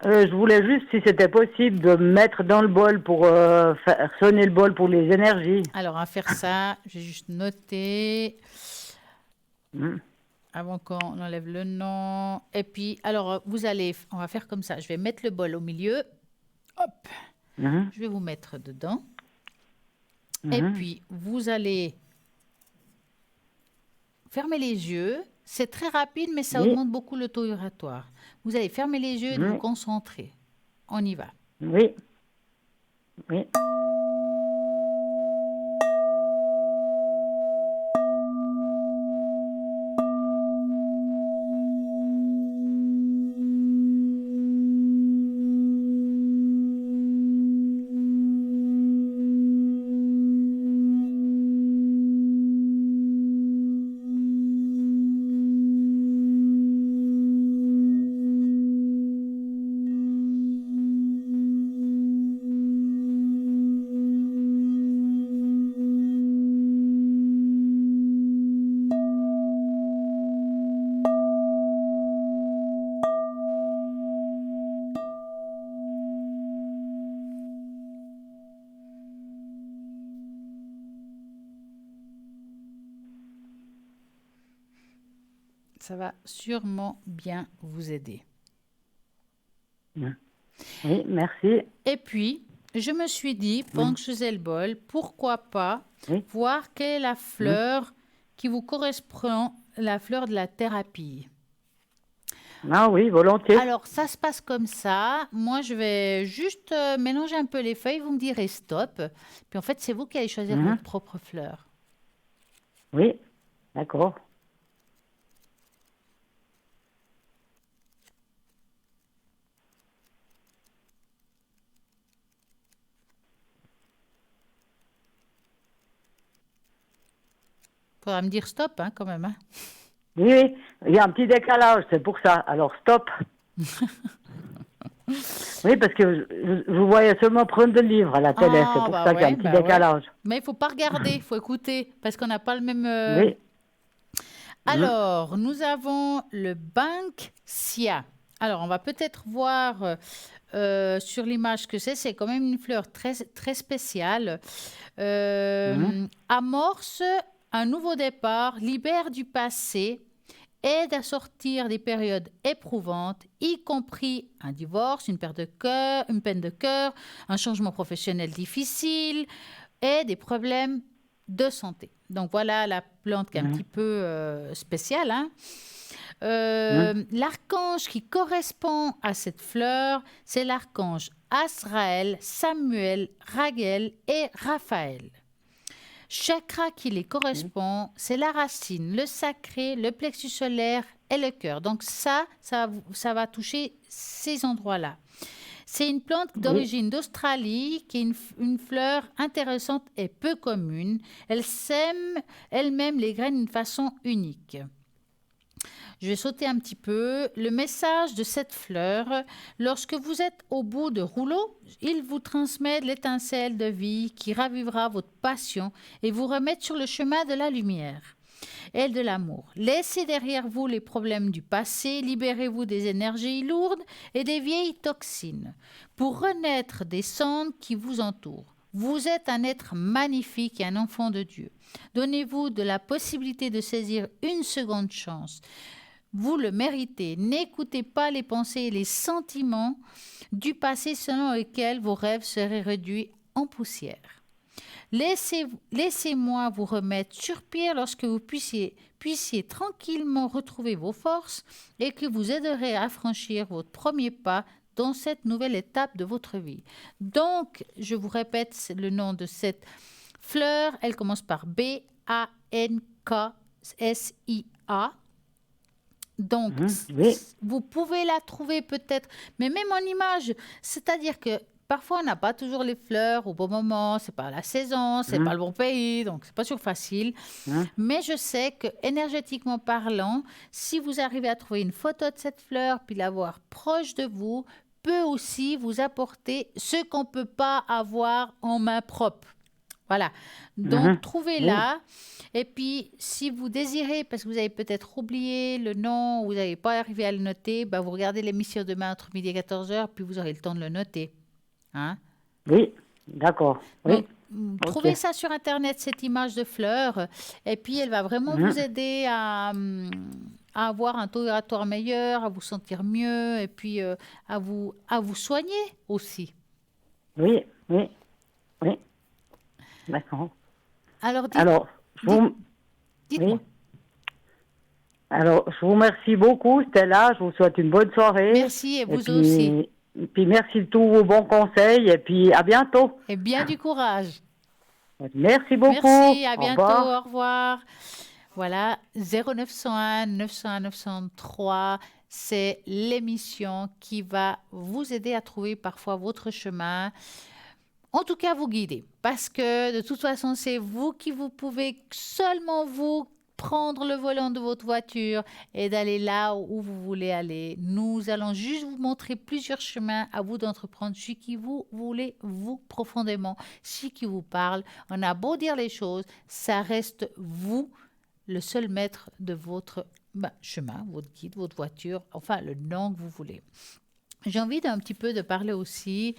Je voulais juste, si c'était possible, de me mettre dans le bol pour faire sonner le bol pour les énergies. Alors, à faire ça, j'ai juste noté Mhm. avant qu'on enlève le nom. Et puis, alors, on va faire comme ça. Je vais mettre le bol au milieu. Hop, Mhm. je vais vous mettre dedans. Et Mhm. puis, vous allez fermer les yeux. C'est très rapide, mais ça Oui. augmente beaucoup le taux vibratoire. Vous allez fermer les yeux et de vous Oui. concentrer. On y va. Oui. Oui. Ça va sûrement bien vous aider. Oui, merci. Et puis, je me suis dit, pendant que je faisais le bol, pourquoi pas Oui. voir quelle est la fleur qui vous correspond, la fleur de la thérapie. Ah oui, volontiers. Alors, ça se passe comme ça. Moi, je vais juste mélanger un peu les feuilles. Vous me direz stop. Puis en fait, c'est vous qui allez choisir votre propre fleur. Oui, d'accord. Faudra me dire stop, hein, quand même. Hein. Oui, oui, il y a un petit décalage, c'est pour ça. Alors, stop. Oui, parce que je vous voyais seulement prendre le livre à la télé, c'est pour ça qu'il y a un petit décalage. Mais il faut pas regarder, il faut écouter, parce qu'on n'a pas le même... Oui. Alors, nous avons le Banksia. Alors, on va peut-être voir sur l'image que c'est quand même une fleur très, très spéciale. Amorce un nouveau départ, libère du passé, aide à sortir des périodes éprouvantes, y compris un divorce, une peine de cœur, un changement professionnel difficile et des problèmes de santé. Donc voilà la plante qui est un petit peu spéciale. Hein. L'archange qui correspond à cette fleur, c'est l'archange Azraël, Samuel, Raguel et Raphaël. Chakra qui les correspond, c'est la racine, le sacré, le plexus solaire et le cœur. Donc ça va toucher ces endroits-là. C'est une plante d'origine d'Australie qui est une fleur intéressante et peu commune. Elle sème elle-même les graines d'une façon unique. Je vais sauter un petit peu. Le message de cette fleur, lorsque vous êtes au bout de rouleau, il vous transmet l'étincelle de vie qui ravivera votre passion et vous remettre sur le chemin de la lumière et de l'amour. Laissez derrière vous les problèmes du passé, libérez-vous des énergies lourdes et des vieilles toxines pour renaître des cendres qui vous entourent. Vous êtes un être magnifique et un enfant de Dieu. Donnez-vous de la possibilité de saisir une seconde chance. Vous le méritez. N'écoutez pas les pensées et les sentiments du passé selon lesquels vos rêves seraient réduits en poussière. Laissez-moi vous remettre sur pied lorsque vous puissiez tranquillement retrouver vos forces et que vous aiderez à franchir votre premier pas dans cette nouvelle étape de votre vie. Donc, je vous répète le nom de cette fleur. Elle commence par B-A-N-K-S-I-A. Donc, vous pouvez la trouver peut-être, mais même en image, c'est-à-dire que parfois on n'a pas toujours les fleurs au bon moment, c'est pas la saison, c'est pas le bon pays, donc c'est pas toujours facile. Mais je sais que énergétiquement parlant, si vous arrivez à trouver une photo de cette fleur puis l'avoir proche de vous, peut aussi vous apporter ce qu'on peut pas avoir en main propre. Voilà, donc trouvez-la. Et puis, si vous désirez, parce que vous avez peut-être oublié le nom, ou vous n'avez pas arrivé à le noter, bah, vous regardez l'émission demain entre midi et 14h, puis vous aurez le temps de le noter. Hein? Oui, d'accord. Oui. Donc, trouvez ça sur Internet, cette image de fleur, et puis elle va vraiment vous aider à avoir un taux vibratoire meilleur, à vous sentir mieux, et puis à vous soigner aussi. Oui, oui, oui. D'accord. Alors, dites-moi. Oui. Alors, je vous remercie beaucoup, Stella. Je vous souhaite une bonne soirée. Merci, et vous aussi. Et puis, merci de tous vos bons conseils. Et puis, à bientôt. Et bien du courage. Merci beaucoup. Merci, à bientôt. Au revoir. Voilà, 0901 901 903. C'est l'émission qui va vous aider à trouver parfois votre chemin. En tout cas, vous guider. Parce que de toute façon, c'est vous qui vous pouvez, seulement vous, prendre le volant de votre voiture et d'aller là où vous voulez aller. Nous allons juste vous montrer plusieurs chemins, à vous d'entreprendre celui qui vous voulez, vous, profondément, celui qui vous parle. On a beau dire les choses, ça reste vous, le seul maître de votre chemin, votre guide, votre voiture, enfin le nom que vous voulez. J'ai envie d'un petit peu de parler aussi,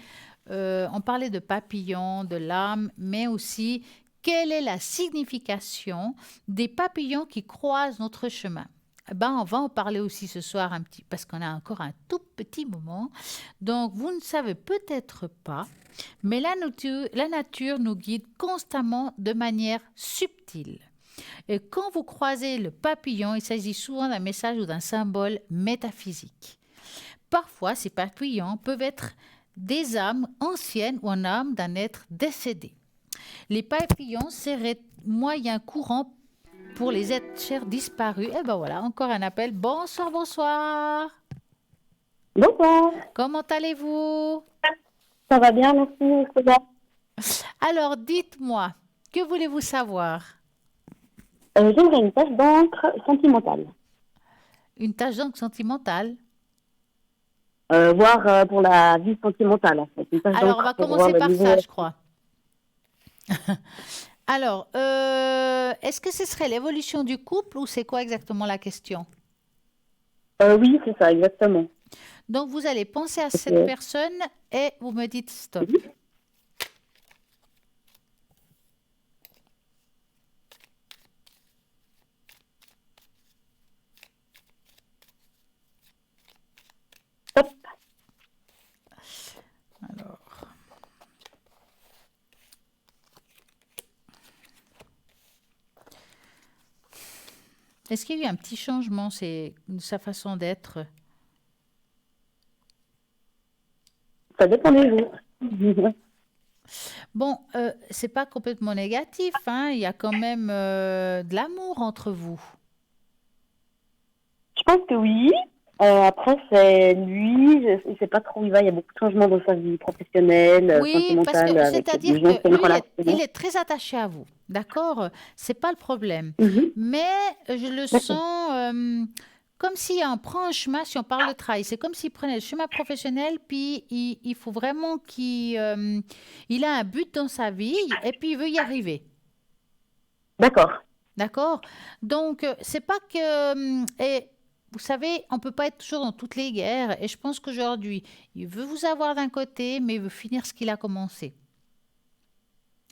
on parlait de papillons, de l'âme, mais aussi quelle est la signification des papillons qui croisent notre chemin. Ben, on va en parler aussi ce soir un petit, parce qu'on a encore un tout petit moment. Donc, vous ne savez peut-être pas, mais la nature nous guide constamment de manière subtile. Et quand vous croisez le papillon, il s'agit souvent d'un message ou d'un symbole métaphysique. Parfois, ces papillons peuvent être des âmes anciennes ou un âme d'un être décédé. Les papillons seraient moyen courant pour les êtres chers disparus. Et ben voilà, encore un appel. Bonsoir, bonsoir. Bonsoir, Comment allez-vous? ça va bien, merci. Ça va. Alors, dites-moi, que voulez-vous savoir? J'aimerais une tache d'encre sentimentale, Une tâche d'encre sentimentale? voire pour la vie sentimentale en fait. Une tache Alors, on d'encre va pour commencer voir le par niveau. ça, je crois. Alors, est-ce que ce serait l'évolution du couple ou c'est quoi exactement la question? Oui, c'est ça, exactement. Donc, vous allez penser à cette Ok. personne et vous me dites stop. Hop. Alors. Est-ce qu'il y a eu un petit changement, c'est sa façon d'être? Ça dépend des jours. Bon, c'est pas complètement négatif, hein. Il y a quand même de l'amour entre vous. Je pense que oui. Après, c'est lui, je ne sais pas trop où il va. Il y a beaucoup de changements dans sa vie professionnelle, Oui, parce sentimentale, que avec c'est-à-dire des que anciennes lui, relations. il est très attaché à vous, d'accord? C'est pas le problème. Mhm. Mais je le D'accord. sens comme si on prend un chemin, si on parle de travail, c'est comme s'il prenait le chemin professionnel, puis il faut vraiment il a un but dans sa vie et puis il veut y arriver. D'accord. D'accord? Donc, c'est pas que. Et vous savez, on ne peut pas être toujours dans toutes les guerres. Et je pense qu'aujourd'hui, il veut vous avoir d'un côté, mais il veut finir ce qu'il a commencé.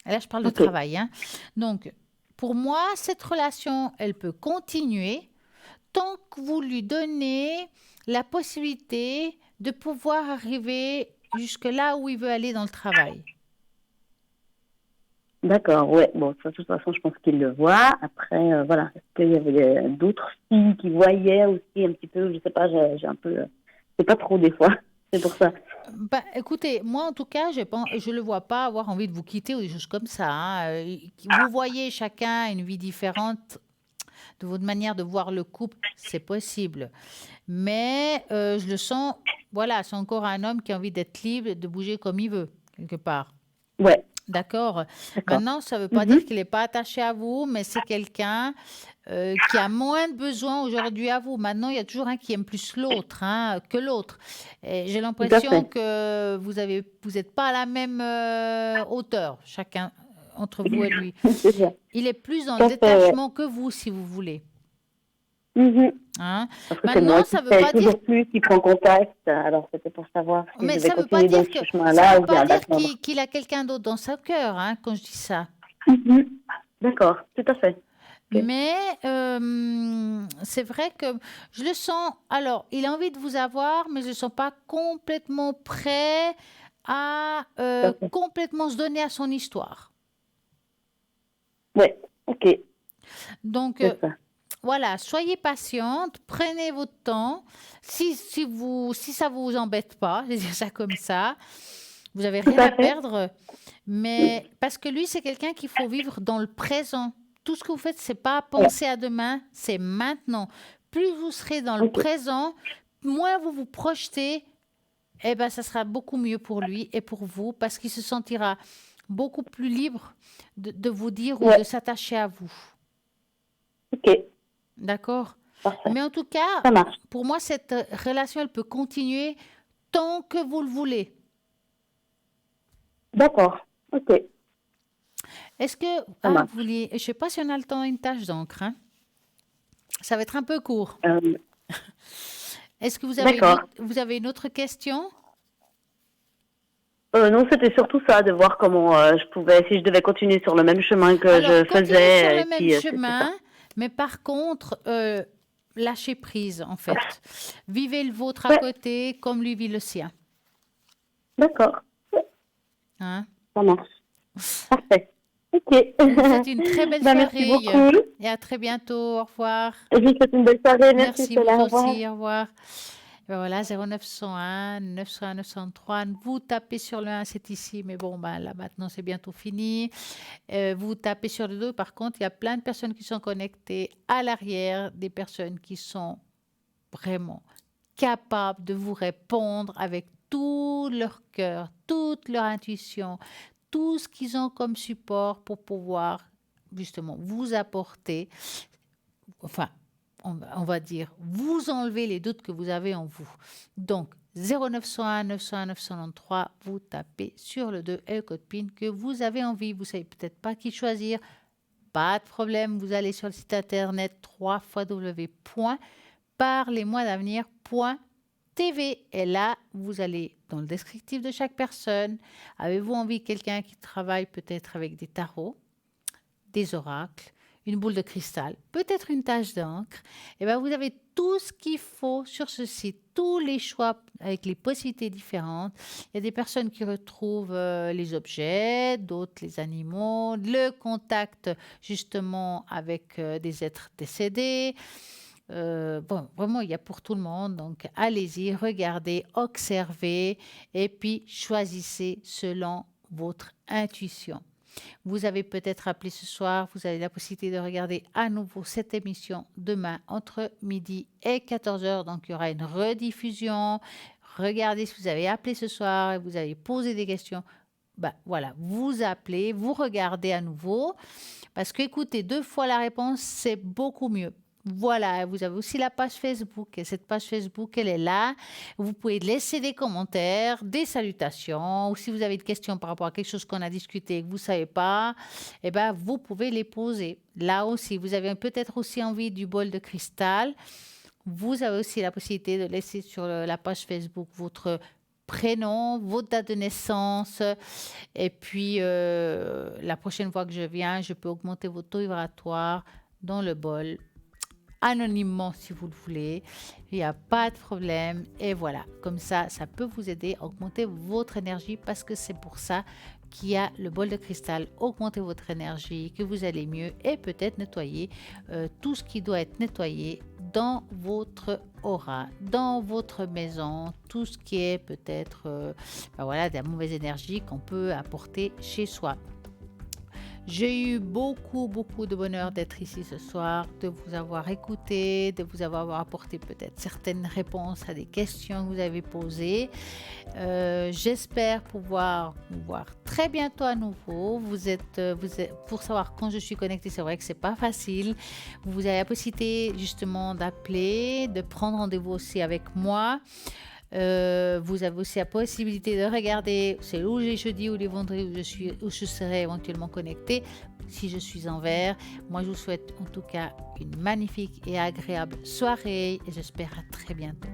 Et là, je parle de Ok. travail, hein. Donc, pour moi, cette relation, elle peut continuer tant que vous lui donnez la possibilité de pouvoir arriver jusque là où il veut aller dans le travail. D'accord, ouais. Bon, ça, de toute façon, je pense qu'il le voit. Après, voilà. Est-ce qu'il y avait d'autres filles qui voyaient aussi un petit peu? Je sais pas, j'ai un peu. Je sais pas trop des fois. C'est pour ça. Bah, écoutez, moi en tout cas, je le vois pas avoir envie de vous quitter ou des choses comme ça, hein. Vous voyez chacun une vie différente de votre manière de voir le couple, c'est possible. Mais je le sens, voilà, c'est encore un homme qui a envie d'être libre, de bouger comme il veut, quelque part. Ouais, D'accord. d'accord. Maintenant, ça ne veut pas Mhm. dire qu'il n'est pas attaché à vous, mais c'est quelqu'un qui a moins de besoin aujourd'hui à vous. Maintenant, il y a toujours un qui aime plus l'autre, hein, que l'autre. Et j'ai Tout à l'impression fait. que vous n'êtes pas à la même hauteur, chacun entre vous et lui. C'est ça. Il est plus dans Tout le à fait, ouais. détachement que vous, si vous voulez. Mhm. Hein. Parce que c'est moi Maintenant, qui ça ne veut fais pas dire. toujours plus, qui prend contact. Alors, c'était pour savoir si Mais je ça vais ne veut pas continuer dire dans que ce ça chemin-là veut ou pas bien dire d'attendre. qu'il a quelqu'un d'autre dans son cœur, hein, quand je dis ça. Mhm. D'accord, tout à fait. Ok. Mais c'est vrai que je le sens. Alors, il a envie de vous avoir, mais je ne le sens pas complètement prêt à Tout à fait. complètement se donner à son histoire. Ouais, ok, Donc, c'est ça. voilà, soyez patiente, prenez votre temps. Si ça vous embête pas, je vais dire ça comme ça, vous n'avez Tout rien à à fait. perdre. Mais parce que lui, c'est quelqu'un qu'il faut vivre dans le présent. Tout ce que vous faites, c'est pas Ouais, penser à demain, c'est maintenant. Plus vous serez dans le ok. présent, moins vous vous projetez, eh ben, ça sera beaucoup mieux pour lui et pour vous parce qu'il se sentira beaucoup plus libre de vous dire ou de Ouais, s'attacher à vous. ok, D'accord? parfait. Mais en tout cas, Ça marche. pour moi, cette relation, elle peut continuer tant que vous le voulez. D'accord, ok, Est-ce que, ça marche. vous vouliez, je ne sais pas si on a le temps, une tâche d'encre, hein. Ça va être un peu court. Est-ce que D'accord. vous avez une autre question? Non, c'était surtout ça, de voir comment je pouvais, si je devais continuer sur le même chemin que Alors, je continuez sur faisais, le et même puis c'est ça. chemin, mais par contre, lâcher prise, en fait. Vivez le vôtre à côté comme lui vit le sien. D'accord. Hein? Ça marche. Parfait. Ok. Je vous souhaite une très belle Merci soirée beaucoup. et à très bientôt. Au revoir. Je vous souhaite une belle soirée. Merci, Merci, Stella. vous Au revoir. aussi. Au revoir. Et ben voilà, 0901 901 903. Vous tapez sur le 1, c'est ici, mais bon, ben là maintenant c'est bientôt fini. Vous tapez sur le 2, par contre, il y a plein de personnes qui sont connectées à l'arrière, des personnes qui sont vraiment capables de vous répondre avec tout leur cœur, toute leur intuition, tout ce qu'ils ont comme support pour pouvoir justement vous apporter, enfin, on va dire, vous enlever les doutes que vous avez en vous. Donc, 0901 901 993, vous tapez sur le 2 et le code PIN que vous avez envie. Vous ne savez peut-être pas qui choisir. Pas de problème, vous allez sur le site internet www.parlez-moi-d'avenir.tv et là, vous allez dans le descriptif de chaque personne. Avez-vous envie de quelqu'un qui travaille peut-être avec des tarots, des oracles, une boule de cristal, peut-être une tache d'encre, et bien vous avez tout ce qu'il faut sur ce site, tous les choix avec les possibilités différentes. Il y a des personnes qui retrouvent les objets, d'autres les animaux, le contact justement avec des êtres décédés. Bon, vraiment, il y a pour tout le monde. Donc, allez-y, regardez, observez et puis choisissez selon votre intuition. Vous avez peut-être appelé ce soir, vous avez la possibilité de regarder à nouveau cette émission demain entre midi et 14h. Donc, il y aura une rediffusion. Regardez si vous avez appelé ce soir et vous avez posé des questions. Ben, voilà, vous appelez, vous regardez à nouveau. Parce que, écoutez, 2 fois la réponse, c'est beaucoup mieux. Voilà, vous avez aussi la page Facebook. Et cette page Facebook, elle est là. Vous pouvez laisser des commentaires, des salutations. Ou si vous avez des questions par rapport à quelque chose qu'on a discuté et que vous ne savez pas, eh ben, vous pouvez les poser. Là aussi, vous avez peut-être aussi envie du bol de cristal. Vous avez aussi la possibilité de laisser sur la page Facebook votre prénom, votre date de naissance. Et puis, la prochaine fois que je viens, je peux augmenter votre taux vibratoire dans le bol. Anonymement si vous le voulez, il n'y a pas de problème et voilà, comme ça peut vous aider à augmenter votre énergie parce que c'est pour ça qu'il y a le bol de cristal, augmenter votre énergie, que vous allez mieux et peut-être nettoyer tout ce qui doit être nettoyé dans votre aura, dans votre maison, tout ce qui est peut-être voilà, de la mauvaise énergie qu'on peut apporter chez soi. J'ai eu beaucoup de bonheur d'être ici ce soir, de vous avoir écouté, de vous avoir apporté peut-être certaines réponses à des questions que vous avez posées. J'espère pouvoir vous voir très bientôt à nouveau. Vous êtes, pour savoir quand je suis connectée, c'est vrai que c'est pas facile. Vous avez la possibilité justement d'appeler, de prendre rendez-vous aussi avec moi. Vous avez aussi la possibilité de regarder, c'est les jeudis ou les vendredis où je serai éventuellement connectée si je suis en vert. Moi, je vous souhaite en tout cas une magnifique et agréable soirée et j'espère à très bientôt.